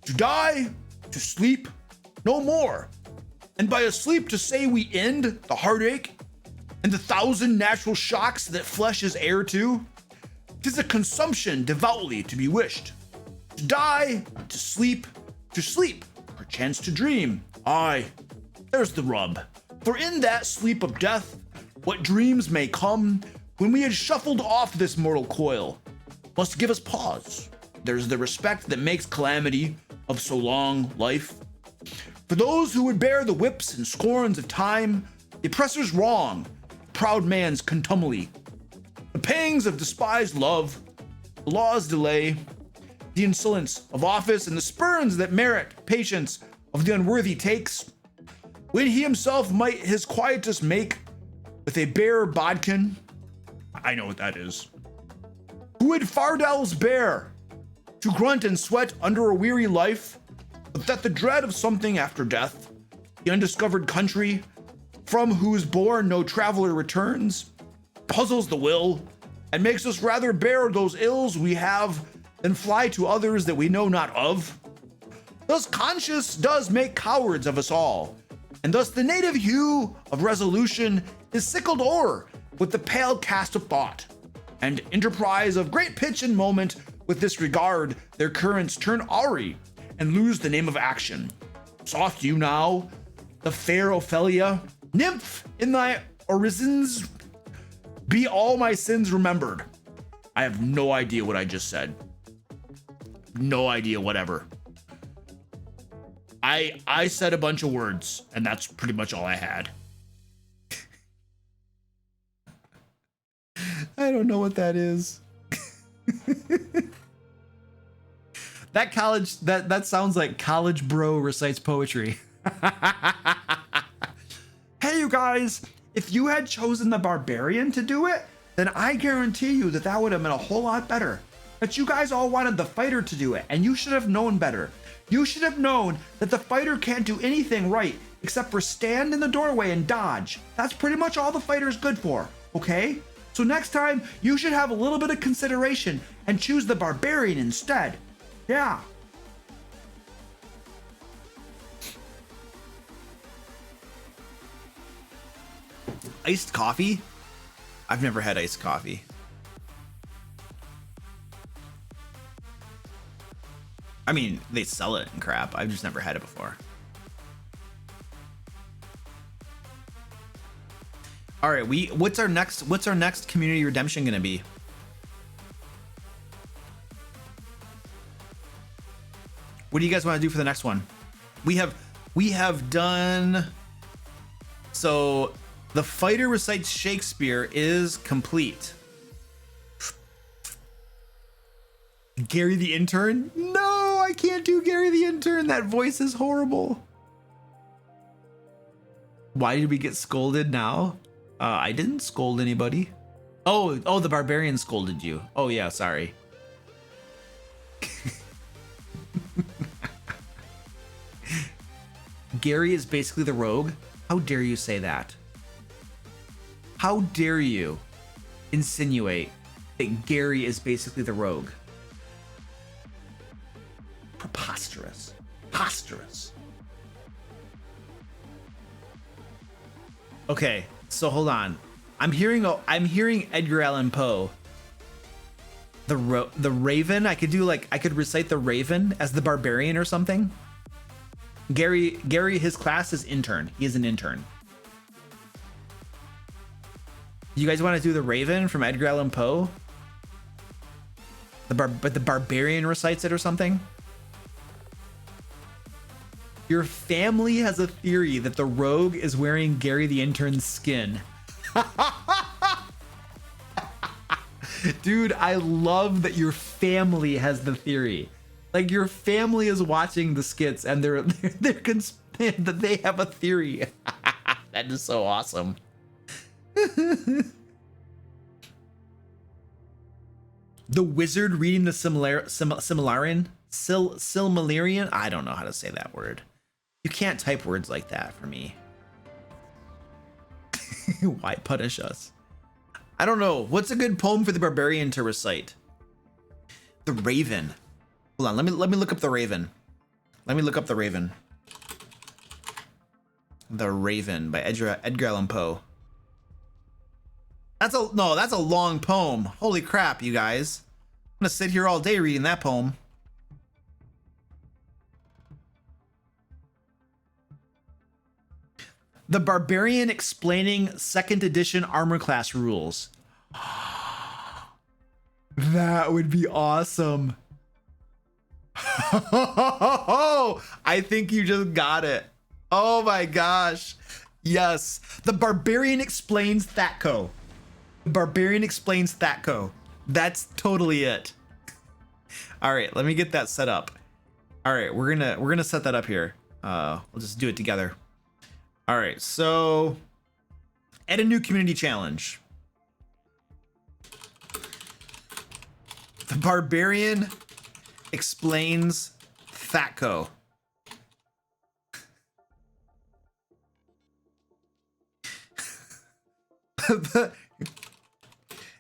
to die, to sleep, no more, and by a sleep to say we end the heartache and the thousand natural shocks that flesh is heir to. 'Tis a consumption devoutly to be wished. To die, to sleep, perchance to dream. Aye, there's the rub. For in that sleep of death, what dreams may come when we had shuffled off this mortal coil, must give us pause. There's the respect that makes calamity of so long life. For those who would bear the whips and scorns of time, the oppressor's wrong, the proud man's contumely, the pangs of despised love, the law's delay, the insolence of office, and the spurns that merit patience of the unworthy takes, when he himself might his quietus make with a bare bodkin. I know what that is. Who would fardels bear to grunt and sweat under a weary life, but that the dread of something after death, the undiscovered country, from whose bourne no traveler returns, puzzles the will, and makes us rather bear those ills we have than fly to others that we know not of. Thus conscience does make cowards of us all, and thus the native hue of resolution is sickled o'er with the pale cast of thought, and enterprise of great pitch and moment with this regard their currents turn awry and lose the name of action. Soft you now, the fair Ophelia, nymph in thy orisons, be all my sins remembered. I have no idea what I just said. No idea whatever. I said a bunch of words, and that's pretty much all I had. I don't know what that is. That sounds like college bro recites poetry. Hey, you guys, if you had chosen the barbarian to do it, then I guarantee you that would have been a whole lot better. But you guys all wanted the fighter to do it, and you should have known better. You should have known that the fighter can't do anything right except for stand in the doorway and dodge. That's pretty much all the fighter's good for, okay? So next time, you should have a little bit of consideration and choose the barbarian instead. Yeah. Iced coffee? I've never had iced coffee. I mean, they sell it and crap. I've just never had it before. All right, what's our next community redemption gonna be? What do you guys want to do for the next one? We have done. So the fighter recites Shakespeare is complete. Gary the intern? No, I can't do Gary the intern. That voice is horrible. Why did we get scolded now? I didn't scold anybody. Oh, the barbarian scolded you. Oh yeah, sorry. Gary is basically the rogue? How dare you say that? How dare you insinuate that Gary is basically the rogue? Preposterous. Preposterous. Okay, so hold on. I'm hearing Edgar Allan Poe. The Raven. I could recite the Raven as the barbarian or something. Gary, his class is intern. He is an intern. You guys want to do the Raven from Edgar Allan Poe? But the barbarian recites it or something? Your family has a theory that the rogue is wearing Gary the intern's skin. Dude, I love that your family has the theory. Like your family is watching the skits and they're that they have a theory. That is so awesome. The wizard reading the Silmarillion? I don't know how to say that word. You can't type words like that for me. Why punish us? I don't know. What's a good poem for the barbarian to recite? The Raven. Hold on. Let me look up the Raven. Let me look up the Raven. The Raven by Edgar Allan Poe. That's a long poem. Holy crap, you guys. I'm gonna sit here all day reading that poem. The Barbarian explaining 2nd edition armor class rules. That would be awesome. I think you just got it. Oh my gosh. Yes. The Barbarian explains Thatco. The Barbarian explains Thatco. That's totally it. All right, let me get that set up. All right, we're gonna set that up here. We'll just do it together. All right, so add a new community challenge. The Barbarian explains Fatco.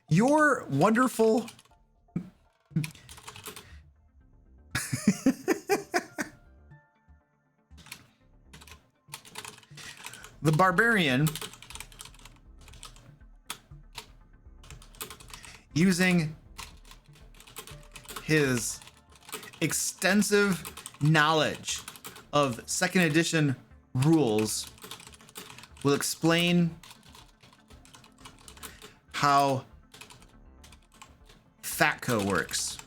Your wonderful the barbarian using his extensive knowledge of second edition rules will explain how Fatco works.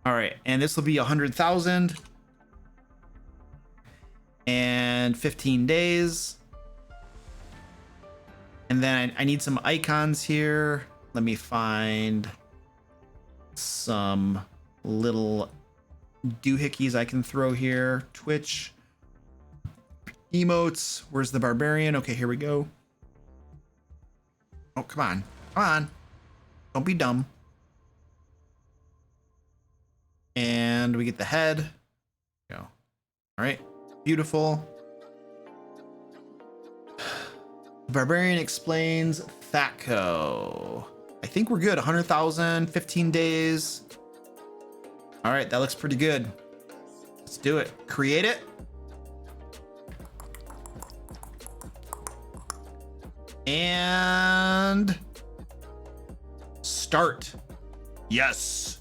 All right, and this will be 100,000 and 15 days. And then I need some icons here. Let me find some little doohickeys I can throw here. Twitch emotes. Where's the barbarian? Okay, here we go. Oh, come on. Come on. Don't be dumb. And we get the head. Go. All right. Beautiful. The barbarian explains Fatco. I think we're good. 100,000, 15 days. All right, that looks pretty good. Let's do it. Create it. And start. Yes.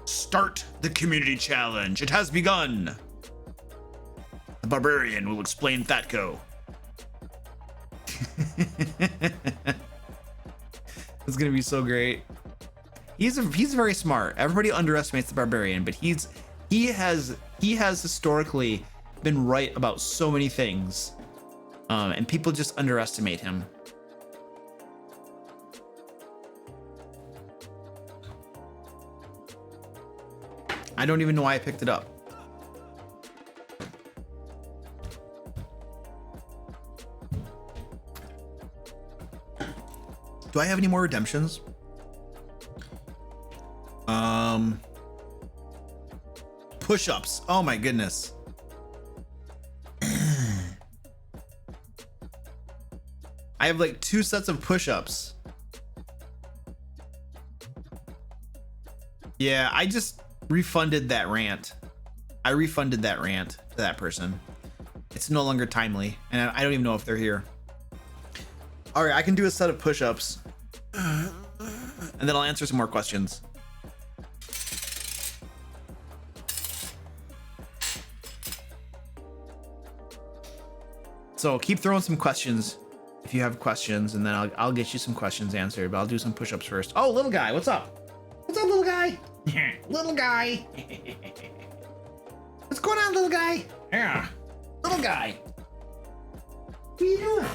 Start the community challenge. It has begun. The barbarian will explain Fatco. It's gonna be so great. He's very smart. Everybody underestimates the barbarian, but he has historically been right about so many things, and people just underestimate him. I don't even know why I picked it up. Do I have any more redemptions? Push-ups. Oh my goodness. I have like 2 sets of push-ups. Yeah, I just refunded that rant. I refunded that rant to that person. It's no longer timely, and I don't even know if they're here. All right, I can do a set of push-ups, and then I'll answer some more questions. So keep throwing some questions if you have questions, and then I'll get you some questions answered, but I'll do some push-ups first. Oh, little guy, what's up? What's up, little guy? Little guy. What's going on, little guy? Yeah, little guy. What are you doing?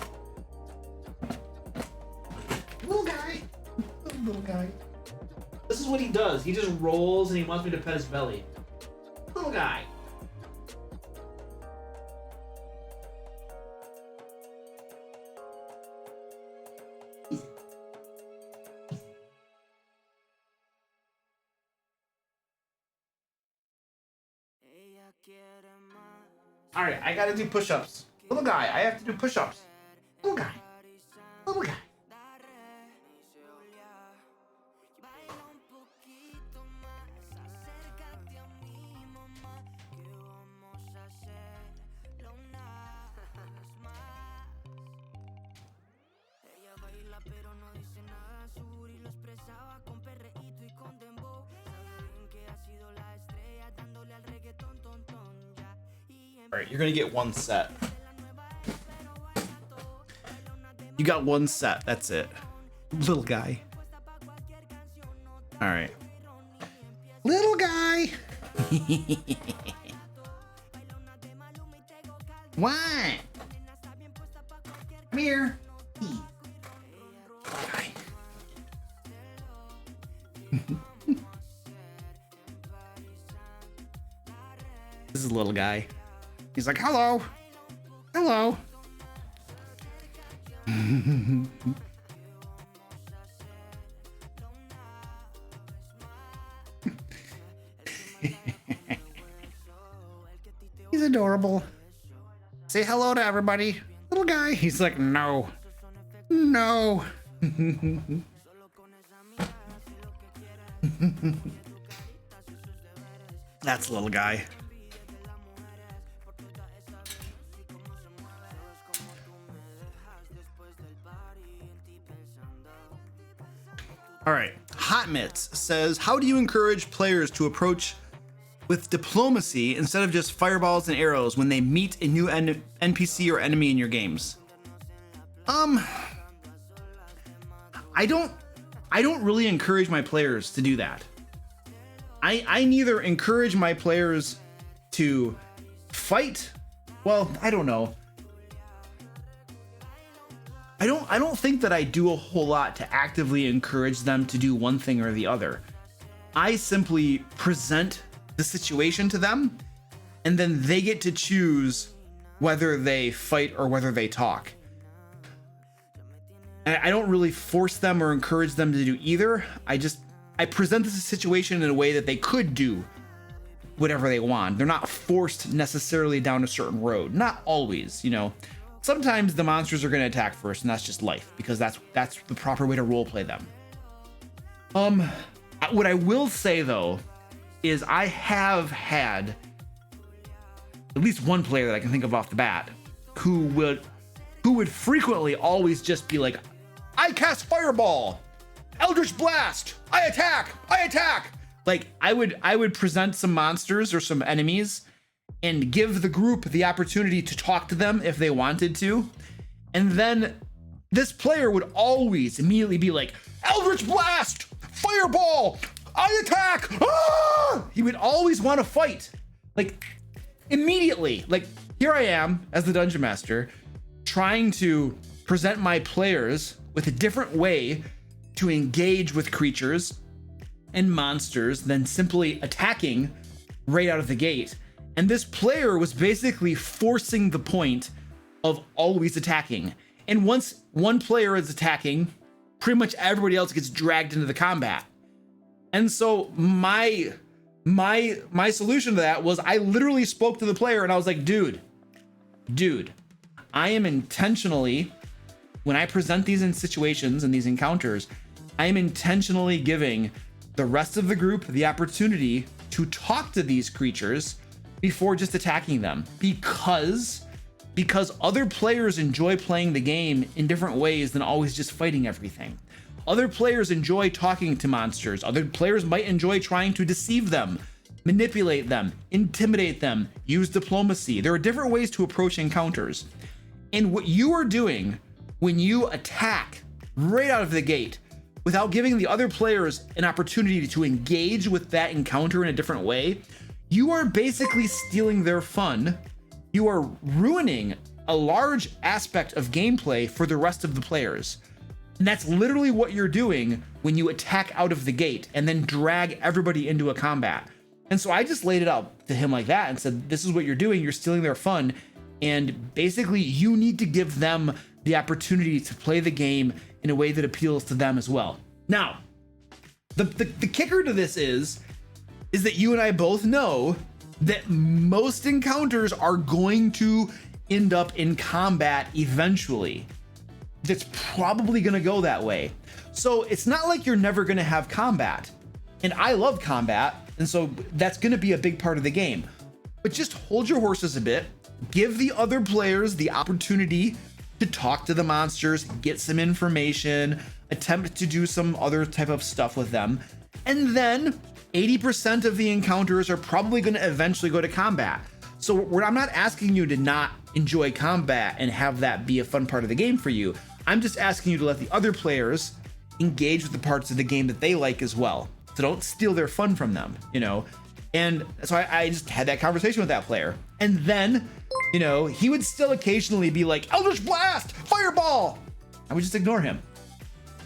Little guy. Little guy. This is what he does. He just rolls and he wants me to pet his belly. Little guy. All right, I gotta do push-ups. Little guy, I have to do push-ups. Little guy. Little guy. All right, you're gonna get 1 set. You got 1 set, that's it. Little guy. All right. Little guy. What? Come here. Guy. This is a little guy. He's like, hello. Hello. He's adorable. Say hello to everybody. Little guy. He's like, no. No. That's little guy. All right. Hot Mitts says, how do you encourage players to approach with diplomacy instead of just fireballs and arrows when they meet a new NPC or enemy in your games? I don't really encourage my players to do that. I neither encourage my players to fight. Well, I don't know. I don't think that I do a whole lot to actively encourage them to do one thing or the other. I simply present the situation to them, and then they get to choose whether they fight or whether they talk. And I don't really force them or encourage them to do either. I present this situation in a way that they could do whatever they want. They're not forced necessarily down a certain road. Not always, you know. Sometimes the monsters are going to attack first, and that's just life, because that's the proper way to roleplay them. What I will say though is I have had at least one player that I can think of off the bat who would frequently always just be like, I cast Fireball, Eldritch Blast, I attack. Like I would present some monsters or some enemies and give the group the opportunity to talk to them if they wanted to. And then this player would always immediately be like, Eldritch Blast, Fireball, I attack. Ah! He would always want to fight. Like immediately. Like here I am as the Dungeon Master trying to present my players with a different way to engage with creatures and monsters than simply attacking right out of the gate. And this player was basically forcing the point of always attacking. And once one player is attacking, pretty much everybody else gets dragged into the combat. And so my solution to that was I literally spoke to the player and I was like, dude, I am intentionally, when I present these in situations and these encounters, I am intentionally giving the rest of the group the opportunity to talk to these creatures before just attacking them, because other players enjoy playing the game in different ways than always just fighting everything. Other players enjoy talking to monsters. Other players might enjoy trying to deceive them, manipulate them, intimidate them, use diplomacy. There are different ways to approach encounters. And what you are doing when you attack right out of the gate without giving the other players an opportunity to engage with that encounter in a different way, you are basically stealing their fun. You are ruining a large aspect of gameplay for the rest of the players. And that's literally what you're doing when you attack out of the gate and then drag everybody into a combat. And so I just laid it out to him like that and said, this is what you're doing. You're stealing their fun. And basically you need to give them the opportunity to play the game in a way that appeals to them as well. Now, the kicker to this is that you and I both know that most encounters are going to end up in combat eventually. That's probably going to go that way. So it's not like you're never going to have combat. And I love combat, and so that's going to be a big part of the game. But just hold your horses a bit. Give the other players the opportunity to talk to the monsters, get some information, attempt to do some other type of stuff with them. And then 80% of the encounters are probably going to eventually go to combat. So I'm not asking you to not enjoy combat and have that be a fun part of the game for you. I'm just asking you to let the other players engage with the parts of the game that they like as well. So don't steal their fun from them, you know? And so I just had that conversation with that player. And then, you know, he would still occasionally be like, Eldritch Blast, Fireball. I would just ignore him.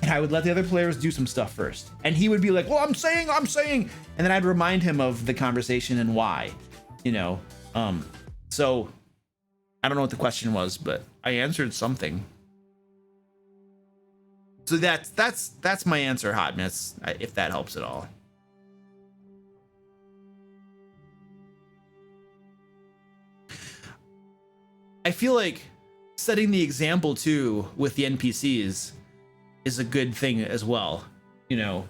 And I would let the other players do some stuff first. And he would be like, well, I'm saying. And then I'd remind him of the conversation and why, you know? So I don't know what the question was, but I answered something. So that's my answer, Hot Mitts, if that helps at all. I feel like setting the example too with the NPCs is a good thing as well. You know,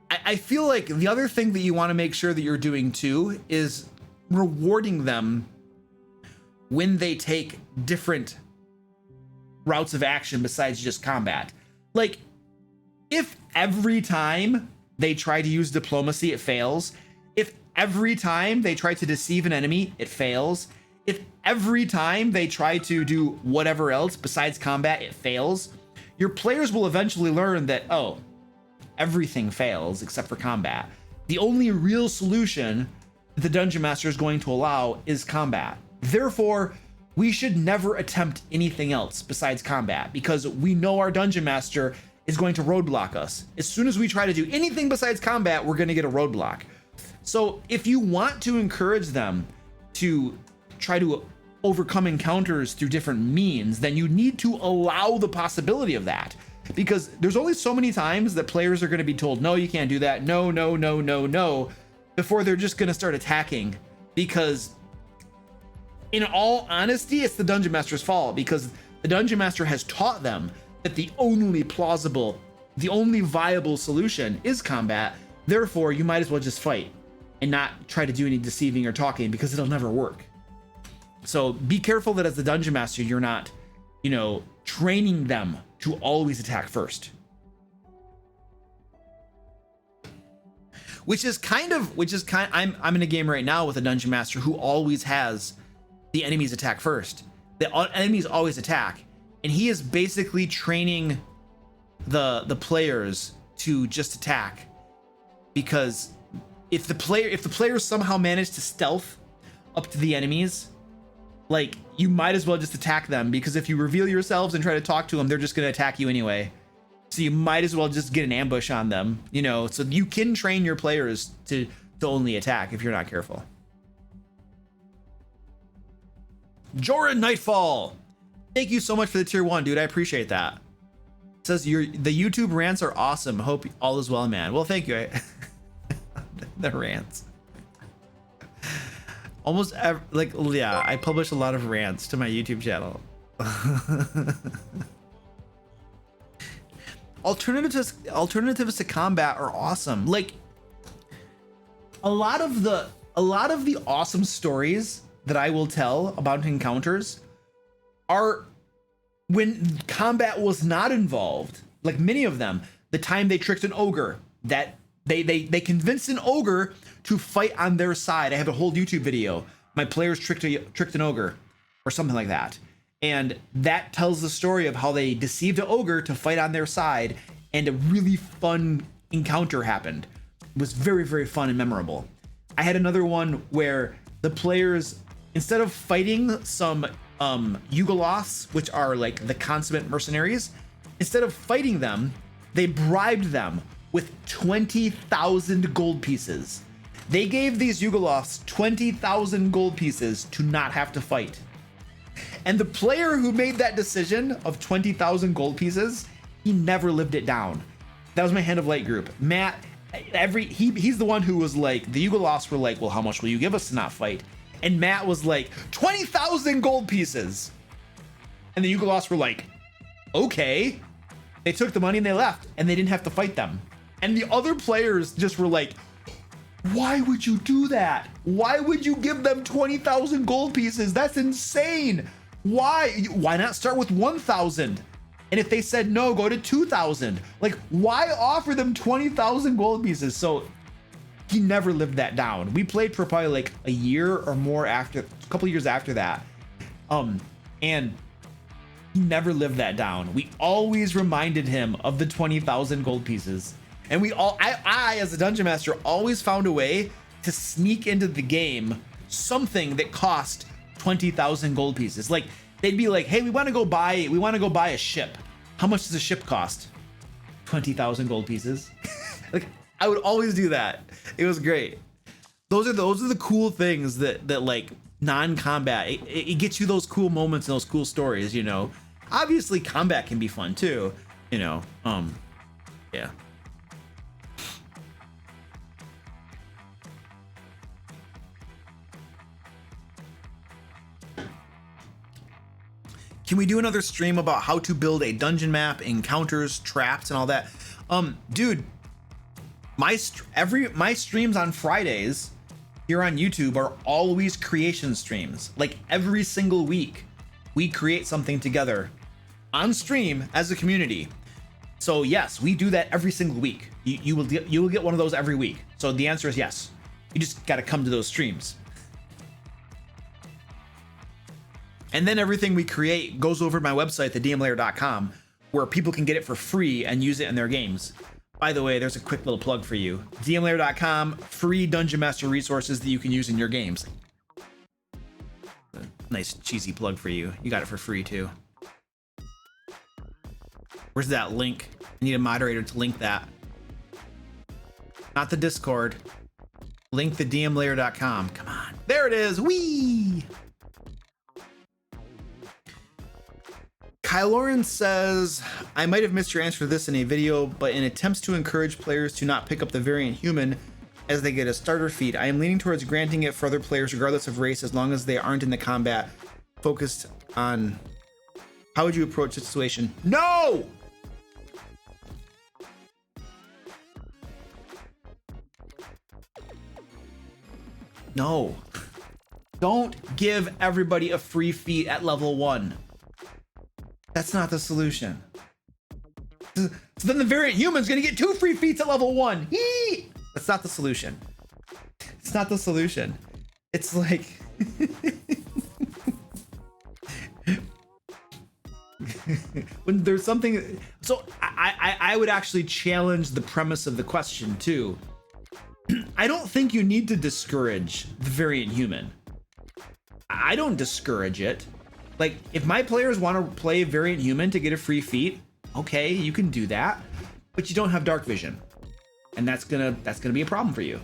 I feel like the other thing that you want to make sure that you're doing too is rewarding them when they take different routes of action besides just combat. Like, if every time they try to use diplomacy, it fails. If every time they try to deceive an enemy, it fails. If every time they try to do whatever else besides combat, it fails, your players will eventually learn that, oh, everything fails except for combat. The only real solution the Dungeon Master is going to allow is combat. Therefore, we should never attempt anything else besides combat, because we know our Dungeon Master is going to roadblock us. As soon as we try to do anything besides combat, we're going to get a roadblock. So if you want to encourage them to try to overcome encounters through different means, then you need to allow the possibility of that. Because there's only so many times that players are going to be told, no, you can't do that. No, no, no, no, no, before they're just going to start attacking. Because in all honesty, it's the Dungeon Master's fault, because the Dungeon Master has taught them that the only plausible, the only viable solution is combat. Therefore, you might as well just fight and not try to do any deceiving or talking, because it'll never work. So be careful that as the Dungeon Master, you're not, you know, training them to always attack first. I'm in a game right now with a Dungeon Master who always has the enemies attack first. The enemies always attack, and he is basically training the players to just attack, because if the players somehow manage to stealth up to the enemies, like, you might as well just attack them, because if you reveal yourselves and try to talk to them, they're just going to attack you anyway. So you might as well just get an ambush on them, you know, so you can train your players to only attack if you're not careful. Joran Nightfall, thank you so much for the tier 1, dude. I appreciate that. It says the YouTube rants are awesome. Hope all is well, man. Well, thank you. The rants. Almost yeah, I publish a lot of rants to my YouTube channel. Alternatives to combat are awesome. Like, a lot of the awesome stories that I will tell about encounters are when combat was not involved. Like, many of them, the time they tricked an ogre, that they convinced an ogre to fight on their side. I have a whole YouTube video. My players tricked an ogre, or something like that. And that tells the story of how they deceived an ogre to fight on their side, and a really fun encounter happened. It was very, very fun and memorable. I had another one where the players, instead of fighting some Yugoloths, which are like the consummate mercenaries, instead of fighting them, they bribed them with 20,000 gold pieces. They gave these Yugoloths 20,000 gold pieces to not have to fight. And the player who made that decision of 20,000 gold pieces, he never lived it down. That was my Hand of Light group. Matt, he's the one who was like, the Yugoloths were like, well, how much will you give us to not fight? And Matt was like, 20,000 gold pieces. And the Yugoloths were like, okay. They took the money and they left, and they didn't have to fight them. And the other players just were like, why would you do that? Why would you give them 20,000 gold pieces? That's insane. Why not start with 1,000? And if they said no, go to 2,000. Like, why offer them 20,000 gold pieces? So he never lived that down. We played for probably like a year or more after, a couple years after that. And he never lived that down. We always reminded him of the 20,000 gold pieces. And I, as a Dungeon Master, always found a way to sneak into the game something that cost 20,000 gold pieces. Like, they'd be like, hey, we want to go buy a ship. How much does a ship cost? 20,000 gold pieces. Like, I would always do that. It was great. Those are the cool things that like non-combat, it gets you those cool moments and those cool stories, you know. Obviously combat can be fun too, you know. Yeah. Can we do another stream about how to build a dungeon map, encounters, traps, and all that? Dude, my streams on Fridays here on YouTube are always creation streams. Like every single week, we create something together on stream as a community. So yes, we do that every single week. You will get one of those every week. So the answer is yes. You just got to come to those streams. And then everything we create goes over to my website, thedmlayer.com, where people can get it for free and use it in their games. By the way, there's a quick little plug for you. dmlayer.com, free Dungeon Master resources that you can use in your games. Nice cheesy plug for you. You got it for free too. Where's that link? I need a moderator to link that. Not the Discord. Link the dmlayer.com. Come on. There it is. Whee! Kyloran says, I might have missed your answer to this in a video, but in attempts to encourage players to not pick up the variant human as they get a starter feat, I am leaning towards granting it for other players regardless of race, as long as they aren't in the combat focused on. How would you approach the situation? No! No. Don't give everybody a free feat at level 1. That's not the solution. So then the variant human's gonna get 2 free feats at level 1. Yee! That's not the solution. It's not the solution. It's like when there's something. So I would actually challenge the premise of the question too. I don't think you need to discourage the variant human. I don't discourage it. Like, if my players want to play variant human to get a free feat, okay, you can do that, but you don't have dark vision, and that's gonna be a problem for you.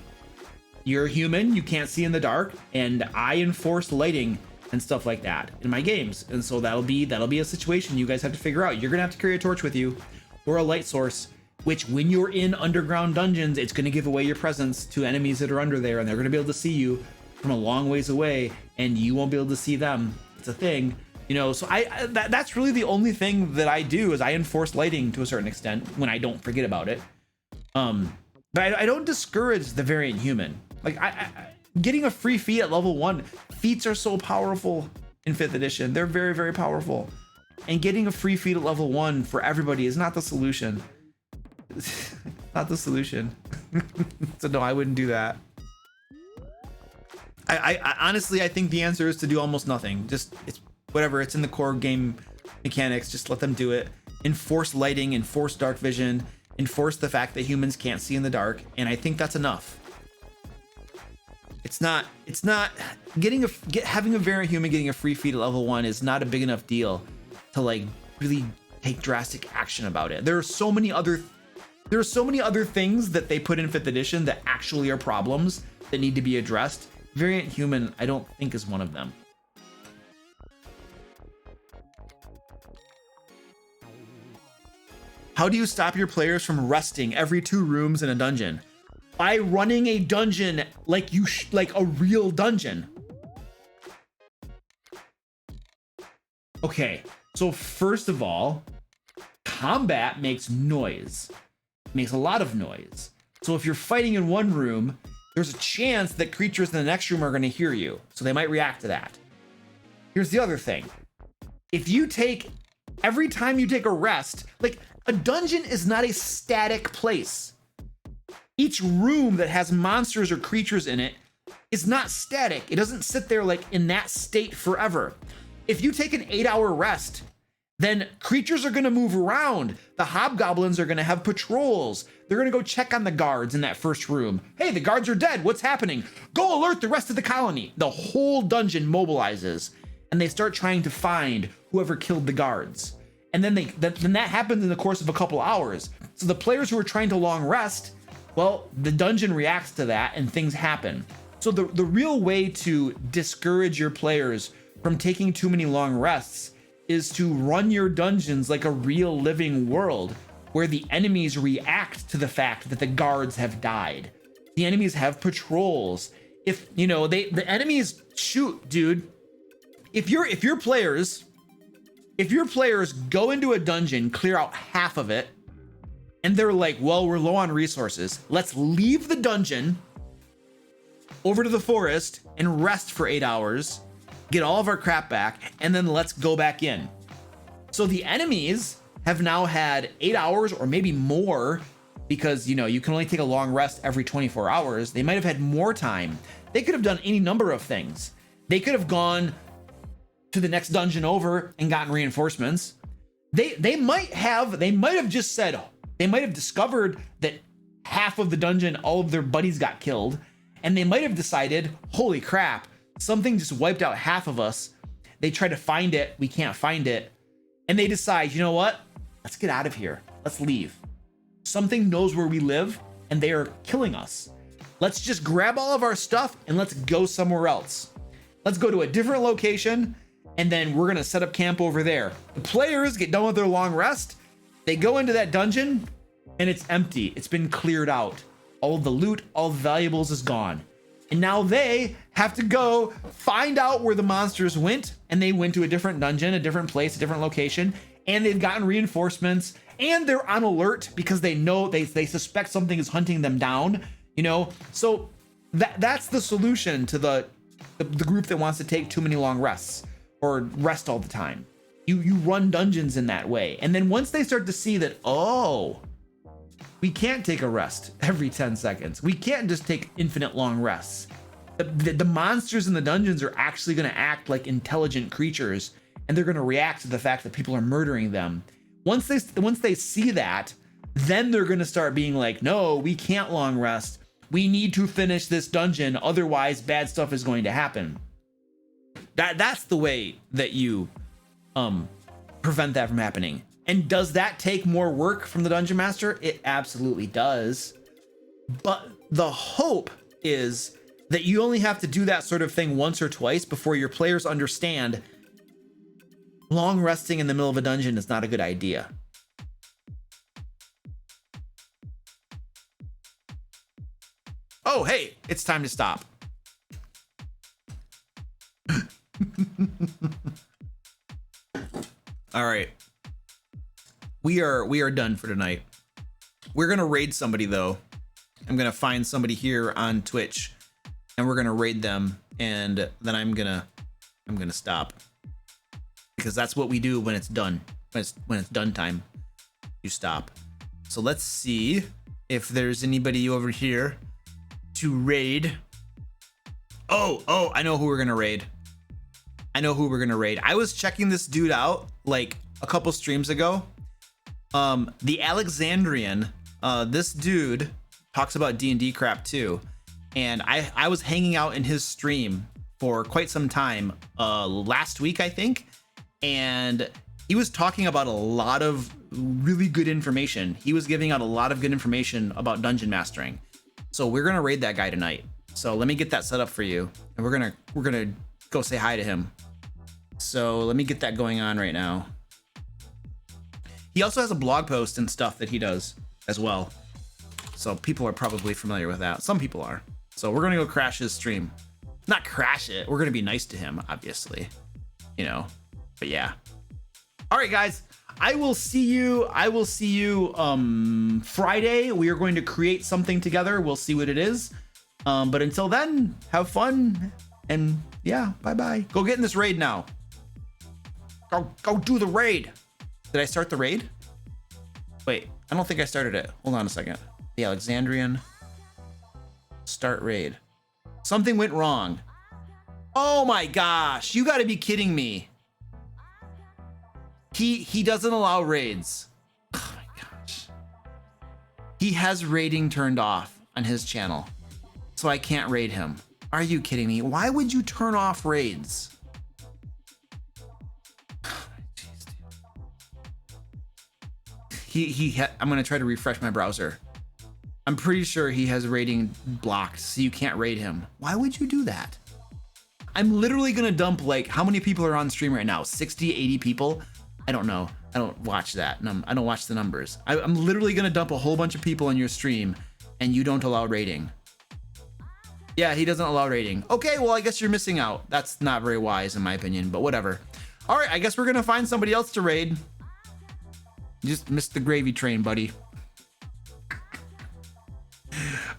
You're human, you can't see in the dark, and I enforce lighting and stuff like that in my games, and so that'll be a situation you guys have to figure out. You're gonna have to carry a torch with you or a light source, which when you're in underground dungeons, it's gonna give away your presence to enemies that are under there, and they're gonna be able to see you from a long ways away, and you won't be able to see them. It's a thing, you know. So that's really the only thing that I do, is I enforce lighting to a certain extent when I don't forget about it. But I don't discourage the variant human. Like getting a free feat at level 1, feats are so powerful in 5th edition. They're very, very powerful, and getting a free feat at level 1 for everybody is not the solution. Not the solution. So no, I wouldn't do that. I honestly, I think the answer is to do almost nothing. Just, it's whatever, it's in the core game mechanics, just let them do it. Enforce lighting, enforce dark vision, enforce the fact that humans can't see in the dark, and I think that's enough. It's not having a variant human getting a free feat at level 1 is not a big enough deal to like really take drastic action about it. There are so many other things that they put in 5th edition that actually are problems that need to be addressed. Variant human, I don't think, is one of them. How do you stop your players from resting every 2 rooms in a dungeon? By running a dungeon like like a real dungeon. Okay, so first of all, combat makes noise. It makes a lot of noise. So if you're fighting in one room, there's a chance that creatures in the next room are going to hear you, so they might react to that. Here's the other thing. Every time you take a rest, like, a dungeon is not a static place. Each room that has monsters or creatures in it is not static. It doesn't sit there like in that state forever. If you take an 8-hour rest, then creatures are going to move around. The hobgoblins are going to have patrols. They're going to go check on the guards in that first room. Hey, the guards are dead. What's happening? Go alert the rest of the colony. The whole dungeon mobilizes, and they start trying to find whoever killed the guards. And then that happens in the course of a couple hours. So the players who are trying to long rest, well, the dungeon reacts to that and things happen. So the real way to discourage your players from taking too many long rests is to run your dungeons like a real living world where the enemies react to the fact that the guards have died. The enemies have patrols. If, you know, the enemies shoot, dude. If your players if your players go into a dungeon, clear out half of it, and they're like, well, we're low on resources, let's leave the dungeon over to the forest and rest for 8 hours, get all of our crap back, and then let's go back in. So the enemies have now had 8 hours or maybe more, because, you know, you can only take a long rest every 24 hours. They might have had more time. They could have done any number of things. They could have gone to the next dungeon over and gotten reinforcements. They might have just said, they might have discovered that half of the dungeon, all of their buddies got killed, and they might have decided, holy crap, something just wiped out half of us. They try to find it, we can't find it, and they decide, you know what? Let's get out of here. Let's leave. Something knows where we live, and they are killing us. Let's just grab all of our stuff and let's go somewhere else. Let's go to a different location, and then we're gonna set up camp over there. The players get done with their long rest. They go into that dungeon, and it's empty. It's been cleared out. All of the loot, all the valuables is gone. And now they have to go find out where the monsters went, and they went to a different dungeon, a different place, a different location, and they've gotten reinforcements, and they're on alert because they know they suspect something is hunting them down, you know? So that's the solution to the group that wants to take too many long rests or rest all the time. You run dungeons in that way. And then once they start to see that, oh, we can't take a rest every 10 seconds. We can't just take infinite long rests. The monsters in the dungeons are actually going to act like intelligent creatures, and they're going to react to the fact that people are murdering them. Once they see that, then they're going to start being like, no, we can't long rest. We need to finish this dungeon. Otherwise, bad stuff is going to happen. That's the way that you prevent that from happening. And does that take more work from the dungeon master? It absolutely does. But the hope is that you only have to do that sort of thing once or twice before your players understand long resting in the middle of a dungeon is not a good idea. Oh, hey, it's time to stop. All right. We are done for tonight. We're going to raid somebody though. I'm going to find somebody here on Twitch and we're going to raid them, and then I'm going to stop. Because that's what we do when it's done. When it's done time, you stop. So let's see if there's anybody over here to raid. Oh, I know who we're gonna raid. I was checking this dude out like a couple streams ago. The Alexandrian, this dude talks about D&D crap too. And I was hanging out in his stream for quite some time last week, I think. And he was talking about a lot of really good information. He was giving out a lot of good information about dungeon mastering. So we're gonna raid that guy tonight. So let me get that set up for you, and we're gonna go say hi to him. So let me get that going on right now. He also has a blog post and stuff that he does as well. So people are probably familiar with that. Some people are. So we're gonna go crash his stream. Not crash it. We're gonna be nice to him, obviously. You know. But yeah. All right, guys. I will see you Friday. We are going to create something together. We'll see what it is. But until then, have fun. And yeah, bye-bye. Go get in this raid now. Go do the raid. Did I start the raid? Wait, I don't think I started it. Hold on a second. The Alexandrian. Start raid. Something went wrong. Oh my gosh. You gotta be kidding me. He doesn't allow raids. Oh my gosh. He has raiding turned off on his channel, so I can't raid him. Are you kidding me? Why would you turn off raids? I'm gonna try to refresh my browser. I'm pretty sure he has raiding blocked, so you can't raid him. Why would you do that? I'm literally gonna dump, like, how many people are on stream right now? 60, 80 people? I don't know. I don't watch that. I don't watch the numbers. I'm literally gonna dump a whole bunch of people on your stream, and you don't allow raiding. Yeah, he doesn't allow raiding. Okay, well, I guess you're missing out. That's not very wise in my opinion, but whatever. All right, I guess we're gonna find somebody else to raid. You just missed the gravy train, buddy.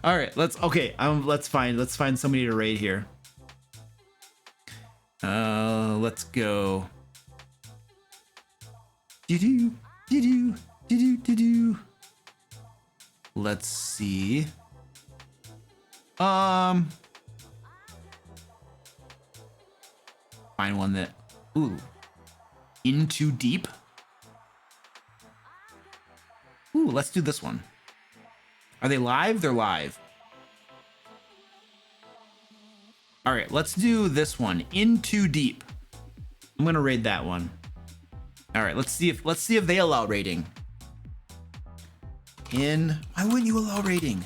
All right, let's find somebody to raid here. Let's go. Let's see. Find one that, ooh, Into Deep. Ooh, let's do this one. Are they live? They're live. All right, let's do this one, Into Deep. I'm gonna raid that one. All right, let's see if they allow raiding. Why wouldn't you allow raiding?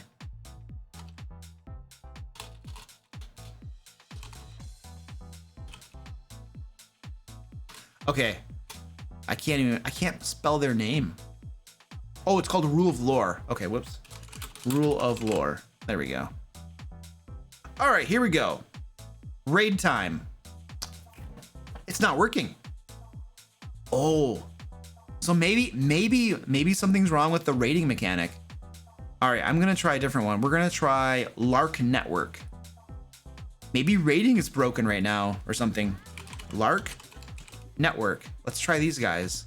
Okay, I can't spell their name. Oh, it's called Rule of Lore. Okay, whoops. Rule of Lore. There we go. All right, here we go. Raid time. It's not working. Oh, so maybe something's wrong with the raiding mechanic. All right, I'm gonna try a different one. We're gonna try Lark Network. Maybe raiding is broken right now or something. Lark Network. Let's try these guys.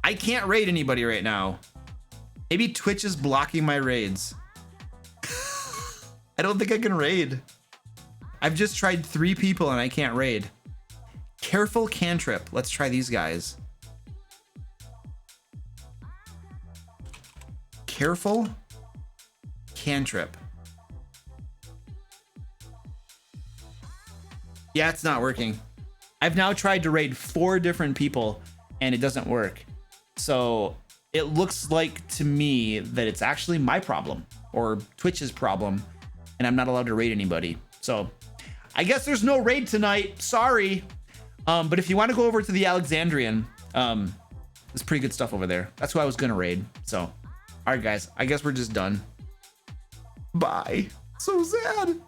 I can't raid anybody right now. Maybe Twitch is blocking my raids. I don't think I can raid. I've just tried 3 people and I can't raid. Careful Cantrip. Let's try these guys. Careful Cantrip. Yeah, it's not working. I've now tried to raid 4 different people and it doesn't work. So it looks like to me that it's actually my problem or Twitch's problem and I'm not allowed to raid anybody. So I guess there's no raid tonight. Sorry. But if you want to go over to the Alexandrian, there's pretty good stuff over there. That's who I was going to raid. So, all right, guys, I guess we're just done. Bye. So sad.